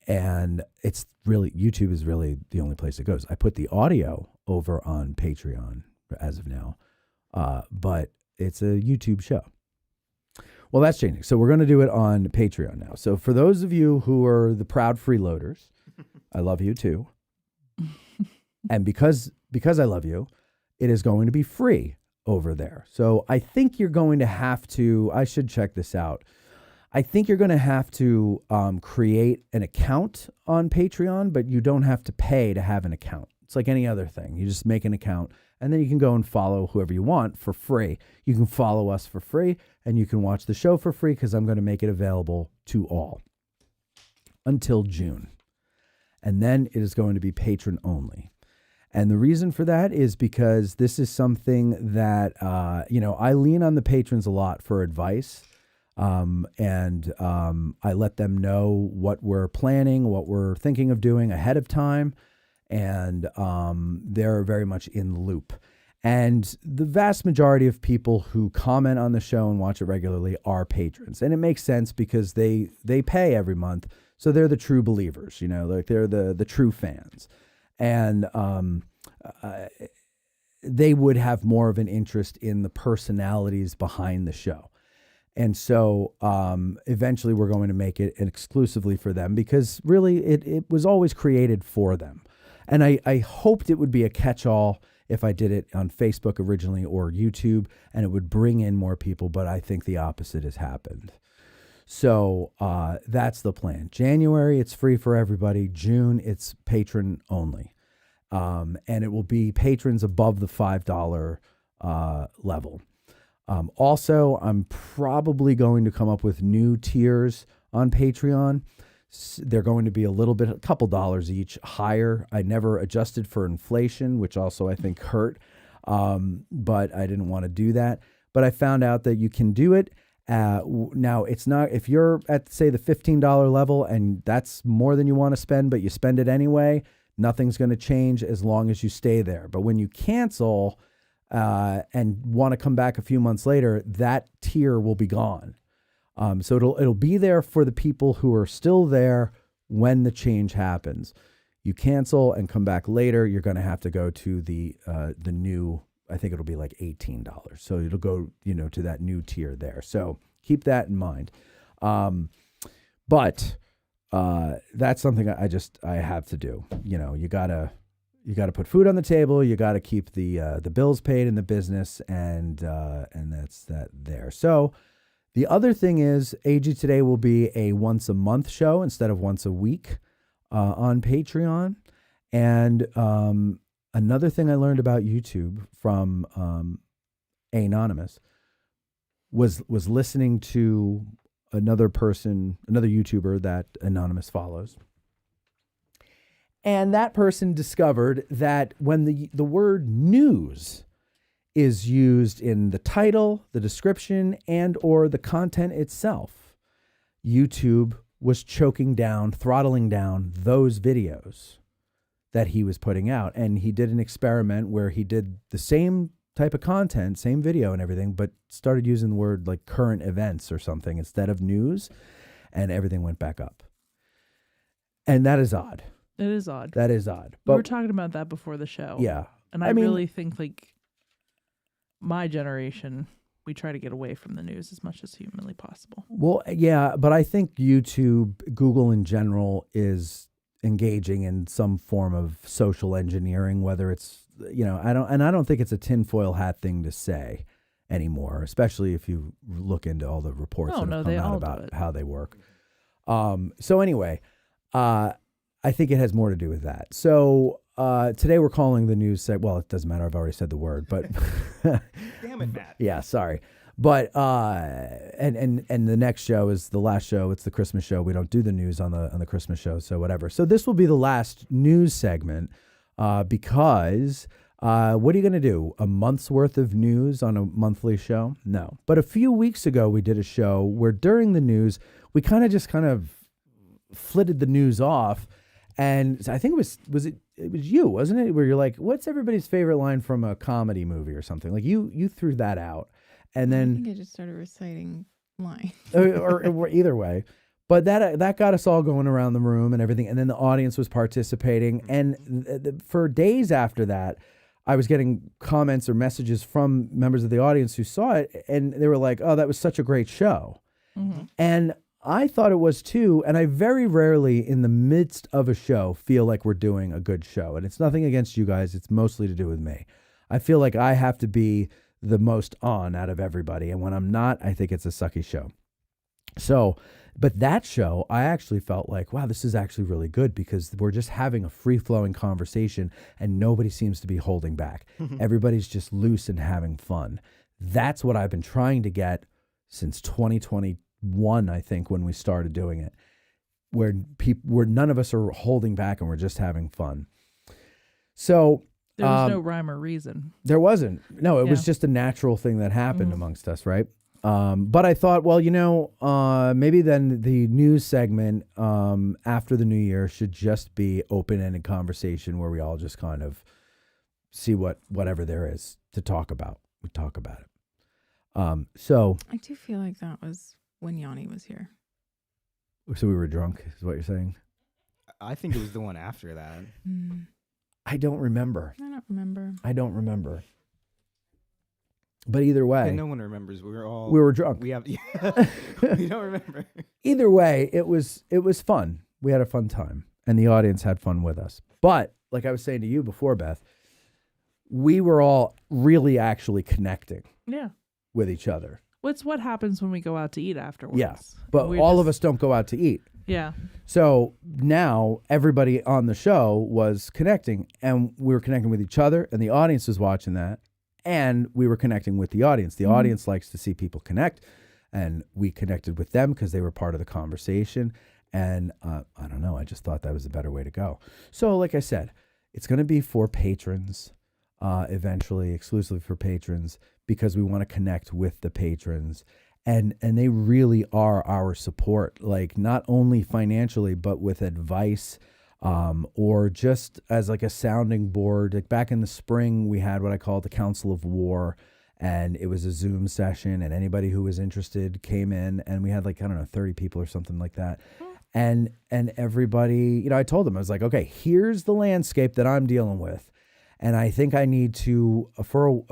And it's really, YouTube is really the only place it goes. I put the audio over on Patreon as of now, but it's a YouTube show. Well, that's changing. So we're going to do it on Patreon now. So for those of you who are the proud freeloaders, I love you too. And because I love you, it is going to be free over there. So I think you're going to have to, I should check this out. I think you're going to have to create an account on Patreon, but you don't have to pay to have an account. It's like any other thing. You just make an account, and then you can go and follow whoever you want for free. You can follow us for free, and you can watch the show for free because I'm going to make it available to all until June. And then it is going to be patron only. And the reason for that is because this is something that, I lean on the patrons a lot for advice. And I let them know what we're planning, what we're thinking of doing ahead of time. And they're very much in the loop. And the vast majority of people who comment on the show and watch it regularly are patrons. And it makes sense because they pay every month. So they're the true believers, like they're the true fans. And they would have more of an interest in the personalities behind the show. And so eventually we're going to make it exclusively for them, because really it was always created for them. And I hoped it would be a catch-all if I did it on Facebook originally or YouTube, and it would bring in more people, but I think the opposite has happened. So that's the plan. January, it's free for everybody. June, it's patron only. And it will be patrons above the $5 level. Also, I'm probably going to come up with new tiers on Patreon. They're going to be a couple dollars each higher. I never adjusted for inflation, which also I think hurt, but I didn't want to do that. But I found out that you can do it. Now, it's not, if you're at, say, the $15 level and that's more than you want to spend, but you spend it anyway, nothing's going to change as long as you stay there. But when you cancel and want to come back a few months later, that tier will be gone. So it'll be there for the people who are still there when the change happens. You cancel and come back later, you're going to have to go to the new, I think it'll be like $18. So it'll go, to that new tier there. So keep that in mind. But that's something I have to do. You gotta put food on the table. You gotta keep the bills paid in the business, and that's that there. So the other thing is, AG Today will be a once a month show instead of once a week on Patreon. And another thing I learned about YouTube from Anonymous was listening to another YouTuber that Anonymous follows. And that person discovered that when the word news is used in the title, the description, and or the content itself, YouTube was throttling down those videos that he was putting out. And he did an experiment where he did the same type of content, same video and everything, but started using the word like current events or something instead of news, and everything went back up. And that is odd. It is odd. That is odd. But we were talking about that before the show. Yeah. And I really think, like, my generation, we try to get away from the news as much as humanly possible. Well, yeah, but I think YouTube, Google in general, is engaging in some form of social engineering, whether it's, I don't think it's a tinfoil hat thing to say anymore, especially if you look into all the reports that have come out about how they work. So anyway, I think it has more to do with that. So today we're calling the news well, it doesn't matter. I've already said the word, but damn it, Matt. Yeah, sorry. But and the next show is the last show. It's the Christmas show. We don't do the news on the Christmas show, so whatever. So this will be the last news segment because what are you going to do? A month's worth of news on a monthly show? No. But a few weeks ago we did a show where during the news we kind of flitted the news off. And I think it was you, wasn't it? Where you're like, what's everybody's favorite line from a comedy movie or something? Like you threw that out, and then I think I just started reciting lines, or either way. But that got us all going around the room and everything, and then the audience was participating. And for days after that, I was getting comments or messages from members of the audience who saw it, and they were like, "Oh, that was such a great show," and I thought it was too, and I very rarely in the midst of a show feel like we're doing a good show. And it's nothing against you guys. It's mostly to do with me. I feel like I have to be the most on out of everybody. And when I'm not, I think it's a sucky show. So, but that show, I actually felt like, wow, this is actually really good because we're just having a free-flowing conversation and nobody seems to be holding back. Everybody's just loose and having fun. That's what I've been trying to get since 2021, I think, when we started doing it, where none of us are holding back and we're just having fun. So there was no rhyme or reason. There wasn't. No, it was just a natural thing that happened amongst us, right? But I thought, well, maybe then the news segment after the new year should just be open-ended conversation where we all just kind of see whatever there is to talk about. We talk about it. So I do feel like that was when Yanni was here. So we were drunk, is what you're saying? I think it was the one after that. I don't remember. I don't remember. But either way, Yeah, no one remembers. We we were drunk. We have. We don't remember. Either way, it was fun. We had a fun time, and the audience had fun with us. But like I was saying to you before, Beth, we were all really actually connecting Yeah. with each other. What's what happens when we go out to eat afterwards? Yeah, but We're all just- of us don't go out to eat. Yeah. So now everybody on the show was connecting, and we were connecting with each other, and the audience was watching that, and we were connecting with the audience. The audience likes to see people connect, and we connected with them because they were part of the conversation. And I don't know, I just thought that was a better way to go. So like I said, it's going to be for patrons, eventually exclusively for patrons, because we want to connect with the patrons. And they really are our support, like not only financially, but with advice, or just as like a sounding board. Like back in the spring, we had what I call the Council of War, and it was a Zoom session, and anybody who was interested came in, and we had like, I don't know, 30 people or something like that. And everybody, I told them, I was like, okay, here's the landscape that I'm dealing with. And I think I need to, for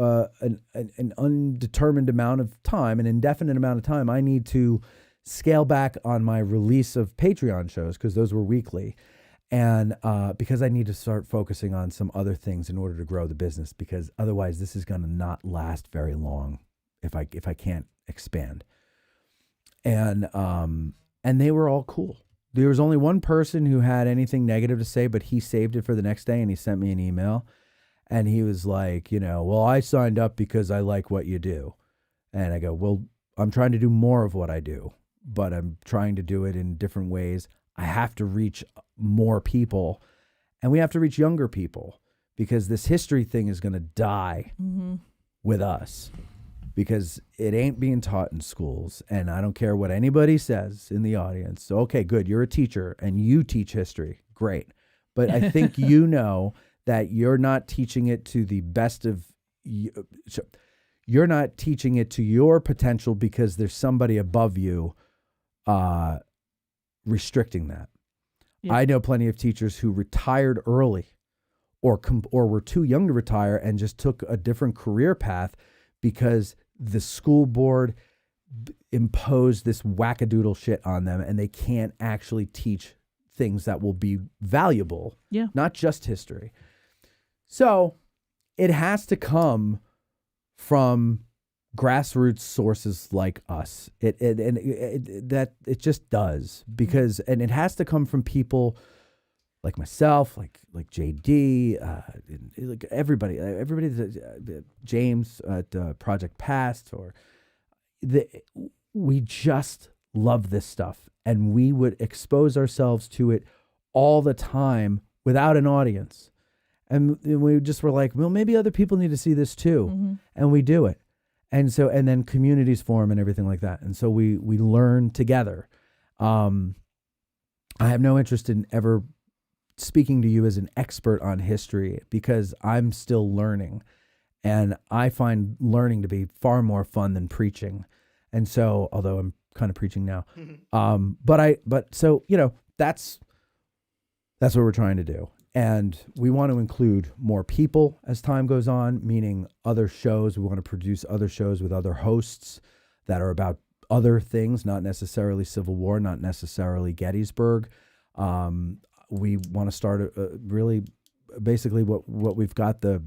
an undetermined amount of time, an indefinite amount of time, I need to scale back on my release of Patreon shows, because those were weekly. And because I need to start focusing on some other things in order to grow the business, because otherwise this is going to not last very long if I can't expand. And they were all cool. There was only one person who had anything negative to say, but he saved it for the next day, and he sent me an email. And he was like, well, I signed up because I like what you do. And I go, well, I'm trying to do more of what I do, but I'm trying to do it in different ways. I have to reach more people, and we have to reach younger people, because this history thing is going to die with us, because it ain't being taught in schools. And I don't care what anybody says in the audience. So, okay, good. You're a teacher and you teach history. Great. But I think that you're not teaching it to the best of you. You're not teaching it to your potential because there's somebody above you restricting that. Yeah. I know plenty of teachers who retired early or were too young to retire and just took a different career path because the school board imposed this wackadoodle shit on them, and they can't actually teach things that will be valuable. Yeah. Not just history. So it has to come from grassroots sources like us. It just does, because, and it has to come from people like myself, like JD, like everybody, James at Project Past, or we just love this stuff, and we would expose ourselves to it all the time without an audience. And we just were like, well, maybe other people need to see this too. And we do it. And so, and then communities form and everything like that. And so we learn together. I have no interest in ever speaking to you as an expert on history, because I'm still learning, and I find learning to be far more fun than preaching. And so, although I'm kind of preaching now, so, that's what we're trying to do. And we want to include more people as time goes on, meaning other shows. We want to produce other shows with other hosts that are about other things, not necessarily Civil War, not necessarily Gettysburg. We want to start really basically what we've got the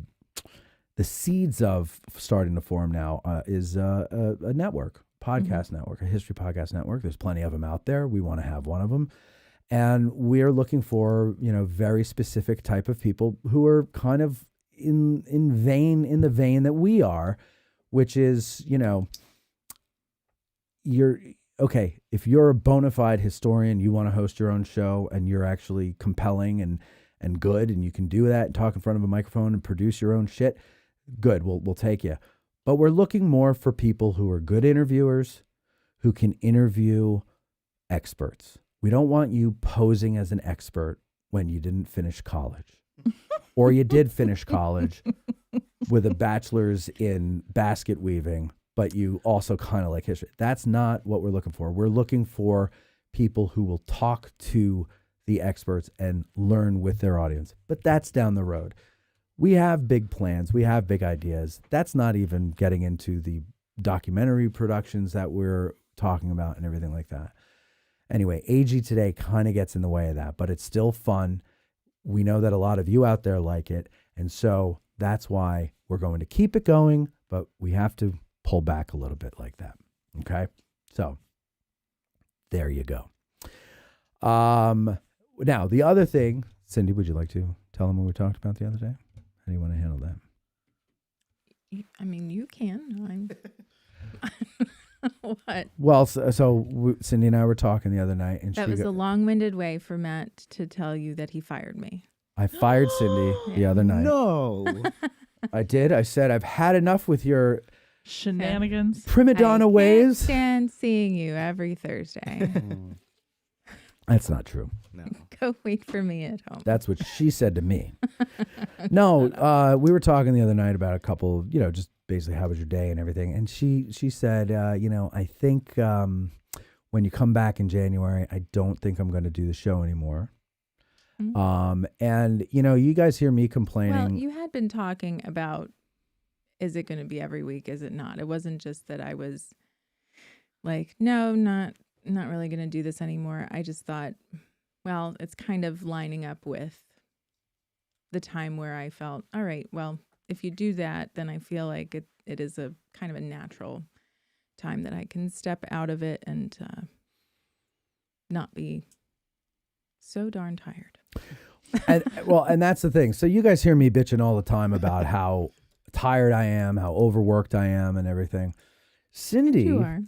seeds of starting to form now is a network, podcast network, a history podcast network. There's plenty of them out there. We want to have one of them. And we're looking for, very specific type of people who are kind of in the vein that we are, which is, if you're a bona fide historian, you want to host your own show, and you're actually compelling and good, and you can do that and talk in front of a microphone and produce your own shit, good, we'll take you. But we're looking more for people who are good interviewers, who can interview experts. We don't want you posing as an expert when you didn't finish college, or you did finish college with a bachelor's in basket weaving, but you also kind of like history. That's not what we're looking for. We're looking for people who will talk to the experts and learn with their audience. But that's down the road. We have big plans. We have big ideas. That's not even getting into the documentary productions that we're talking about and everything like that. Anyway, AG Today kind of gets in the way of that, but it's still fun. We know that a lot of you out there like it. And so that's why we're going to keep it going, but we have to pull back a little bit like that. Okay? So there you go. Now, the other thing, Cindy, would you like to tell them what we talked about the other day? How do you want to handle that? I mean, you can. What? Well, Cindy and I were talking the other night, and That was a long-winded way for Matt to tell you that he fired me. I fired Cindy the other night. No. I did. I said, I've had enough with your shenanigans, prima donna I ways. can't stand seeing you every Thursday. That's not true. No. Go wait for me at home. That's what she said to me. No, we were talking the other night about a couple, just basically how was your day and everything. And she said, I think when you come back in January, I don't think I'm going to do the show anymore. Mm-hmm. And, you guys hear me complaining. Well, you had been talking about, is it going to be every week? Is it not? It wasn't just that I was like, no, not really going to do this anymore. I just thought, well, it's kind of lining up with the time where I felt, all right, well, if you do that, then I feel like it is a kind of a natural time that I can step out of it and not be so darn tired. And that's the thing. So you guys hear me bitching all the time about how tired I am, how overworked I am and everything. Cindy, you are.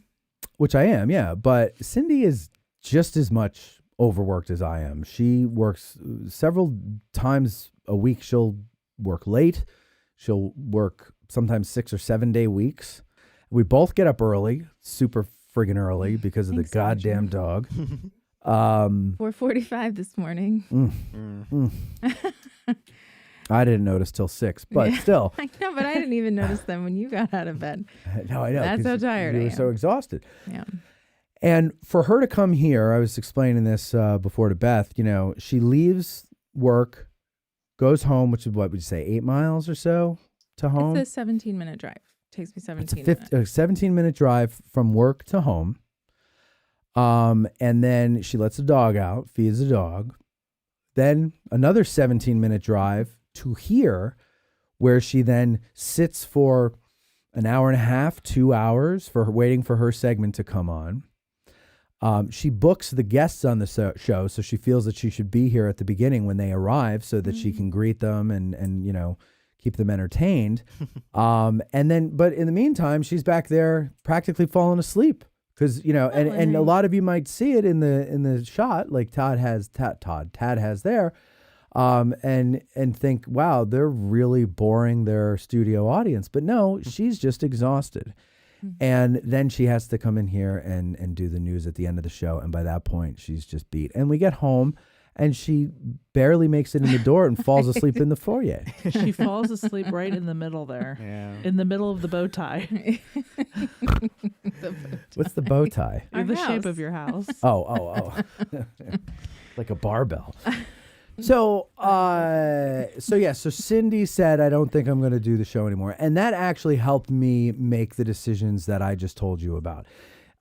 Which I am, yeah. But Cindy is just as much overworked as I am. She works several times a week. She'll work late. She'll work sometimes 6 or 7 day weeks. We both get up early, super friggin' early because of the goddamn dog. 4:45 this morning. I didn't notice till 6, but still. I know, but I didn't even notice them when you got out of bed. No, I know. That's how tired I am. You were so exhausted. Yeah. And for her to come here, I was explaining this before to Beth, she leaves work, goes home, which is what would you say, 8 miles or so to home? It's a 17-minute drive. Takes me 17 minutes. A 17-minute drive from work to home. And then she lets the dog out, feeds the dog. Then another 17-minute drive to here, where she then sits for an hour and a half, 2 hours waiting for her segment to come on. She books the guests on the show, so she feels that she should be here at the beginning when they arrive, so that she can greet them and keep them entertained. But in the meantime, she's back there practically falling asleep because and a lot of you might see it in the shot, like Tad has there, and think, wow, they're really boring their studio audience. But no, she's just exhausted. And then she has to come in here and do the news at the end of the show. And by that point, she's just beat. And we get home, and she barely makes it in the door and falls asleep in the foyer. She falls asleep right in the middle there. Yeah. In the middle of the bow tie. What's the bow tie? The shape of your house. Oh. Like a barbell. So Cindy said, I don't think I'm going to do the show anymore. And that actually helped me make the decisions that I just told you about.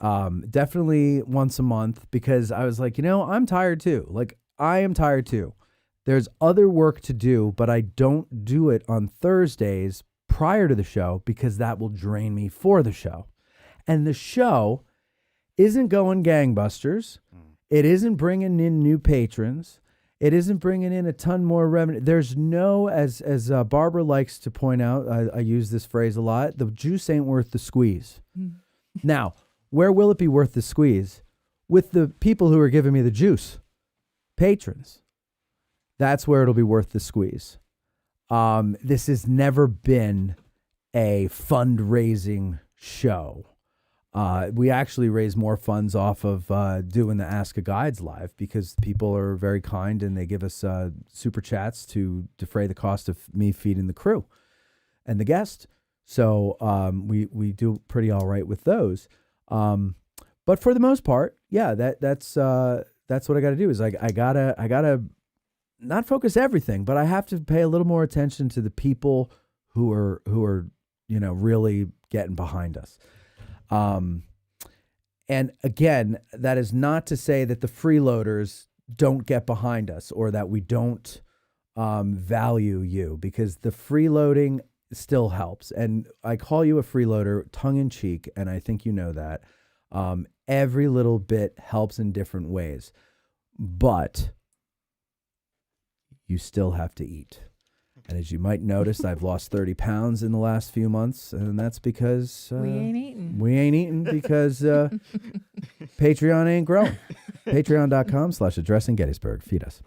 Definitely once a month, because I was like, I'm tired too. Like, I am tired too. There's other work to do, but I don't do it on Thursdays prior to the show because that will drain me for the show. And the show isn't going gangbusters. It isn't bringing in new patrons. It isn't bringing in a ton more revenue. There's no, as Barbara likes to point out, I use this phrase a lot, the juice ain't worth the squeeze. Now, where will it be worth the squeeze? With the people who are giving me the juice, patrons. That's where it'll be worth the squeeze. This has never been a fundraising show. We actually raise more funds off of doing the Ask a Guides live because people are very kind and they give us super chats to defray the cost of me feeding the crew and the guest. So we do pretty all right with those. But for the most part, yeah, that's that's what I got to do. Is like I gotta not focus everything, but I have to pay a little more attention to the people who are really getting behind us. And again, that is not to say that the freeloaders don't get behind us or that we don't value you, because the freeloading still helps. And I call you a freeloader tongue in cheek, and I think you know that. Every little bit helps in different ways, but you still have to eat. And as you might notice, I've lost 30 pounds in the last few months, and that's because we ain't eating. We ain't eating because Patreon ain't growing. Patreon.com/Addressing Gettysburg. Feed us.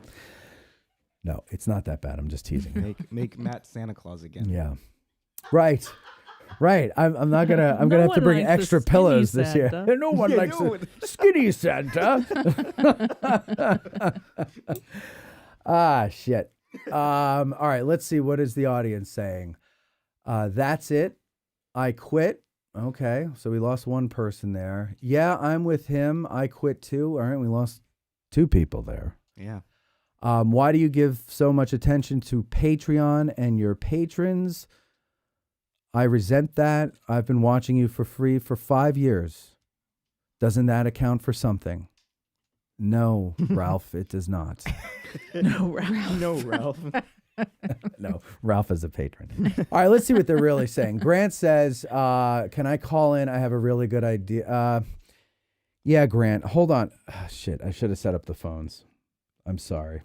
No, it's not that bad. I'm just teasing. Make Matt Santa Claus again. Yeah. Right. I'm not gonna. I'm gonna have to bring extra pillows this year. No one likes the skinny Santa. Shit. All right. Let's see. What is the audience saying? That's it. I quit. Okay. So we lost one person there. Yeah, I'm with him. I quit too. All right. We lost 2 people there. Yeah. Why do you give so much attention to Patreon and your patrons? I resent that. I've been watching you for free for 5 years. Doesn't that account for something? No, Ralph, it does not. No, Ralph. No, Ralph. No, Ralph is a patron. All right, let's see what they're really saying. Grant says, can I call in? I have a really good idea. Yeah, Grant, hold on. Shit, I should have set up the phones. I'm sorry.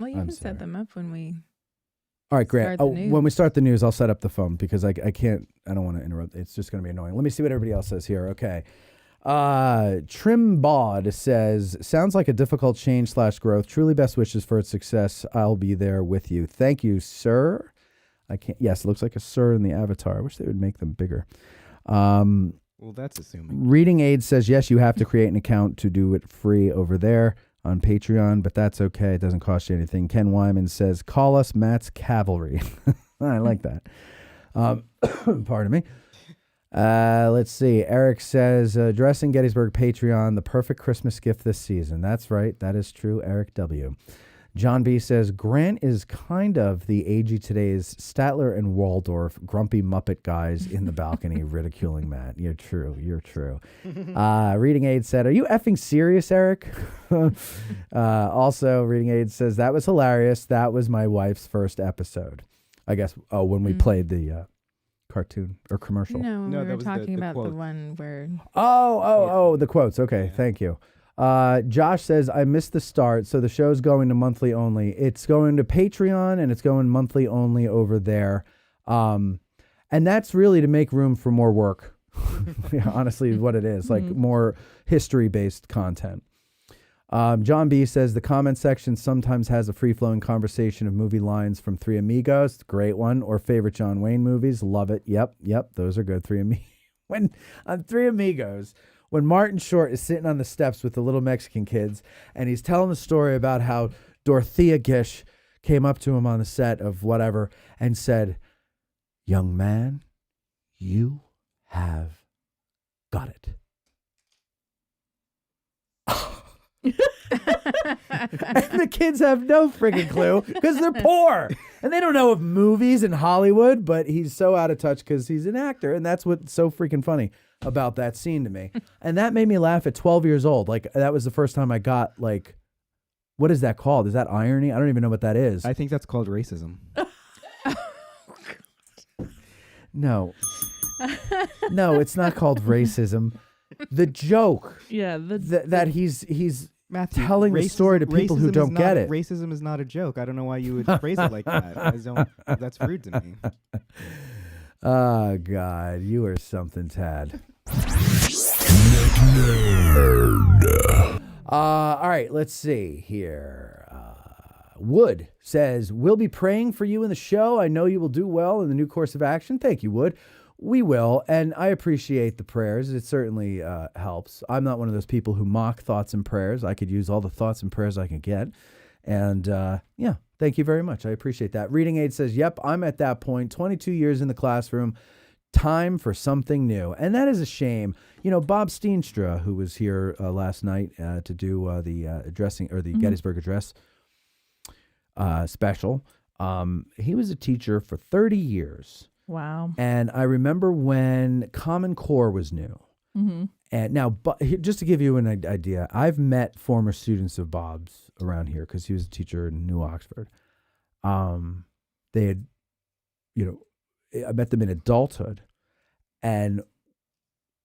Well, you can set them up when we... All right, Grant. When we start the news, I'll set up the phone because I can't. I don't want to interrupt. It's just going to be annoying. Let me see what everybody else says here. Okay. Trim Bod says, sounds like a difficult change / growth. Truly best wishes for its success. I'll be there with you. Thank you, sir. I can't. Yes, it looks like a sir in the avatar. I wish they would make them bigger. Well, that's assuming. Reading Aid says, yes, you have to create an account to do it free over there on Patreon, but that's okay. It doesn't cost you anything. Ken Wyman says, call us Matt's Cavalry. I like that. Pardon me. Let's see. Eric says, Addressing Gettysburg Patreon, the perfect Christmas gift this season. That's right. That is true. Eric W. John B. says, Grant is kind of the AG Today's Statler and Waldorf grumpy Muppet guys in the balcony ridiculing Matt. You're true. You're true. Reading Aid said, are you effing serious, Eric? Also, Reading Aid says, that was hilarious. That was my wife's first episode. I guess, when we played the cartoon or commercial. No, we were talking about the one where... Oh, the quotes. Okay, yeah. Thank you. Josh says, I missed the start, so the show's going to monthly only. It's going to Patreon, and it's going monthly only over there. And that's really to make room for more work. Yeah, honestly, is what it is. Like more history-based content. John B. says, the comment section sometimes has a free-flowing conversation of movie lines from Three Amigos. Great one. Or favorite John Wayne movies. Love it. Yep. Those are good. When on Three Amigos... When Martin Short is sitting on the steps with the little Mexican kids, and he's telling the story about how Dorothea Gish came up to him on the set of whatever and said, young man, you have got it. And the kids have no friggin' clue because they're poor and they don't know of movies in Hollywood, but he's so out of touch because he's an actor, and that's what's so freaking funny about that scene to me. And that made me laugh at 12 years old. Like, that was the first time I got, like, what is that called? Is that irony? I don't even know what that is. I think that's called racism. No, it's not called racism. The joke. Yeah. That he's Matthew, telling the story to people who don't get it. Racism is not a joke. I don't know why you would phrase it like that. That's rude to me. Oh, God, you are something, Tad. All right, let's see here. Wood says, we'll be praying for you in the show. I know you will do well in the new course of action. Thank you, Wood. We will, and I appreciate the prayers. It certainly helps. I'm not one of those people who mock thoughts and prayers. I could use all the thoughts and prayers I can get. And, yeah, thank you very much. I appreciate that. Reading Aid says, yep, I'm at that point. 22 years in the classroom, Time for something new. And that is a shame. You know, Bob Steenstra, who was here last night to do the addressing or the Gettysburg Address special, he was a teacher for 30 years. Wow. And I remember when Common Core was new. Mm-hmm. And now, just to give you an idea, I've met former students of Bob's around here because he was a teacher in New Oxford. They had, I met them in adulthood, and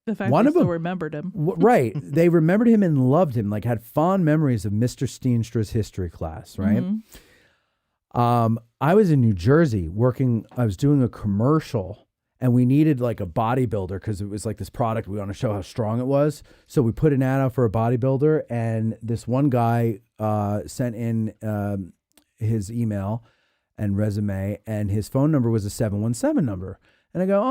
the fact one they of them still remembered him. right? They remembered him and loved him. Like had fond memories of Mr. Steenstra's history class. Right. Mm-hmm. I was in New Jersey working. I was doing a commercial. And we needed like a bodybuilder because it was like this product. We want to show how strong it was. So we put an ad out for a bodybuilder. And this one guy sent in his email and resume. And his phone number was a 717 number. And I go,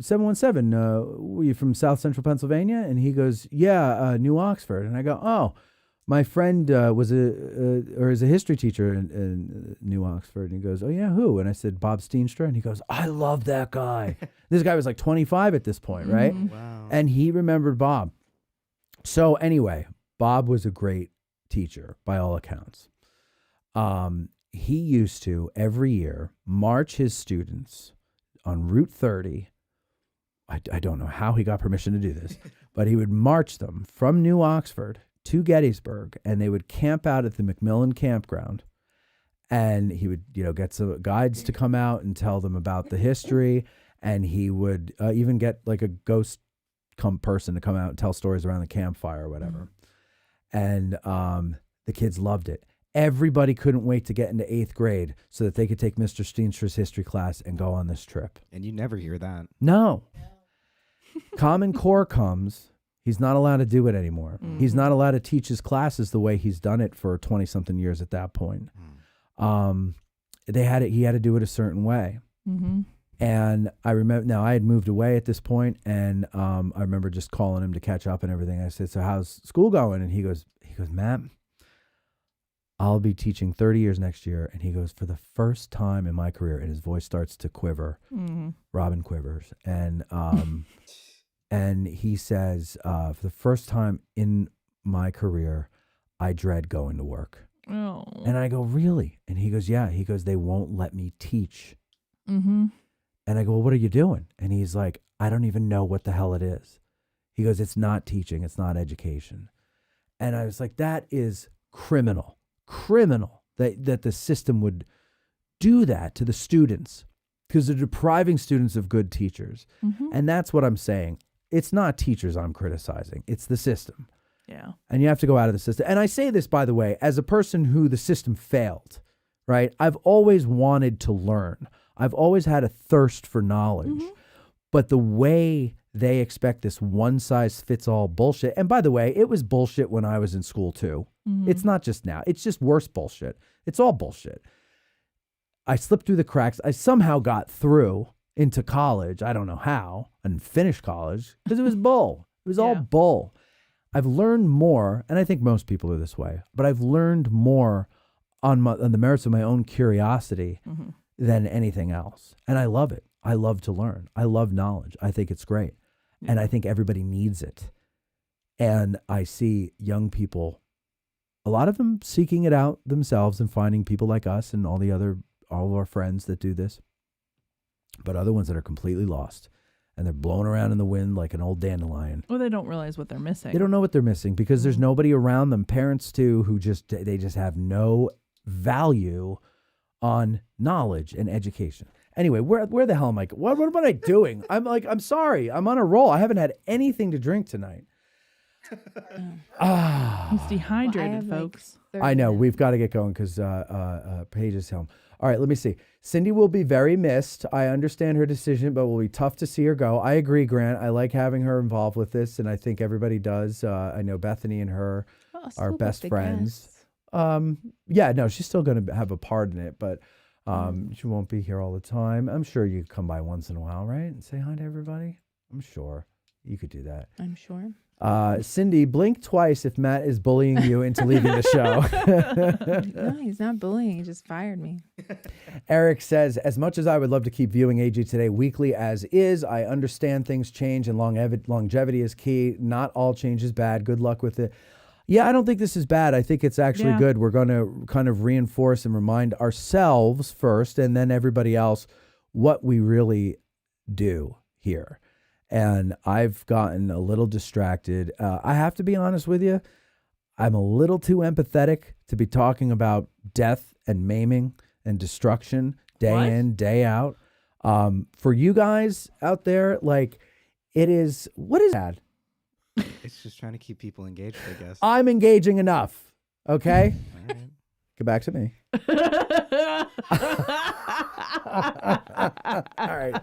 717, were you from South Central Pennsylvania? And he goes, yeah, New Oxford. And I go, oh, my friend is a history teacher in New Oxford. And he goes, oh, yeah, who? And I said, Bob Steenstra. And he goes, I love that guy. This guy was like 25 at this point, right? Wow. And he remembered Bob. So anyway, Bob was a great teacher by all accounts. He used to, every year, march his students on Route 30. I don't know how he got permission to do this, but he would march them from New Oxford to Gettysburg, and they would camp out at the McMillan campground, and he would, get some guides to come out and tell them about the history, and he would even get like a ghost person to come out and tell stories around the campfire or whatever. And the kids loved it. Everybody couldn't wait to get into 8th grade so that they could take Mr. Steenstra's history class and go on this trip. And you never hear that. No. Common Core comes. He's not allowed to do it anymore. He's not allowed to teach his classes the way he's done it for 20-something years at that point. He had to do it a certain way. Mm-hmm. And I remember, now I had moved away at this point, and I remember just calling him to catch up and everything. I said, so how's school going? And he goes, Matt, I'll be teaching 30 years next year. And he goes, for the first time in my career, and his voice starts to quiver. Mm-hmm. Robin quivers. And and he says, for the first time in my career, I dread going to work. Oh. And I go, really? And he goes, yeah. He goes, they won't let me teach. Mm-hmm. And I go, well, what are you doing? And he's like, I don't even know what the hell it is. He goes, it's not teaching. It's not education. And I was like, that is criminal that the system would do that to the students because they're depriving students of good teachers. Mm-hmm. And that's what I'm saying. It's not teachers I'm criticizing. It's the system. Yeah. And you have to go out of the system. And I say this, by the way, as a person who the system failed, right? I've always wanted to learn. I've always had a thirst for knowledge. Mm-hmm. But the way they expect this one-size-fits-all bullshit, and by the way, it was bullshit when I was in school too. Mm-hmm. It's not just now. It's just worse bullshit. It's all bullshit. I slipped through the cracks. I somehow got through into college. I don't know how, and finished college because it was bull. It was all bull. I've learned more, and I think most people are this way, but I've learned more on the merits of my own curiosity than anything else. And I love it. I love to learn. I love knowledge. I think it's great. And I think everybody needs it. And I see young people, a lot of them seeking it out themselves and finding people like us and all of our friends that do this. But other ones that are completely lost. And they're blowing around in the wind like an old dandelion. Well, they don't realize what they're missing. They don't know what they're missing because there's nobody around them. Parents too, who they just have no value on knowledge and education. Anyway, where the hell am I? What am I doing? I'm sorry. I'm on a roll. I haven't had anything to drink tonight. He's dehydrated, folks. I know. We've got to get going because Paige is home. All right, let me see. Cindy will be very missed. I understand her decision, but it will be tough to see her go. I agree, Grant. I like having her involved with this, and I think everybody does. I know Bethany and her are best friends. Yeah, no, she's still going to have a part in it, but she won't be here all the time. I'm sure you come by once in a while, right? And say hi to everybody. I'm sure you could do that. I'm sure. Cindy, blink twice if Matt is bullying you into leaving the show. No, he's not bullying. He just fired me. Eric says, as much as I would love to keep viewing AG Today weekly as is, I understand things change and longevity is key. Not all change is bad. Good luck with it. Yeah, I don't think this is bad. I think it's actually good. We're going to kind of reinforce and remind ourselves first and then everybody else what we really do here. And I've gotten a little distracted. I have to be honest with you. I'm a little too empathetic to be talking about death and maiming and destruction day in, day out. For you guys out there, like, it is, what is that? It's just trying to keep people engaged, I guess. I'm engaging enough. Okay? All right. Get back to me. All right.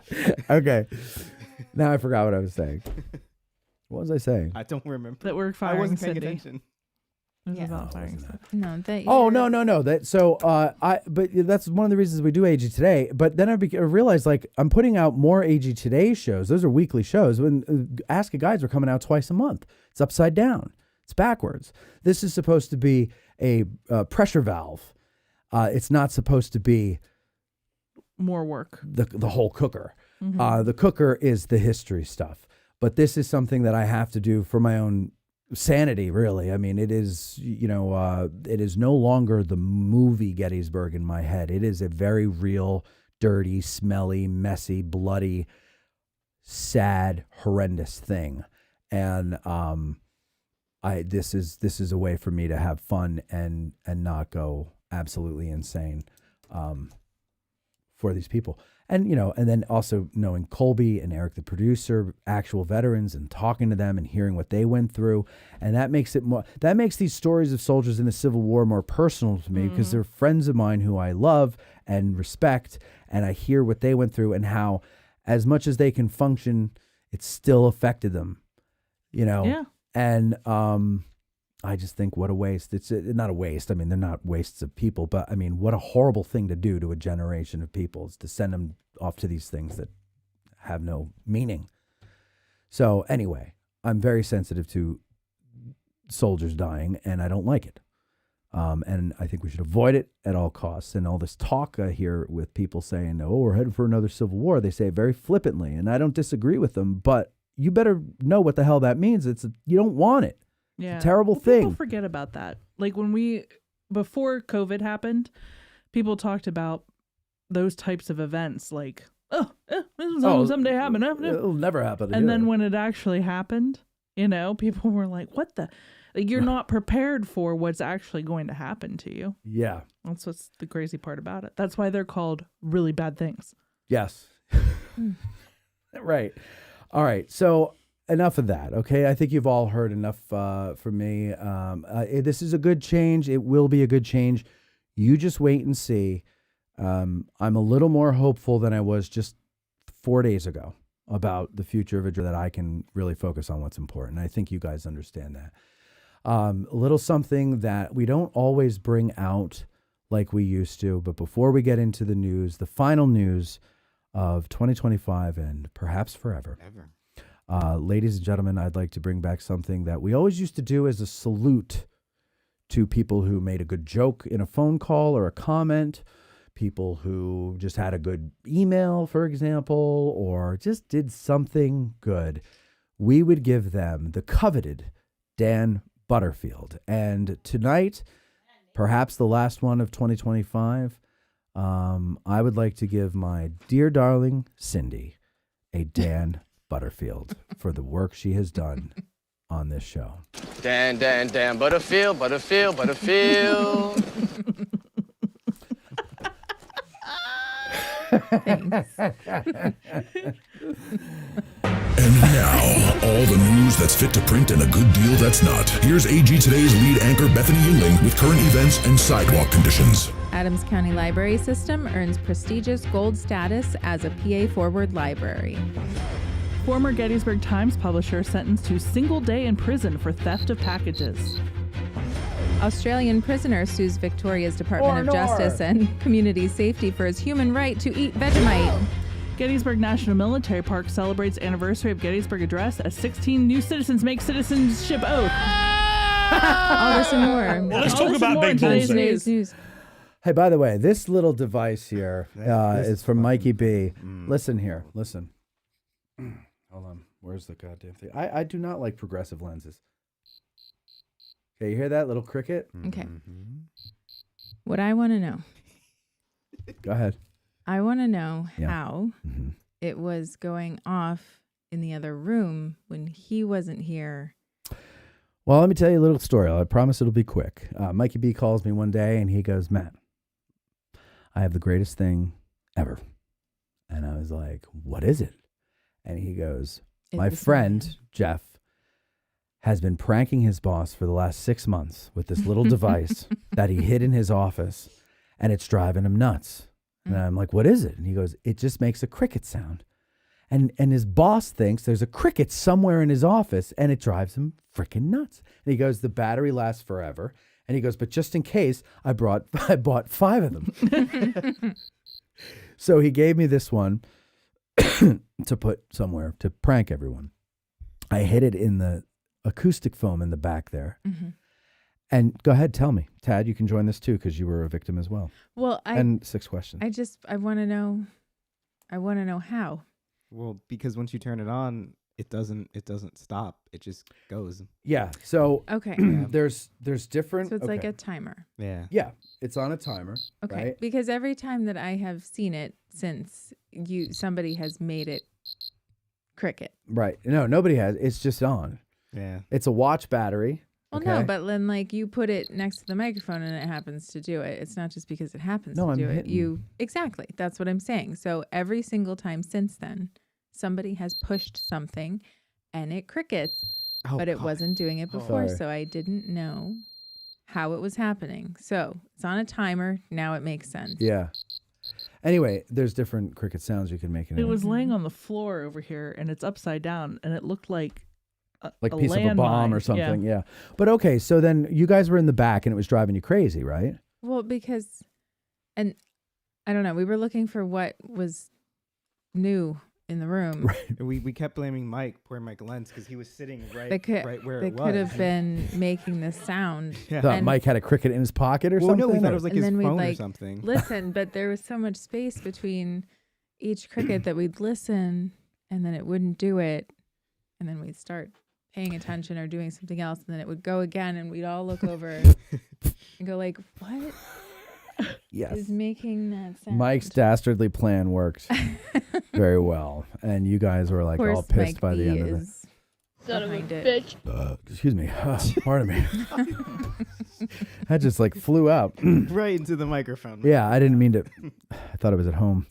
Okay. Now I forgot what I was saying. What was I saying? I don't remember. That we're firing I wasn't paying Cindy. attention. This is not firing Cindy. No, that. Oh, no. But that's one of the reasons we do AG Today. But then I realized, like, I'm putting out more AG Today shows. Those are weekly shows. When Ask a Guides are coming out twice a month. It's upside down. It's backwards. This is supposed to be a pressure valve. It's not supposed to be more work. The whole cooker. Mhm. The cooker is the history stuff. But this is something that I have to do for my own sanity, really. I mean, it is, it is no longer the movie Gettysburg in my head. It is a very real, dirty, smelly, messy, bloody, sad, horrendous thing. And this is a way for me to have fun and not go absolutely insane for these people. And, and then also knowing Colby and Eric, the producer, actual veterans, and talking to them and hearing what they went through. And that makes these stories of soldiers in the Civil War more personal to me because they're friends of mine who I love and respect. And I hear what they went through and how, as much as they can function, it still affected them, Yeah. And, I just think what a waste. It's not a waste. I mean, they're not wastes of people, but I mean, what a horrible thing to do to a generation of people is to send them off to these things that have no meaning. So anyway, I'm very sensitive to soldiers dying and I don't like it. And I think we should avoid it at all costs. And all this talk I hear with people saying, oh, we're headed for another civil war. They say it very flippantly and I don't disagree with them, but you better know what the hell that means. You don't want it. Yeah. It's a terrible thing. People forget about that. Like before COVID happened, people talked about those types of events like, this will someday happen. It'll never happen. And then when it actually happened, people were like, what the? Like, you're not prepared for what's actually going to happen to you. Yeah. That's what's the crazy part about it. That's why they're called really bad things. Yes. Right. All right. So enough of that, okay? I think you've all heard enough from me. This is a good change. It will be a good change. You just wait and see. I'm a little more hopeful than I was just 4 days ago about the future of it, that I can really focus on what's important. I think you guys understand that. A little something that we don't always bring out like we used to, but before we get into the news, the final news of 2025 and perhaps forever. Ever. Ladies and gentlemen, I'd like to bring back something that we always used to do as a salute to people who made a good joke in a phone call or a comment, people who just had a good email, for example, or just did something good. We would give them the coveted Dan Butterfield. And tonight, perhaps the last one of 2025, I would like to give my dear darling Cindy a Dan Butterfield for the work she has done on this show. Dan, Butterfield. And now, all the news that's fit to print and a good deal that's not. Here's AG Today's lead anchor, Bethany Yingling, with current events and sidewalk conditions. Adams County Library System earns prestigious gold status as a PA-forward library. Former Gettysburg Times publisher sentenced to single day in prison for theft of packages. Australian prisoner sues Victoria's Department of Justice and Community Safety for his human right to eat Vegemite. Gettysburg National Military Park celebrates anniversary of Gettysburg Address as 16 new citizens make citizenship oath. All this and more. Well, let's talk about big balls. News. Hey, by the way, this little device here is from Mikey B. Listen here. Listen. Hold on. Where's the goddamn thing? I do not like progressive lenses. Okay, you hear that little cricket? Okay. What I want to know. Go ahead. I want to know Yeah. how it was going off in the other room when he wasn't here. Well, let me tell you a little story. I promise it'll be quick. Mikey B calls me one day and he goes, Matt, I have the greatest thing ever. And I was like, what is it? And he goes, my friend, Jeff, has been pranking his boss for the last 6 months with this little device that he hid in his office, and it's driving him nuts. And I'm like, what is it? And he goes, it just makes a cricket sound. And his boss thinks there's a cricket somewhere in his office, and it drives him freaking nuts. And he goes, the battery lasts forever. And he goes, but just in case, I bought 5 of them. So he gave me this one to put somewhere to prank everyone. I hid it in the acoustic foam in the back there. And go ahead, tell me. Tad, you can join this too because you were a victim as well. Well, and 6 questions. I want to know. I want to know how. Well, because once you turn it on, it doesn't stop. It just goes. Yeah. So Okay. there's different. So it's like okay. a timer. Yeah. Yeah. It's on a timer. Okay. Right? Because every time that I have seen it since somebody has made it cricket. Right. No, nobody has. It's just on. Yeah. It's a watch battery. Well, okay? no, but then like you put it next to the microphone and it happens to do it. It's not just because it happens No, to I'm do it. hitting. Exactly. That's what I'm saying. So every single time since then, somebody has pushed something and it crickets, but it wasn't doing it before. Sorry. So I didn't know how it was happening. So it's on a timer. Now it makes sense. Yeah. Anyway, there's different cricket sounds you can make. It was laying on the floor over here, and it's upside down, and it looked like a piece of a bomb landmine. or something. Yeah. But okay, so then you guys were in the back and it was driving you crazy, right? Well, because, and I don't know, we were looking for what was new in the room. And we kept blaming Mike, poor Mike Lentz, because he was sitting right where They it was. could have been making this sound. Yeah. Thought And- Mike had a cricket in his pocket or Well, something? no, we thought or- it was like and his then we'd phone or like something. listen, but there was so much space between each cricket that we'd listen, and then it wouldn't do it, and then we'd start paying attention or doing something else, and then it would go again, and we'd all look over and go like, "What Yes. is making that sound?" Mike's dastardly plan worked very well. And you guys were like Of all course, pissed Mike by the B end of it. is behind it. Excuse me. Pardon me. That just like flew out. Right into the microphone. Yeah, I didn't mean to. I thought it was at home.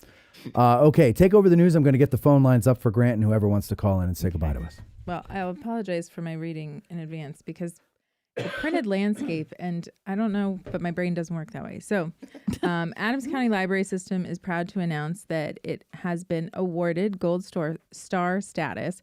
Okay, take over the news. I'm going to get the phone lines up for Grant and whoever wants to call in and say goodbye to us. Well, I apologize for my reading in advance because the printed landscape, and I don't know, but my brain doesn't work that way. So, Adams County Library System is proud to announce that it has been awarded Gold Star status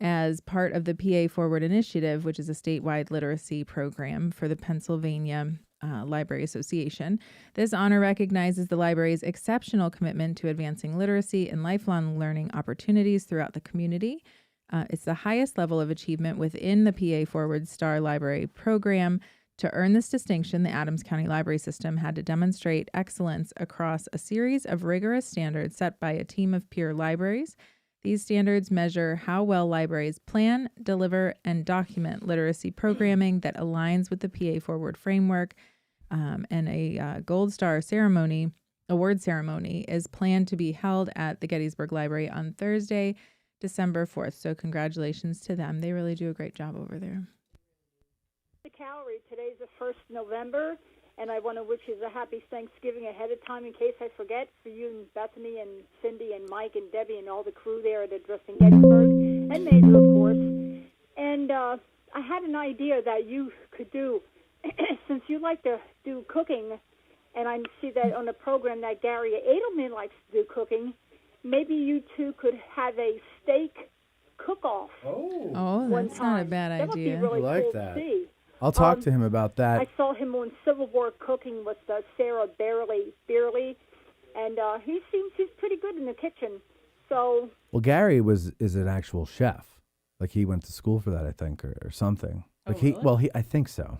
as part of the PA Forward Initiative, which is a statewide literacy program for the Pennsylvania Library Association. This honor recognizes the library's exceptional commitment to advancing literacy and lifelong learning opportunities throughout the community. It's the highest level of achievement within the PA Forward Star Library program. To earn this distinction, the Adams County Library System had to demonstrate excellence across a series of rigorous standards set by a team of peer libraries. These standards measure how well libraries plan, deliver, and document literacy programming that aligns with the PA Forward framework. And a Gold Star award ceremony is planned to be held at the Gettysburg Library on Thursday, December 4th. So congratulations to them. They really do a great job over there. The calorie. Today's the 1st November, and I want to wish you a happy Thanksgiving ahead of time in case I forget, for you and Bethany and Cindy and Mike and Debbie and all the crew there at Addressing Gettysburg, and Major, of course. And I had an idea that you could do, since you like to do cooking, and I see that on the program that Gary Edelman likes to do cooking, maybe you two could have a steak cook-off. Oh, one that's not a time. bad That would be idea. really I like cool that. to see. I'll talk to him about that. I saw him on Civil War Cooking with Sarah Beerley, and he seems he's pretty good in the kitchen. So Well, Gary is an actual chef. Like he went to school for that, I think, or something. Like I think so.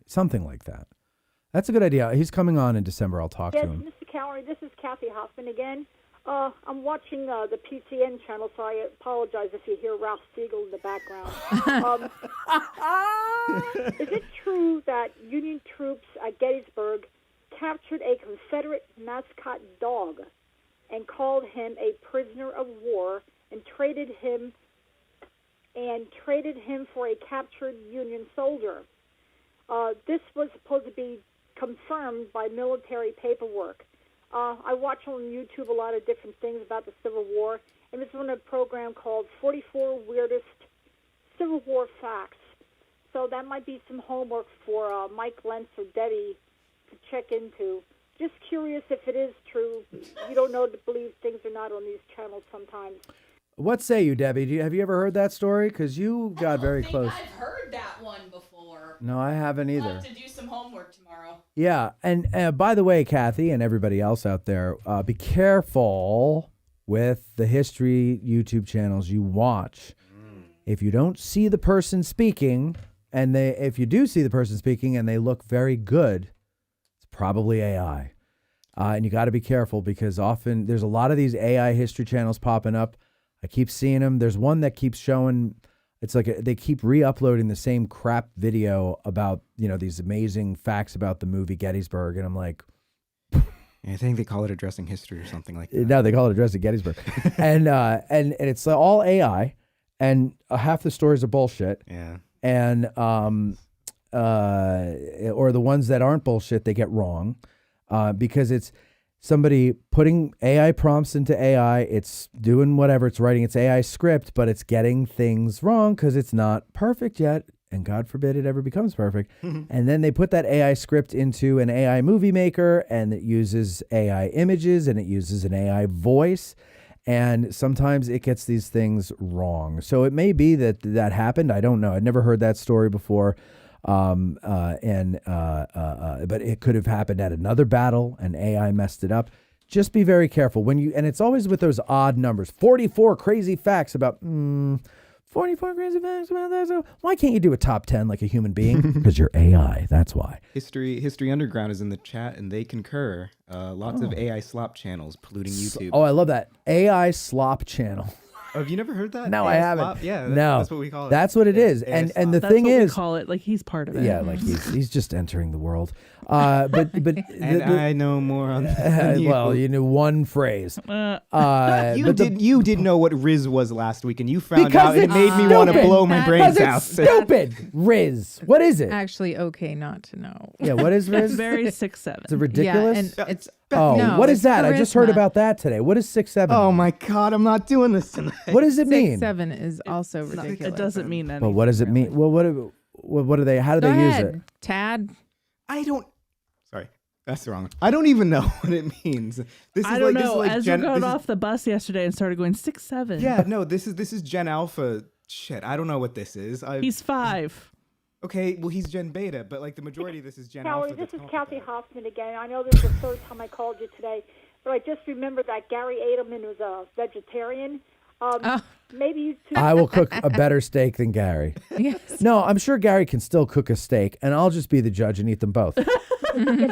Something like that. That's a good idea. He's coming on in December. I'll talk to him. Yes, Mr. Calorie, this is Kathy Hoffman again. I'm watching the PCN channel, so I apologize if you hear Ralph Siegel in the background. Is it true that Union troops at Gettysburg captured a Confederate mascot dog and called him a prisoner of war and traded him for a captured Union soldier? This was supposed to be confirmed by military paperwork. I watch on YouTube a lot of different things about the Civil War, and this is on a program called 44 Weirdest Civil War Facts. So that might be some homework for Mike Lentz or Debbie to check into. Just curious if it is true. You don't know to believe things or not on these channels sometimes. What say you, Debbie? Have you ever heard that story? Because you got very close. I've heard that one before. No, I haven't either. I'll have to do some homework tomorrow. Yeah, and by the way, Kathy and everybody else out there, be careful with the history YouTube channels you watch. If you don't see the person speaking, and if you do see the person speaking and they look very good, it's probably AI. And you got to be careful because often there's a lot of these AI history channels popping up. I keep seeing them. There's one that keeps showing. It's like they keep re-uploading the same crap video about, these amazing facts about the movie Gettysburg. And I'm like, I think they call it Addressing History or something like that. No, they call it Addressing Gettysburg. and it's all AI, and half the stories are bullshit. Yeah. And or the ones that aren't bullshit, they get wrong because it's somebody putting AI prompts into AI. It's doing whatever. It's writing its AI script, but it's getting things wrong because it's not perfect yet. And God forbid it ever becomes perfect. And then they put that AI script into an AI movie maker, and it uses AI images and it uses an AI voice. And sometimes it gets these things wrong. So it may be that happened. I don't know. I'd never heard that story before. But it could have happened at another battle and AI messed it up. Just be very careful and it's always with those odd numbers. 44 crazy facts about 44 crazy facts about that. So why can't you do a top 10 like a human being? Because you're AI. That's why. History Underground is in the chat and they concur. Lots of AI slop channels polluting YouTube. I love that. AI slop channel. Oh, have you never heard that? No, I haven't. Yeah, that's what we call it. That's what it is. And the thing is, we call it, like he's part of it. Yeah, like he's just entering the world. But I know more on that. Well, you knew one phrase. You did know what Riz was last week, and you found out, and it made me want to blow my brains out. Stupid. Riz. What is it? Actually, okay, not to know. Yeah, what is Riz? It's very 6'7". It's ridiculous. Yeah, and it's what is that? charisma. I just heard about that today. What is 6'7"? Oh my God, I'm not doing this tonight. What does it mean? 6'7" is also ridiculous. It doesn't mean anything. Well, what does it mean? Well, what are they? How do they use it? Tad. Sorry, that's wrong. I don't even know what it means. I don't know. Ezra got off the bus yesterday and started going 6'7". Yeah, no, this is Gen Alpha shit. I don't know what this is. He's 5. Okay, well, he's Gen Beta, but like the majority of this is Gen Callie, Alpha. this is Kathy Hoffman again. I know this is the third time I called you today, but I just remembered that Gary Edelman was a vegetarian. Maybe you two... I will cook a better steak than Gary. Yes. No, I'm sure Gary can still cook a steak, and I'll just be the judge and eat them both. Get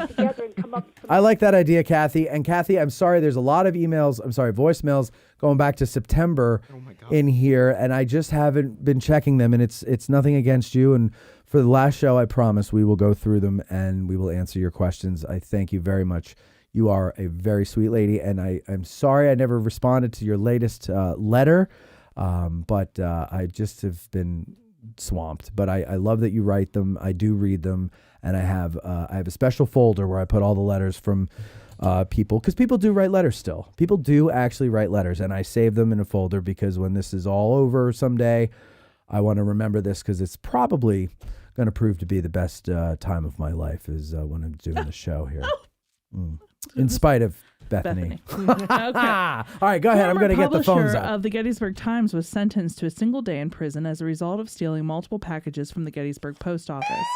together and come up with I like that idea, Kathy. And Kathy, I'm sorry, there's a lot of voicemails going back to September in here, and I just haven't been checking them, and it's nothing against you. And for the last show, I promise we will go through them and we will answer your questions. I thank you very much. You are a very sweet lady, and I'm sorry I never responded to your latest letter, but I just have been swamped. But I love that you write them. I do read them, and I have a special folder where I put all the letters from people, because people do write letters still. People do actually write letters, and I save them in a folder because when this is all over someday, I want to remember this because it's probably going to prove to be the best time of my life is when I'm doing the show here. In spite of Bethany. Okay. All right, go ahead. I'm going to get the phones up. Of the Gettysburg Times was sentenced to a single day in prison as a result of stealing multiple packages from the Gettysburg post office.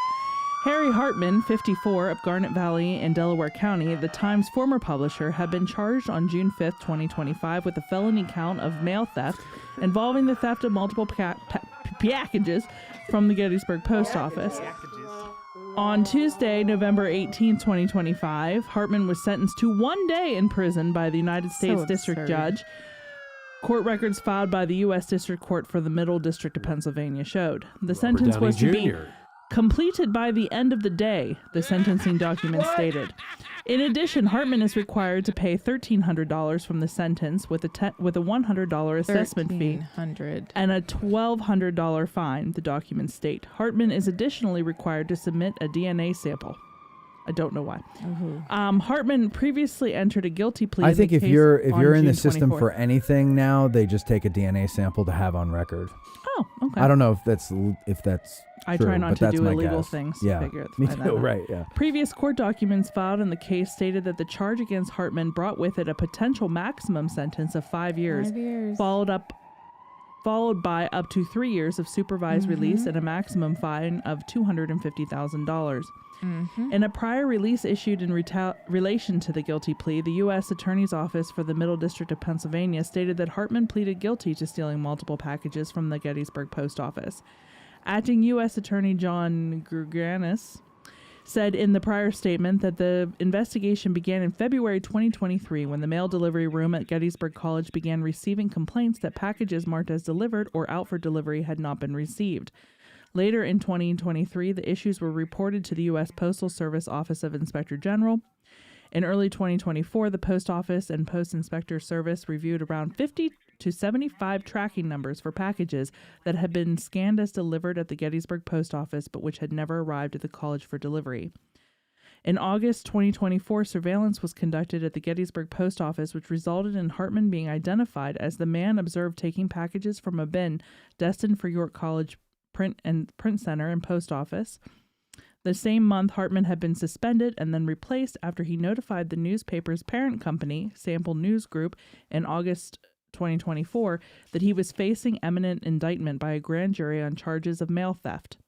Harry Hartman, 54, of Garnet Valley in Delaware County, the Times' former publisher, had been charged on June 5th, 2025, with a felony count of mail theft involving the theft of multiple packages from the Gettysburg Post Office. On Tuesday, November 18, 2025, Hartman was sentenced to 1 day in prison by the United States District Judge. Court records filed by the U.S. District Court for the Middle District of Pennsylvania showed. The sentence was to be completed by the end of the day, the sentencing document stated. In addition, Hartman is required to pay $1,300 from the sentence with a $100 assessment fee and a $1,200 fine, the documents state. Hartman is additionally required to submit a DNA sample. I don't know why. Hartman previously entered a guilty plea. I think if you're in the June system 24th. for anything now, they just take a DNA sample to have on record. Oh, okay. I don't know if that's I true, try not but to that's do my illegal guess. things. Yeah, Figure me find that too. out. Right? Yeah. Previous court documents filed in the case stated that the charge against Hartman brought with it a potential maximum sentence of 5 years, 5 years. followed by up to 3 years of supervised release and a maximum fine of $250,000. In a prior release issued in relation to the guilty plea, the U.S. Attorney's Office for the Middle District of Pennsylvania stated that Hartman pleaded guilty to stealing multiple packages from the Gettysburg Post Office. Acting U.S. Attorney John Gruganis said in the prior statement that the investigation began in February 2023 when the mail delivery room at Gettysburg College began receiving complaints that packages marked as delivered or out for delivery had not been received. Later in 2023, the issues were reported to the U.S. Postal Service Office of Inspector General. In early 2024, the Post Office and Post Inspector Service reviewed around 50 to 75 tracking numbers for packages that had been scanned as delivered at the Gettysburg Post Office but which had never arrived at the college for delivery. In August 2024, surveillance was conducted at the Gettysburg Post Office, which resulted in Hartman being identified as the man observed taking packages from a bin destined for York College Print Center and Post Office. The same month, Hartman had been suspended and then replaced after he notified the newspaper's parent company, Sample News Group, in August 2024 that he was facing imminent indictment by a grand jury on charges of mail theft.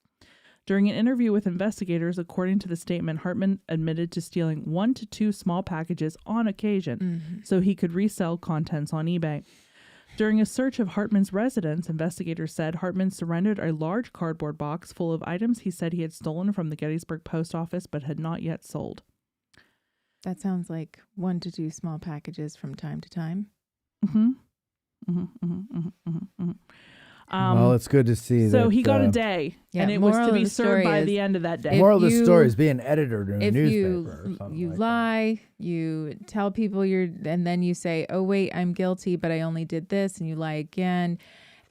During an interview with investigators, according to the statement, Hartman admitted to stealing 1 to 2 small packages on occasion so he could resell contents on eBay. During a search of Hartman's residence, investigators said Hartman surrendered a large cardboard box full of items he said he had stolen from the Gettysburg Post Office but had not yet sold. That sounds like 1 to 2 small packages from time to time. Well, it's good to see so that. he got a day, and it was to be served by the end of that day. Moral of the story is be an editor in a newspaper. If you lie, you tell people and then you say, oh, wait, I'm guilty, but I only did this, and you lie again.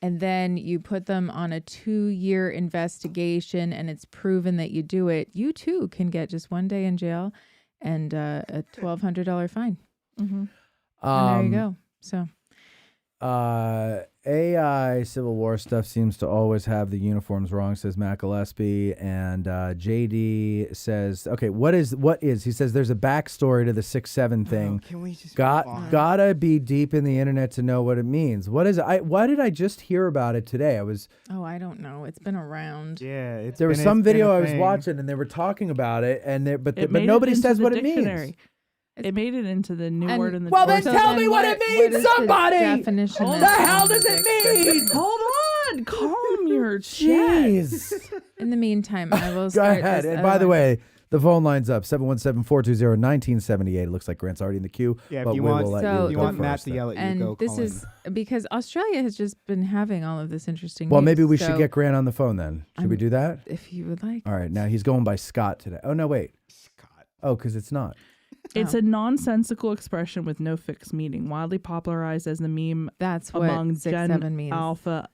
And then you put them on a 2-year investigation, and it's proven that you do it. You, too, can get just 1 day in jail and a $1,200 fine. And there you go. So... AI Civil War stuff seems to always have the uniforms wrong, says Matt Gillespie. And JD says, okay, what is, he says there's a backstory to the 6-7 thing. Can we just gotta be deep in the internet to know what it means. What is it? Why did I just hear about it today? I don't know. It's been around. Yeah. There was some video I was watching and they were talking about it but nobody says what it means. It made it into the new word in the Well, then tell me what it means, somebody! Definition What the hell does it mean? Hold on. Calm your Jeez. In the meantime, I will Go start ahead. this And by the other- way, the phone line's up, 717-420-1978. It looks like Grant's already in the queue. Yeah, but if you we want, will let so you you want go Matt first to then. yell at you, And go this call is in. because Australia has just been having all of this interesting Well, news, maybe we should so get Grant on the phone then. Should we do that? if you would like. All right. Now he's going by Scott today. Oh, no, wait. Scott. Oh, because it's not. It's a nonsensical expression with no fixed meaning, widely popularized as the meme That's what among 6-7 Gen means. Alpha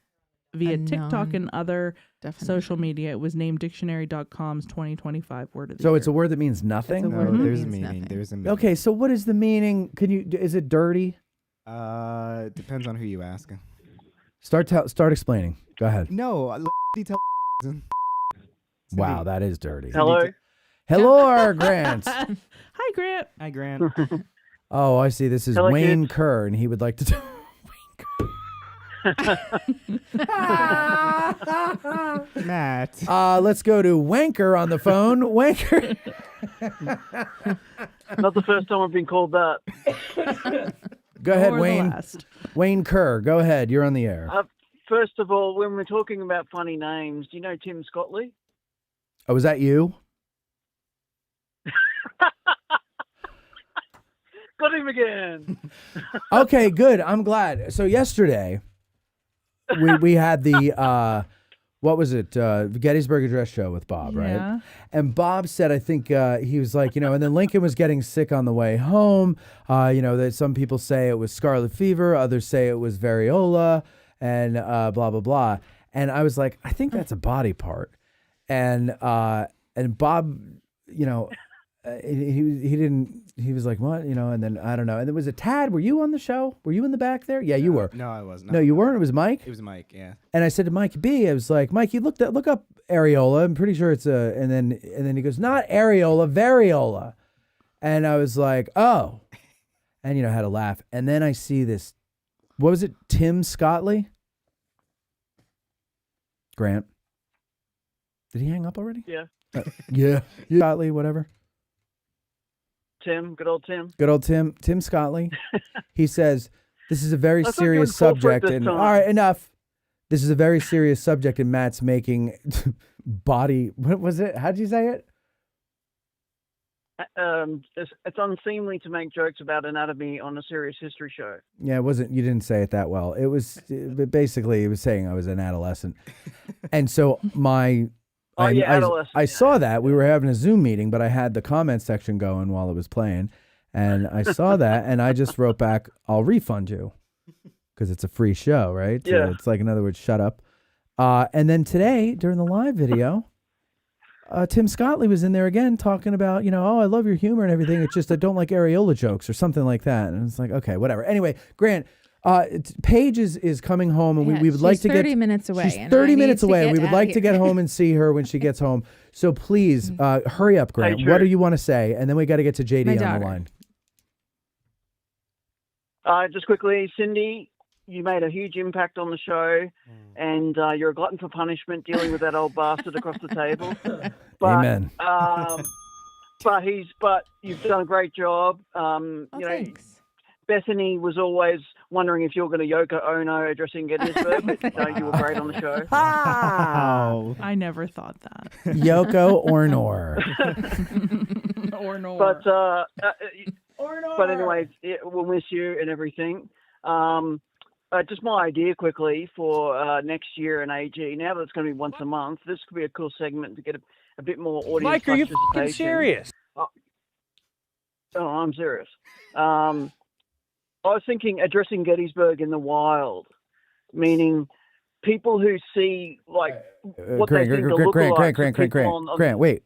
via A TikTok and other definition. social media. It was named Dictionary.com's 2025 word of the So year. it's a word that means nothing? It's a word that There's a means meaning. nothing. There's a meaning. Okay, so what is the meaning? Is it dirty? Depends on who you ask. Start explaining. Go ahead. No, tell. Wow, that is dirty. Hello. Hello, Grant. Hi, Grant. Hi, Grant. Oh, I see. This is Hello, Wayne kids. Kerr, and he would like to. Matt. Let's go to Wanker on the phone. Wanker. Not the first time I've been called that. Go ahead, Or the Wayne. last. Wayne Kerr. Go ahead. You're on the air. First of all, when we're talking about funny names, do you know Tim Scottley? Oh, was that you? Got him again. Okay, good. I'm glad. So yesterday, we had the what was it? Gettysburg Address show with Bob, right? Yeah. And Bob said, I think he was like, and then Lincoln was getting sick on the way home. That some people say it was scarlet fever, others say it was variola, and blah blah blah. And I was like, I think that's a body part. And Bob, he didn't. He was like, what? And then I don't know. And there was a Tad. Were you on the show? Were you in the back there? Yeah, you were. No, I wasn't. No, you weren't. It was Mike. It was Mike. Yeah. And I said to Mike B, I was like, Mike, you look up areola. I'm pretty sure it's a. And then he goes, not areola, variola. And I was like, oh. And I had a laugh. And then I see this. What was it? Tim Scottley. Grant. Did he hang up already? Yeah. Yeah. Scottley, whatever. Tim, good old Tim. Good old Tim Scottley. He says, this is a very I thought you were in serious corporate subject. this And time. all right, enough. This is a very serious subject, and Matt's making body. What was it? How'd you say it? It's unseemly to make jokes about anatomy on a serious history show. Yeah, it wasn't. You didn't say it that well. It was basically, it was saying I was an adolescent. And so I saw that. We were having a Zoom meeting, but I had the comment section going while it was playing. And I saw that, and I just wrote back, I'll refund you. Because it's a free show, right? Yeah. So it's like, in other words, shut up. And then today, during the live video, Tim Scottley was in there again talking about, oh, I love your humor and everything. It's just I don't like areola jokes or something like that. And it's like, okay, whatever. Anyway, Grant, Paige is coming home, and we would like to get 30 minutes away. She's 30 minutes away. We would like to get home. home and see her when she gets home. So please, hurry up, Grant. Hey, What do Drew. you want to say? And then we got to get to JD My on daughter. the line. Just quickly, Cindy, you made a huge impact on the show, and you're a glutton for punishment dealing with that old bastard across the table. But, Amen. But you've done a great job. Thanks. Bethany was always wondering if you were going to Yoko Ono addressing Gettysburg, but you were great on the show. Wow. I never thought that. Yoko or Nor. Or nor. But anyways, we'll miss you and everything. Just my idea quickly for next year in AG. Now that it's going to be once a month, this could be a cool segment to get a bit more audience Mike, are you participation. fucking serious? Oh, I'm serious. I was thinking addressing Gettysburg in the wild, meaning people who see what they think the lookalikes. Grant, wait.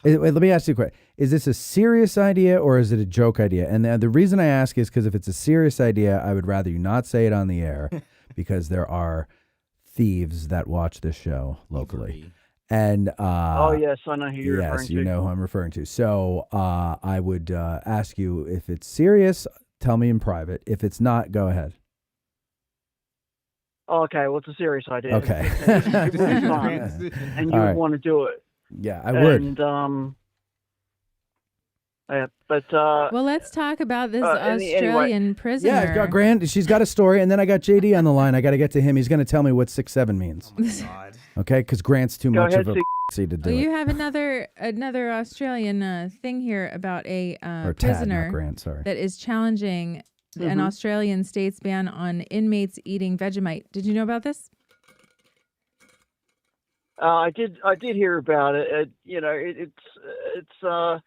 Let me ask you a question. Is this a serious idea or is it a joke idea? And the reason I ask is because if it's a serious idea, I would rather you not say it on the air because there are thieves that watch this show locally. And oh yes, I know who you're referring yes, to. you know who I'm referring to. So I would ask you if it's serious, tell me in private. If it's not, go ahead. Okay, well, it's a serious idea. Okay. It would be fun, and you All would right. want to do it. Yeah, I would. And Well, let's talk about this Australian prisoner. Yeah, I've got Grant. She's got a story, and then I got JD on the line. I got to get to him. He's going to tell me what 6'7" means. Oh my God. Okay, because Grant's too Go much ahead, of a pussy to do Well, it. you have another Australian thing here about a Or Tad, prisoner not Grant, sorry. that is challenging an Australian state's ban on inmates eating Vegemite. Did you know about this? I did hear about it. It's a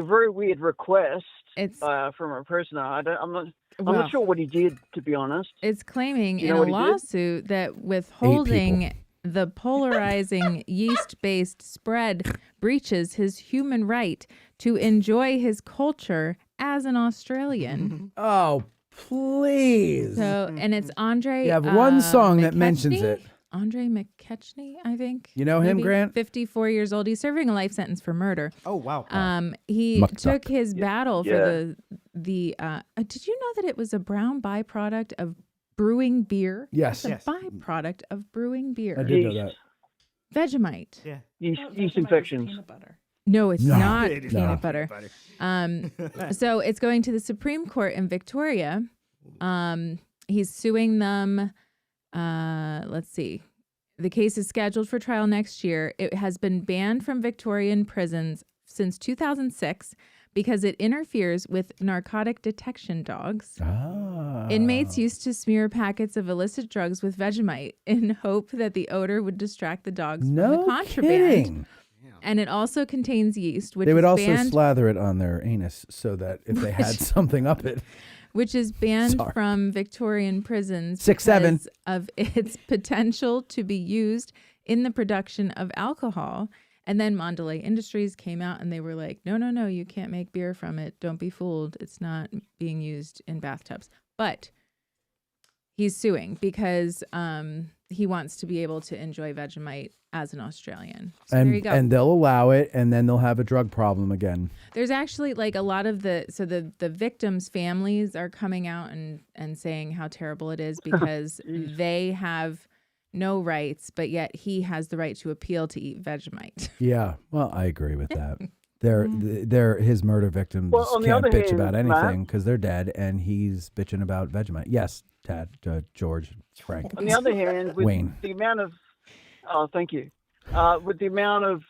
very weird request. It's from a prisoner. I'm not sure what he did, to be honest. It's claiming You in know a what he did? lawsuit that withholding the polarizing yeast-based spread breaches his human right to enjoy his culture as an Australian. Oh, please. So, and it's Andre. You have one song that McKechnie? mentions it. Andre McKechnie, I think. You know him, Maybe. Grant? 54 years old. He's serving a life sentence for murder. Oh wow. He Muck took duck. his battle for the. Did you know that it was a brown byproduct of brewing beer. Yes. It's a byproduct of brewing beer. I did know that. Vegemite. Yeah. Yeast infections. No, it's No. not It is peanut not butter. So it's going to the Supreme Court in Victoria. He's suing them. Let's see. The case is scheduled for trial next year. It has been banned from Victorian prisons since 2006 because it interferes with narcotic detection dogs. Inmates used to smear packets of illicit drugs with Vegemite in hope that the odor would distract the dogs from the contraband. Kidding. And it also contains yeast, which They would is also banned, slather it on their anus so that if they had something up it. which is banned Sorry. from Victorian prisons 6'7" because of its potential to be used in the production of alcohol. And then Mondelez Industries came out and they were like, no, you can't make beer from it. Don't be fooled. It's not being used in bathtubs. But he's suing because he wants to be able to enjoy Vegemite as an Australian. So there you go. And they'll allow it, and then they'll have a drug problem again. There's actually like a lot of the victims' families are coming out and saying how terrible it is because they have no rights, but yet he has the right to appeal to eat Vegemite. Yeah, well, I agree with that. They're his murder victims Well, on the can't other bitch hand, about Matt- anything because they're dead, and he's bitching about Vegemite. Yes, Tad, George, Frank. On the other hand, with Wayne. the amount of, thank you, with the amount of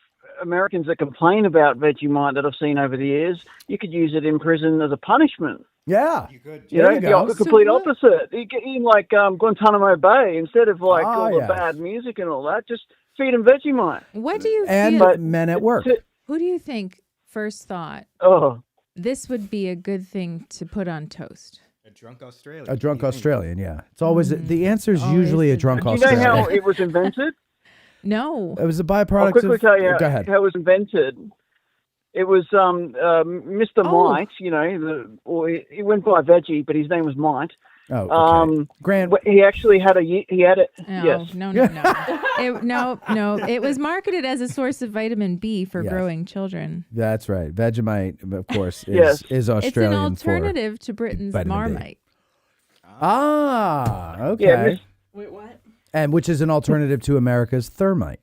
Americans that complain about Vegemite that I've seen over the years, you could use it in prison as a punishment. Yeah, you could. You know, the complete opposite. You get in like Guantanamo Bay instead of like all the yes. bad music and all that. Just feed them Vegemite. What do you And feel? men at work. Who do you think first thought this would be a good thing to put on toast? A drunk Australian. A drunk Australian, yeah. It's always the answer is usually a drunk Do you Australian. know how it was invented? No. It was a I'll byproduct quickly of. tell you Go ahead. how it was invented. It was Mr. Mite, you know, he went by Veggie, but his name was Mite. Oh, okay. Grant. He actually had he had it. No, Yes. no. No. It was marketed as a source of vitamin B for Yes. growing children. That's right. Vegemite, of course, Yes. is Australian It's an alternative to Britain's vitamin B. Marmite. Okay. Yeah, Wait, what? And which is an alternative to America's thermite.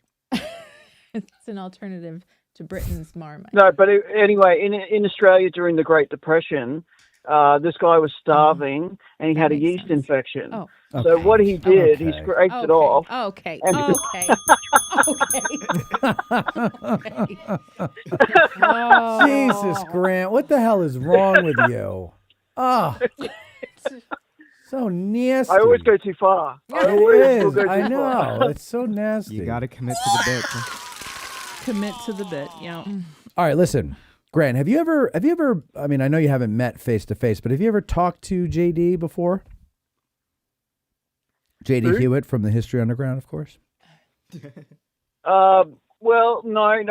It's an alternative to Britain's Marmite. No, but anyway, in Australia during the Great Depression, this guy was starving and he had a yeast infection. Oh. So what he did, he scraped it off. Okay. and- Jesus, Grant, what the hell is wrong with you? Oh, so nasty. I always go too far. It is. I know. It's so nasty. You got to commit to the bit. Commit to the bit. Yeah. All right, listen, Grant. Have you ever? I mean, I know you haven't met face to face, but have you ever talked to JD before? JD Huitt from the History Underground, of course. Well, no,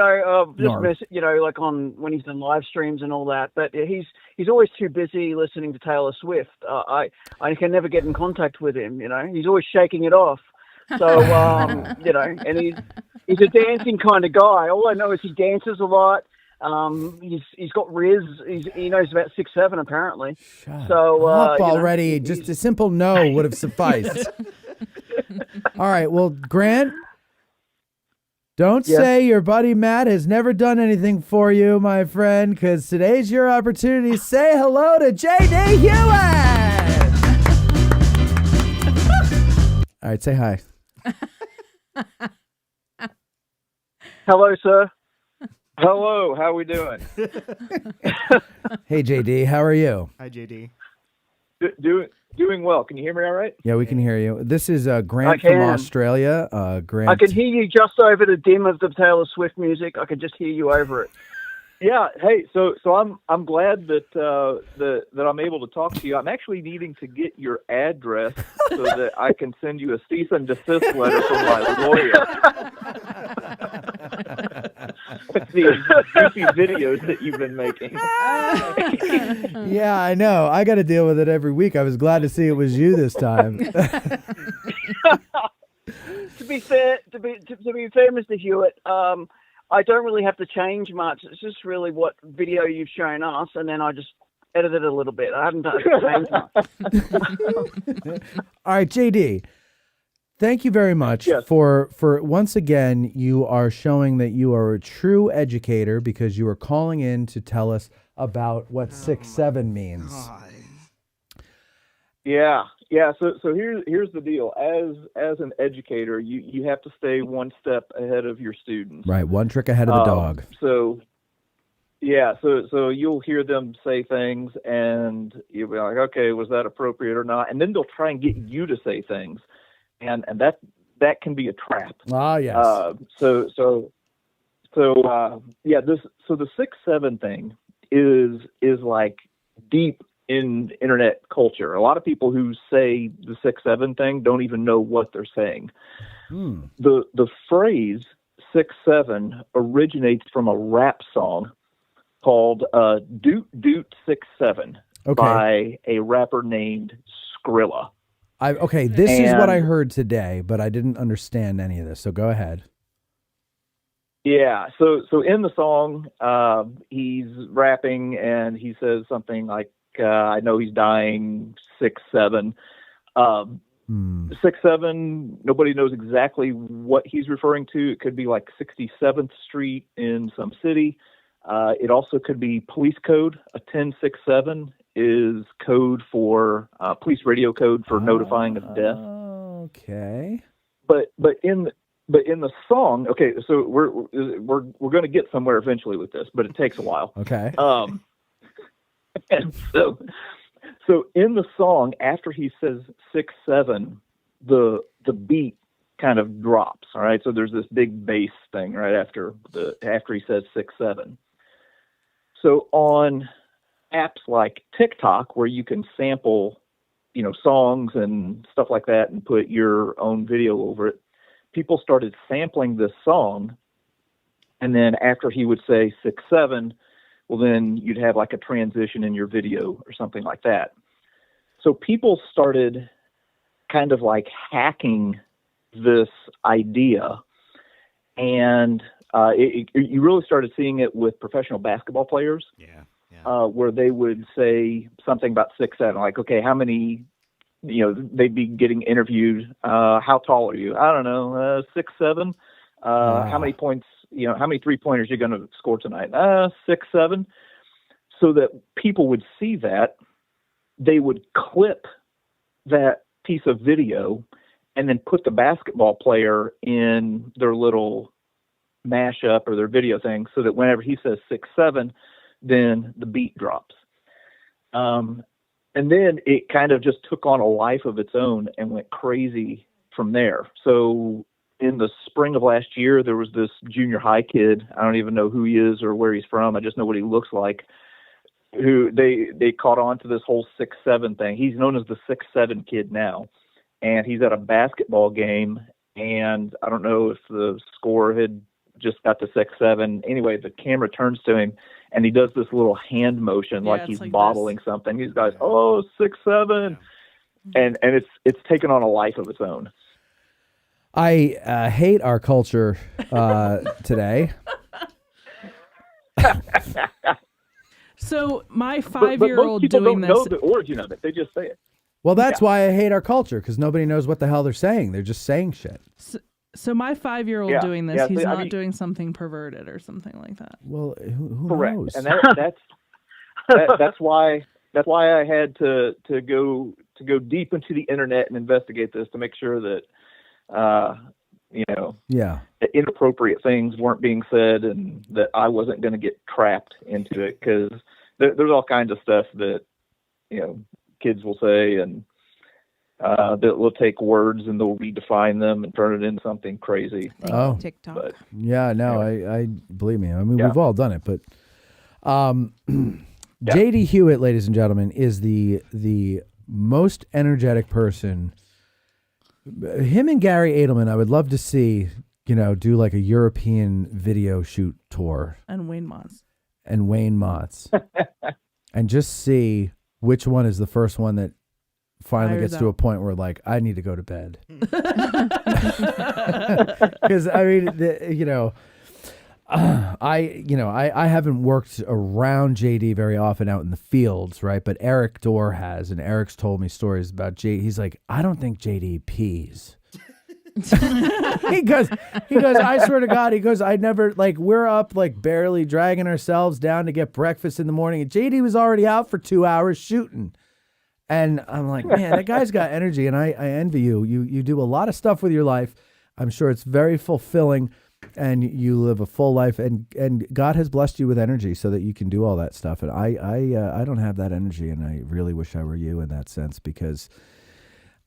just like on when he's in live streams and all that. But he's always too busy listening to Taylor Swift. I can never get in contact with him. You know, he's always shaking it off. So and he's a dancing kind of guy. All I know is he dances a lot. He's got Riz. He knows about 6'7" apparently. So Up already. Just a simple no would have sufficed. All right. Well, Grant, don't say your buddy Matt has never done anything for you, my friend, because today's your opportunity. Say hello to JD Hewitt. All right. Say hi. Hello, sir. Hello, how we doing? Hey, JD, how are you? Hi, JD. Doing well. Can you hear me all right? Yeah, we can hear you. This is Grant I from can. Australia. Grant. I can hear you just over the dim of the Taylor Swift music. I can just hear you over it. Yeah. Hey, so I'm glad that that I'm able to talk to you. I'm actually needing to get your address so that I can send you a cease and desist letter from my lawyer. The goofy videos that you've been making. Yeah, I know. I got to deal with it every week. I was glad to see it was you this time. To be fair, Mr. Hewitt, I don't really have to change much. It's just really what video you've shown us, and then I just edit it a little bit. I haven't done it at the same time. All right, JD. Thank you very much for once again, you are showing that you are a true educator because you are calling in to tell us about what 6-7 means. Yeah. So here's the deal. As an educator, you have to stay one step ahead of your students. Right, one trick ahead of the dog. So you'll hear them say things, and you'll be like, okay, was that appropriate or not? And then they'll try and get you to say things, and that can be a trap. Ah, yes. The 6-7 thing is like deep in internet culture. A lot of people who say the 6-7 thing don't even know what they're saying. The phrase 6-7 originates from a rap song called Doot Doot 6-7 by a rapper named Skrilla. This is what I heard today, but I didn't understand any of this, so go ahead. Yeah, so in the song, he's rapping and he says something like, I know he's dying 6-7. 6-7, nobody knows exactly what he's referring to. It could be like 67th Street in some city. It also could be police code. A 10-6-7 is code for police radio code for notifying of death. Okay. But in the song, okay, so we're going to get somewhere eventually with this, but it takes a while. Okay. And so in the song, after he says 6-7, the beat kind of drops. All right. So there's this big bass thing right after he says 6-7. So on apps like TikTok, where you can sample, songs and stuff like that and put your own video over it, people started sampling this song. And then after he would say 6-7, well, then you'd have like a transition in your video or something like that. So people started kind of like hacking this idea, and you really started seeing it with professional basketball players. Where they would say something about 6-7, like, okay, how many, they'd be getting interviewed. How tall are you? I don't know, 6'7". How many points? How many 3-pointers you're going to score tonight? 6-7. So that people would see that, they would clip that piece of video and then put the basketball player in their little mashup or their video thing, so that whenever he says 6-7, then the beat drops. And then it kind of just took on a life of its own and went crazy from there. So in the spring of last year, there was this junior high kid. I don't even know who he is or where he's from. I just know what he looks like. Who they caught on to this whole 6-7 thing. He's known as the 6-7 kid now, and he's at a basketball game. And I don't know if the score had just got to 6-7. Anyway, the camera turns to him, and he does this little hand motion like he's like bottling something. He's like, 6-7, and it's taken on a life of its own. I hate our culture today. So my 5-year-old doing this. But most people don't know the origin of it. They just say it. Well, that's why I hate our culture, because nobody knows what the hell they're saying. They're just saying shit. So my 5-year-old doing this, he's not doing something perverted or something like that. Well, who correct. knows? And that's why I had to go deep into the internet and investigate this to make sure that inappropriate things weren't being said, and that I wasn't going to get trapped into it, because there's all kinds of stuff that kids will say, and that will take words and they'll redefine them and turn it into something crazy. TikTok. But, I believe me. I mean, we've all done it, but JD Huitt, ladies and gentlemen, is the most energetic person. Him and Gary Edelman, I would love to see, do like a European video shoot tour. And Wayne Motz. And just see which one is the first one that finally Fires gets to a point where, like, I need to go to bed. Because, I mean, I haven't worked around JD very often out in the fields, right? But Eric Dorr has, and Eric's told me stories about JD. He's like, I don't think JD pees. he goes, I swear to God, he goes, I never, like, we're up, like, barely dragging ourselves down to get breakfast in the morning. And JD was already out for 2 hours shooting. And I'm like, man, that guy's got energy, and I envy you. You do a lot of stuff with your life. I'm sure it's very fulfilling, and you live a full life, and God has blessed you with energy so that you can do all that stuff. And I don't have that energy, and I really wish I were you in that sense, because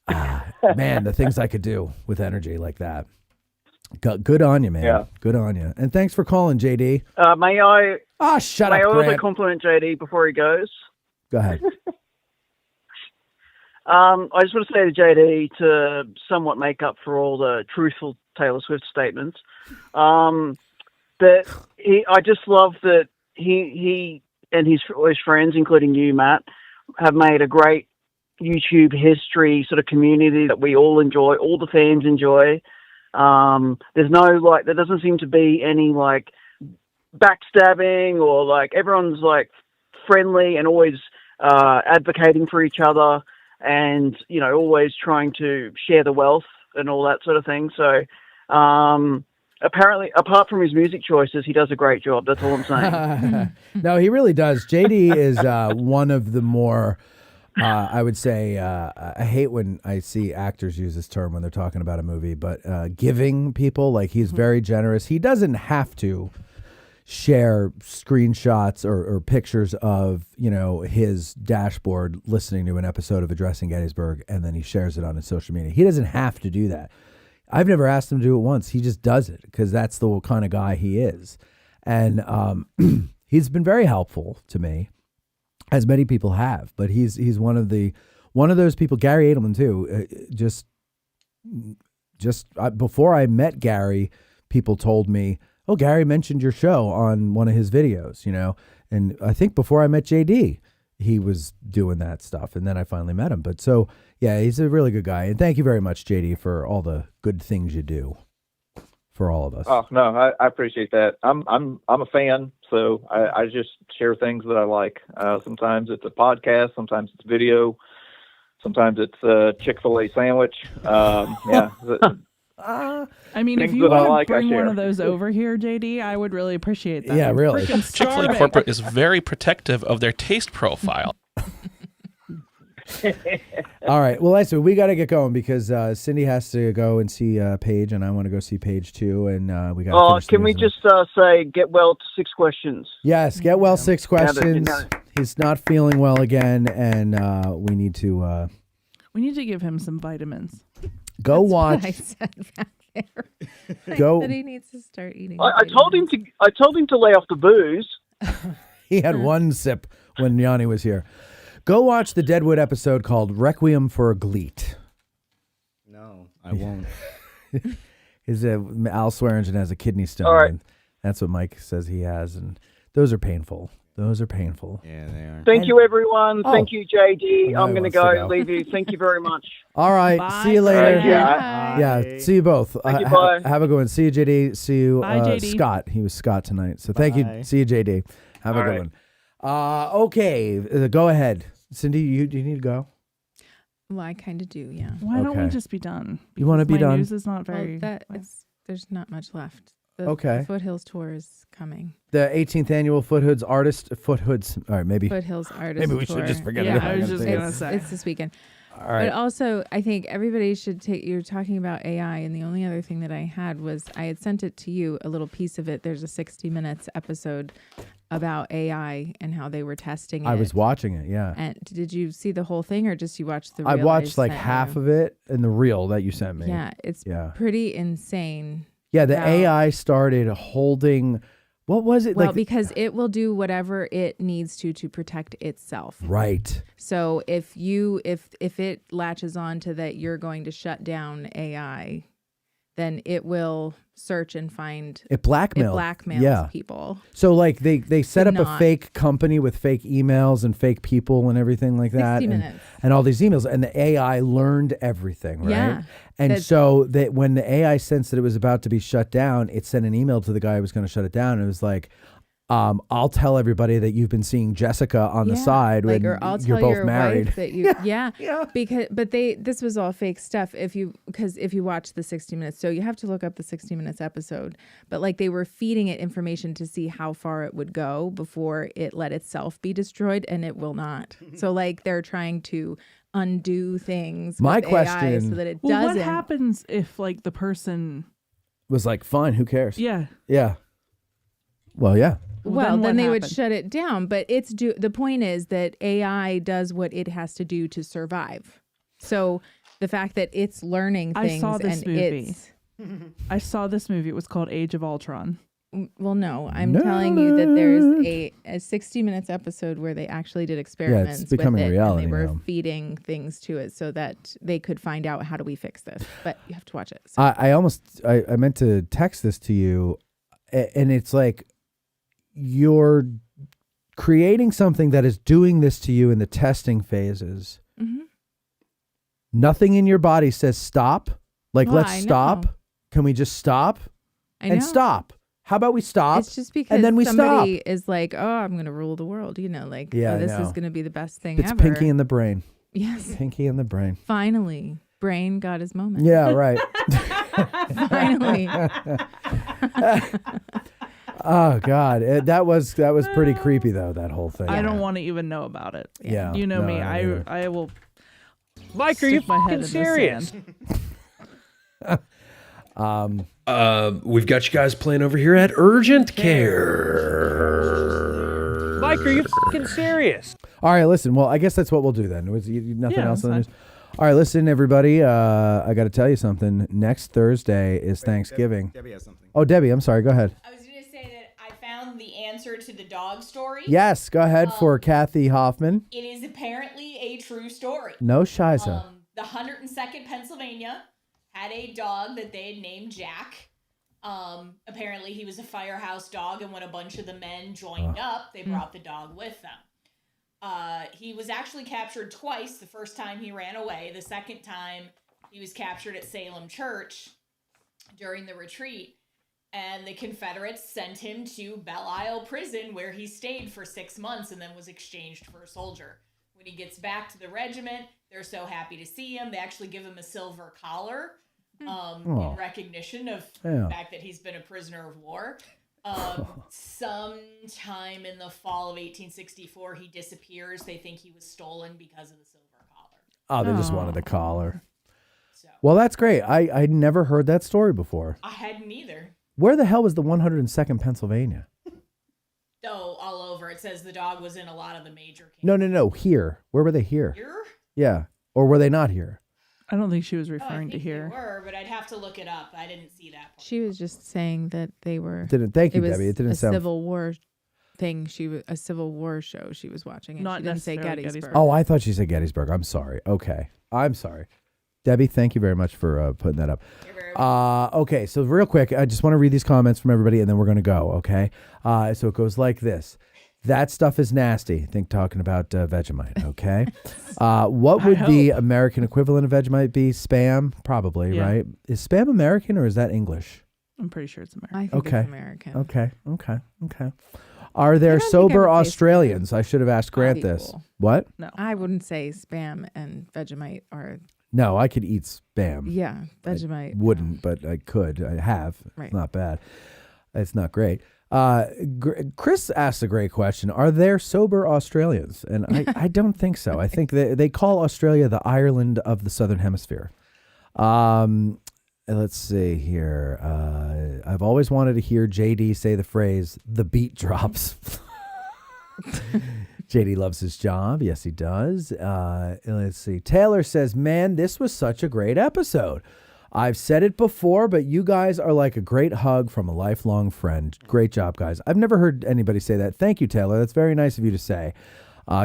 man, the things I could do with energy like that. Good on you, man. Yeah. Good on you. And thanks for calling, JD. May I? Shut may up, I also Grant. compliment JD before he goes? Go ahead. I just want to say to JD, to somewhat make up for all the truthful Taylor Swift statements, that I just love that he and his friends, including you, Matt, have made a great YouTube history sort of community that we all enjoy, all the fans enjoy. There's no, there doesn't seem to be any, backstabbing, or, everyone's, friendly and always advocating for each other, and, always trying to share the wealth and all that sort of thing. So, apparently, apart from his music choices, he does a great job. That's all I'm saying. No, he really does. JD is one of the more, I would say, I hate when I see actors use this term when they're talking about a movie, but giving people, he's very generous. He doesn't have to share screenshots or pictures of, his dashboard listening to an episode of Addressing Gettysburg, and then he shares it on his social media. He doesn't have to do that. I've never asked him to do it once. He just does it because that's the kind of guy he is. And he's been very helpful to me, as many people have, but he's one of those people. Gary Edelman too. Before I met Gary, people told me, "Oh, Gary mentioned your show on one of his videos," And I think before I met JD, he was doing that stuff, and then I finally met him. But so yeah, he's a really good guy, and thank you very much, JD, for all the good things you do for all of us. Oh no, I appreciate that. I'm a fan, so I just share things that I like. Sometimes it's a podcast, sometimes it's video, sometimes it's a Chick-fil-A sandwich. Yeah. I mean, if you want to bring one of those over here, JD, I would really appreciate that. Yeah, really. Chick-fil-A corporate is very protective of their taste profile. All right. Well, listen, we got to get going because Cindy has to go and see Paige, and I want to go see Paige too. And we got. Can we just say, get well to 6 questions? Yes, get well 6 questions. He's not feeling well again, and we need to. We need to give him some vitamins. Go watch. What I said back there. Go. That he needs to start eating. I told him to lay off the booze. He had one sip when Yanni was here. Go watch the Deadwood episode called Requiem for a Gleet. No, I won't. Al Swearingen has a kidney stone. All right. And that's what Mike says he has, and those are painful. Those are painful. Yeah, they are. Thank you, everyone. Oh. Thank you, JD. I'm going to wants to go. go. Leave you. Thank you very much. All right. Bye. See you later. Bye. Yeah. See you both. Thank you, bye. Have a good one. See you, JD. See you, Bye, JD. Scott. He was Scott tonight. So thank you. Bye. See you, JD. Have a All good right. one. Okay. Go ahead. Cindy, do you need to go? Well, I kind of do, yeah. Why don't we Okay. just be done? You wanna Because be my done? News is not very. There's not much left. Okay. The Foothills tour is coming. The 18th annual Foothoods. All right, maybe. Foothills Artist Maybe we should Tour. just forget Yeah, it. I was just gonna say. It's this weekend. All right. But also, I think everybody should take. You're talking about AI, and the only other thing that I had was I had sent it to you, a little piece of it. There's a 60 Minutes episode about AI and how they were testing it. I was watching it, yeah. And did you see the whole thing, or just you watched the reel I watched like sent half you? of it in the reel that you sent me. Yeah, it's pretty insane. Yeah, the how- AI started holding, what was it? Well, like, because it will do whatever it needs to protect itself. right. So if it latches on to that, you're going to shut down AI, then it will search and find. It blackmails people. So like they set up a not. fake company with fake emails and fake people and everything like that. 60 Minutes. And all these emails, and the AI learned everything, right? Yeah. And so that when the AI sensed that it was about to be shut down, it sent an email to the guy who was going to shut it down. And it was like, I'll tell everybody that you've been seeing Jessica on the side when or I'll you're tell both your married. wife that you because this was all fake stuff if you watch the 60 Minutes, so you have to look up the 60 Minutes episode, but like they were feeding it information to see how far it would go before it let itself be destroyed, and it will not. So like they're trying to undo things My with AI question- so that it Well, doesn't. what happens if like the person? Was like, fine, who cares? Yeah. Yeah. Well, yeah. Well, what then they would happened? shut it down. But the point is that AI does what it has to do to survive. So the fact that it's learning things I saw this and movie. it's I saw this movie. It was called Age of Ultron. well, no, I'm telling you that there's a 60 Minutes episode where they actually did experiments becoming with it, reality and they were now. feeding things to it so that they could find out how do we fix this. But you have to watch it. So. I meant to text this to you, and it's like you're creating something that is doing this to you in the testing phases. Mm-hmm. Nothing in your body says stop. Like, Well, let's I stop. know. Can we just stop? I And know. stop. How about we stop? It's just because and then we somebody stop. is like, oh, I'm going to rule the world. You know, like, Yeah, oh, I this know. is going to be the best thing It's ever. pinky in the brain. Yes. Pinky in the brain. Finally, brain got his moment. Yeah, right. Finally. Oh God, that was pretty creepy though. That whole thing. I don't want to even know about it. Yeah. You know No, me. I don't I will. Mike, are you stick my head fucking in the serious? sand. We've got you guys playing over here at Urgent Care. Mike, are you fucking serious? All right, listen. Well, I guess that's what we'll do then. Nothing Yeah, else that's on the news. fine. All right, listen, everybody. I got to tell you something. Next Thursday is Thanksgiving. Debbie has something. Oh, Debbie, I'm sorry. Go ahead. I was going to say that I found the answer to the dog story. Yes, go ahead for Kathy Hoffman. It is apparently a true story. No shiza. The 102nd Pennsylvania had a dog that they had named Jack. Apparently he was a firehouse dog, and when a bunch of the men joined up, they brought the dog with them. He was actually captured twice. The first time he ran away. The second time he was captured at Salem Church during the retreat. And the Confederates sent him to Belle Isle Prison, where he stayed for 6 months and then was exchanged for a soldier. When he gets back to the regiment, they're so happy to see him. They actually give him a silver collar in recognition of the fact that he's been a prisoner of war. Sometime in the fall of 1864, he disappears. They think he was stolen because of the silver collar. Oh, they just wanted the collar. Well, that's great. I never heard that story before. I hadn't either. Where the hell was the 102nd Pennsylvania? Oh, all over. It says the dog was in a lot of the major camps. No. Here. Where were they here? Here? Yeah. Or were they not here? I don't think she was referring to They here. were, but I'd have to look it up. I didn't see that part. She was just saying that they were. Thank you, it was Debbie. It didn't a sound. Civil War thing. A Civil War show she was watching. And Not she didn't say necessarily Gettysburg. Oh, I thought she said Gettysburg. I'm sorry. Okay. I'm sorry. Debbie, thank you very much for putting that up. Okay, so real quick, I just want to read these comments from everybody, and then we're going to go, okay? So it goes like this. That stuff is nasty. Think talking about Vegemite, okay? What would the American equivalent of Vegemite be? Spam? Probably, Yeah. right? Is Spam American or is that English? I'm pretty sure it's American. I think it's American. Okay. Are there I don't think I sober would say Australians? I should have asked Grant this. equal. What? No. I wouldn't say Spam and Vegemite are. No, I could eat Spam. Yeah, Vegemite. Wouldn't, but I could. I have. Right. It's not bad. It's not great. Chris asked a great question. Are there sober Australians? And I don't think so. I think they call Australia the Ireland of the Southern Hemisphere. Let's see here. I've always wanted to hear JD say the phrase, the beat drops. JD loves his job. Yes, he does. Let's see. Taylor says, man, this was such a great episode. I've said it before, but you guys are like a great hug from a lifelong friend. Great job, guys. I've never heard anybody say that. Thank you, Taylor. That's very nice of you to say.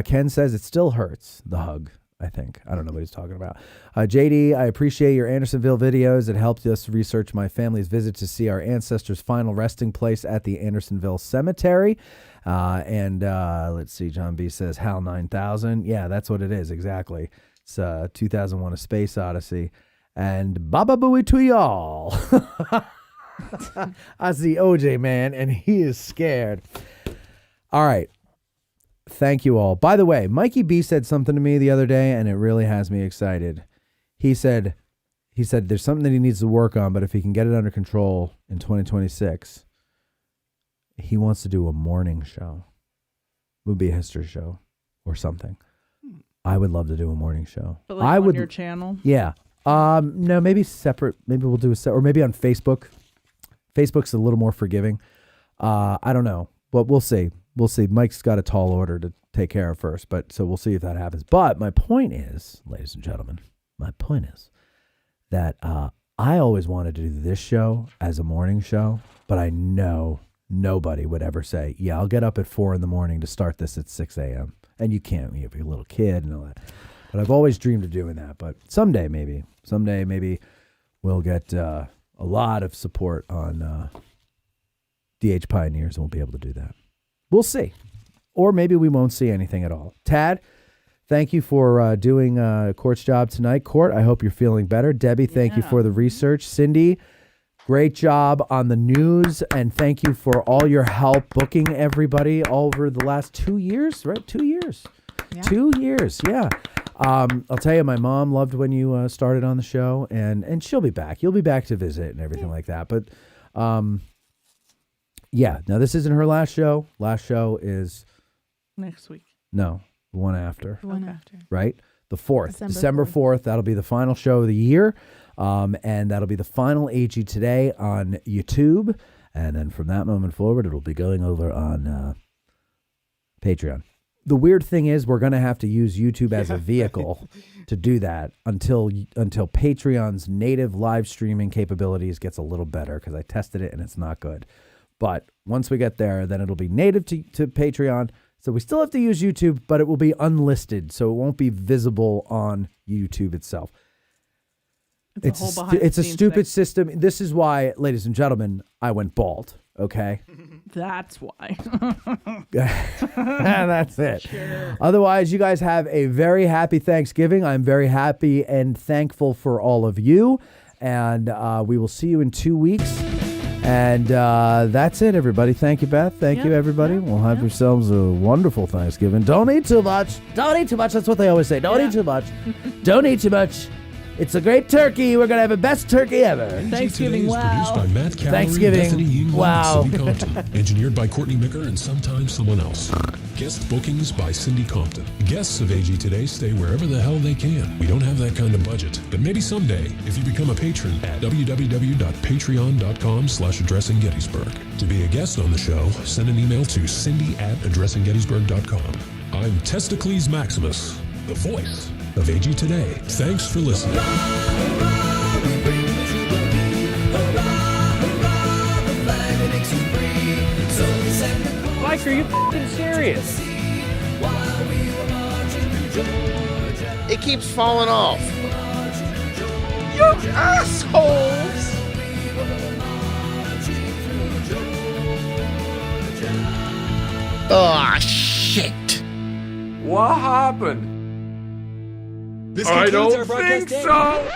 Ken says it still hurts, the hug. I think. I don't know what he's talking about. JD, I appreciate your Andersonville videos. It helped us research my family's visit to see our ancestors' final resting place at the Andersonville Cemetery. Let's see, John B says HAL 9000. Yeah, that's what it is, exactly. It's 2001 A Space Odyssey. And Baba Booey to y'all. I see OJ, man, and he is scared. All right. Thank you all. By the way, Mikey B said something to me the other day, and it really has me excited. He said there's something that he needs to work on, but if he can get it under control in 2026, he wants to do a morning show. It would be a history show or something. I would love to do a morning show. But like on your channel? Yeah. No, maybe separate. Maybe we'll do or maybe on Facebook. Facebook's a little more forgiving. I don't know, but we'll see. We'll see. Mike's got a tall order to take care of first, so we'll see if that happens. But my point is, ladies and gentlemen, that I always wanted to do this show as a morning show, but I know nobody would ever say, yeah, I'll get up at 4 a.m. to start this at 6 a.m. And you can't, you have a little kid and all that. But I've always dreamed of doing that. But someday maybe we'll get a lot of support on DH Pioneers and we'll be able to do that. We'll see. Or maybe we won't see anything at all. Tad, thank you for doing Court's job tonight. Court, I hope you're feeling better. Debbie, thank you for the research. Cindy, great job on the news. And thank you for all your help booking everybody over the last 2 years, right? 2 years. Yeah. 2 years, yeah. I'll tell you, my mom loved when you started on the show, and she'll be back. You'll be back to visit and everything like that. But yeah, now this isn't her last show. Last show is next week. No, the one after. The one after. Right? The 4th. December 4th. That'll be the final show of the year. And that'll be the final AG Today on YouTube. And then from that moment forward, it'll be going over on Patreon. The weird thing is we're going to have to use YouTube as a vehicle to do that until Patreon's native live streaming capabilities gets a little better, because I tested it and it's not good. But once we get there, then it'll be native to Patreon. So we still have to use YouTube, but it will be unlisted, so it won't be visible on YouTube itself. It's a stupid system. This is why, ladies and gentlemen, I went bald. Okay, that's why. That's it. Sure. Otherwise, you guys have a very happy Thanksgiving. I'm very happy and thankful for all of you, and we will see you in 2 weeks. And that's it, everybody. Thank you, Beth. Thank you, everybody. We'll have yourselves a wonderful Thanksgiving. Don't eat too much. Don't eat too much. That's what they always say. Don't eat too much. Don't eat too much. It's a great turkey. We're going to have the best turkey ever. Thanksgiving, wow. Produced by Matt Cowley, Thanksgiving, Bethany England, wow. Cindy Compton. Engineered by Courtney Micker and sometimes someone else. Guest bookings by Cindy Compton. Guests of AG Today stay wherever the hell they can. We don't have that kind of budget. But maybe someday, if you become a patron at www.patreon.com/addressinggettysburg. To be a guest on the show, send an email to cindy@addressinggettysburg.com. I'm Testicles Maximus, the voice of AG Today. Thanks for listening. Mike, are you f***ing serious? It keeps falling off. You assholes! Oh, shit. What happened? I don't think so.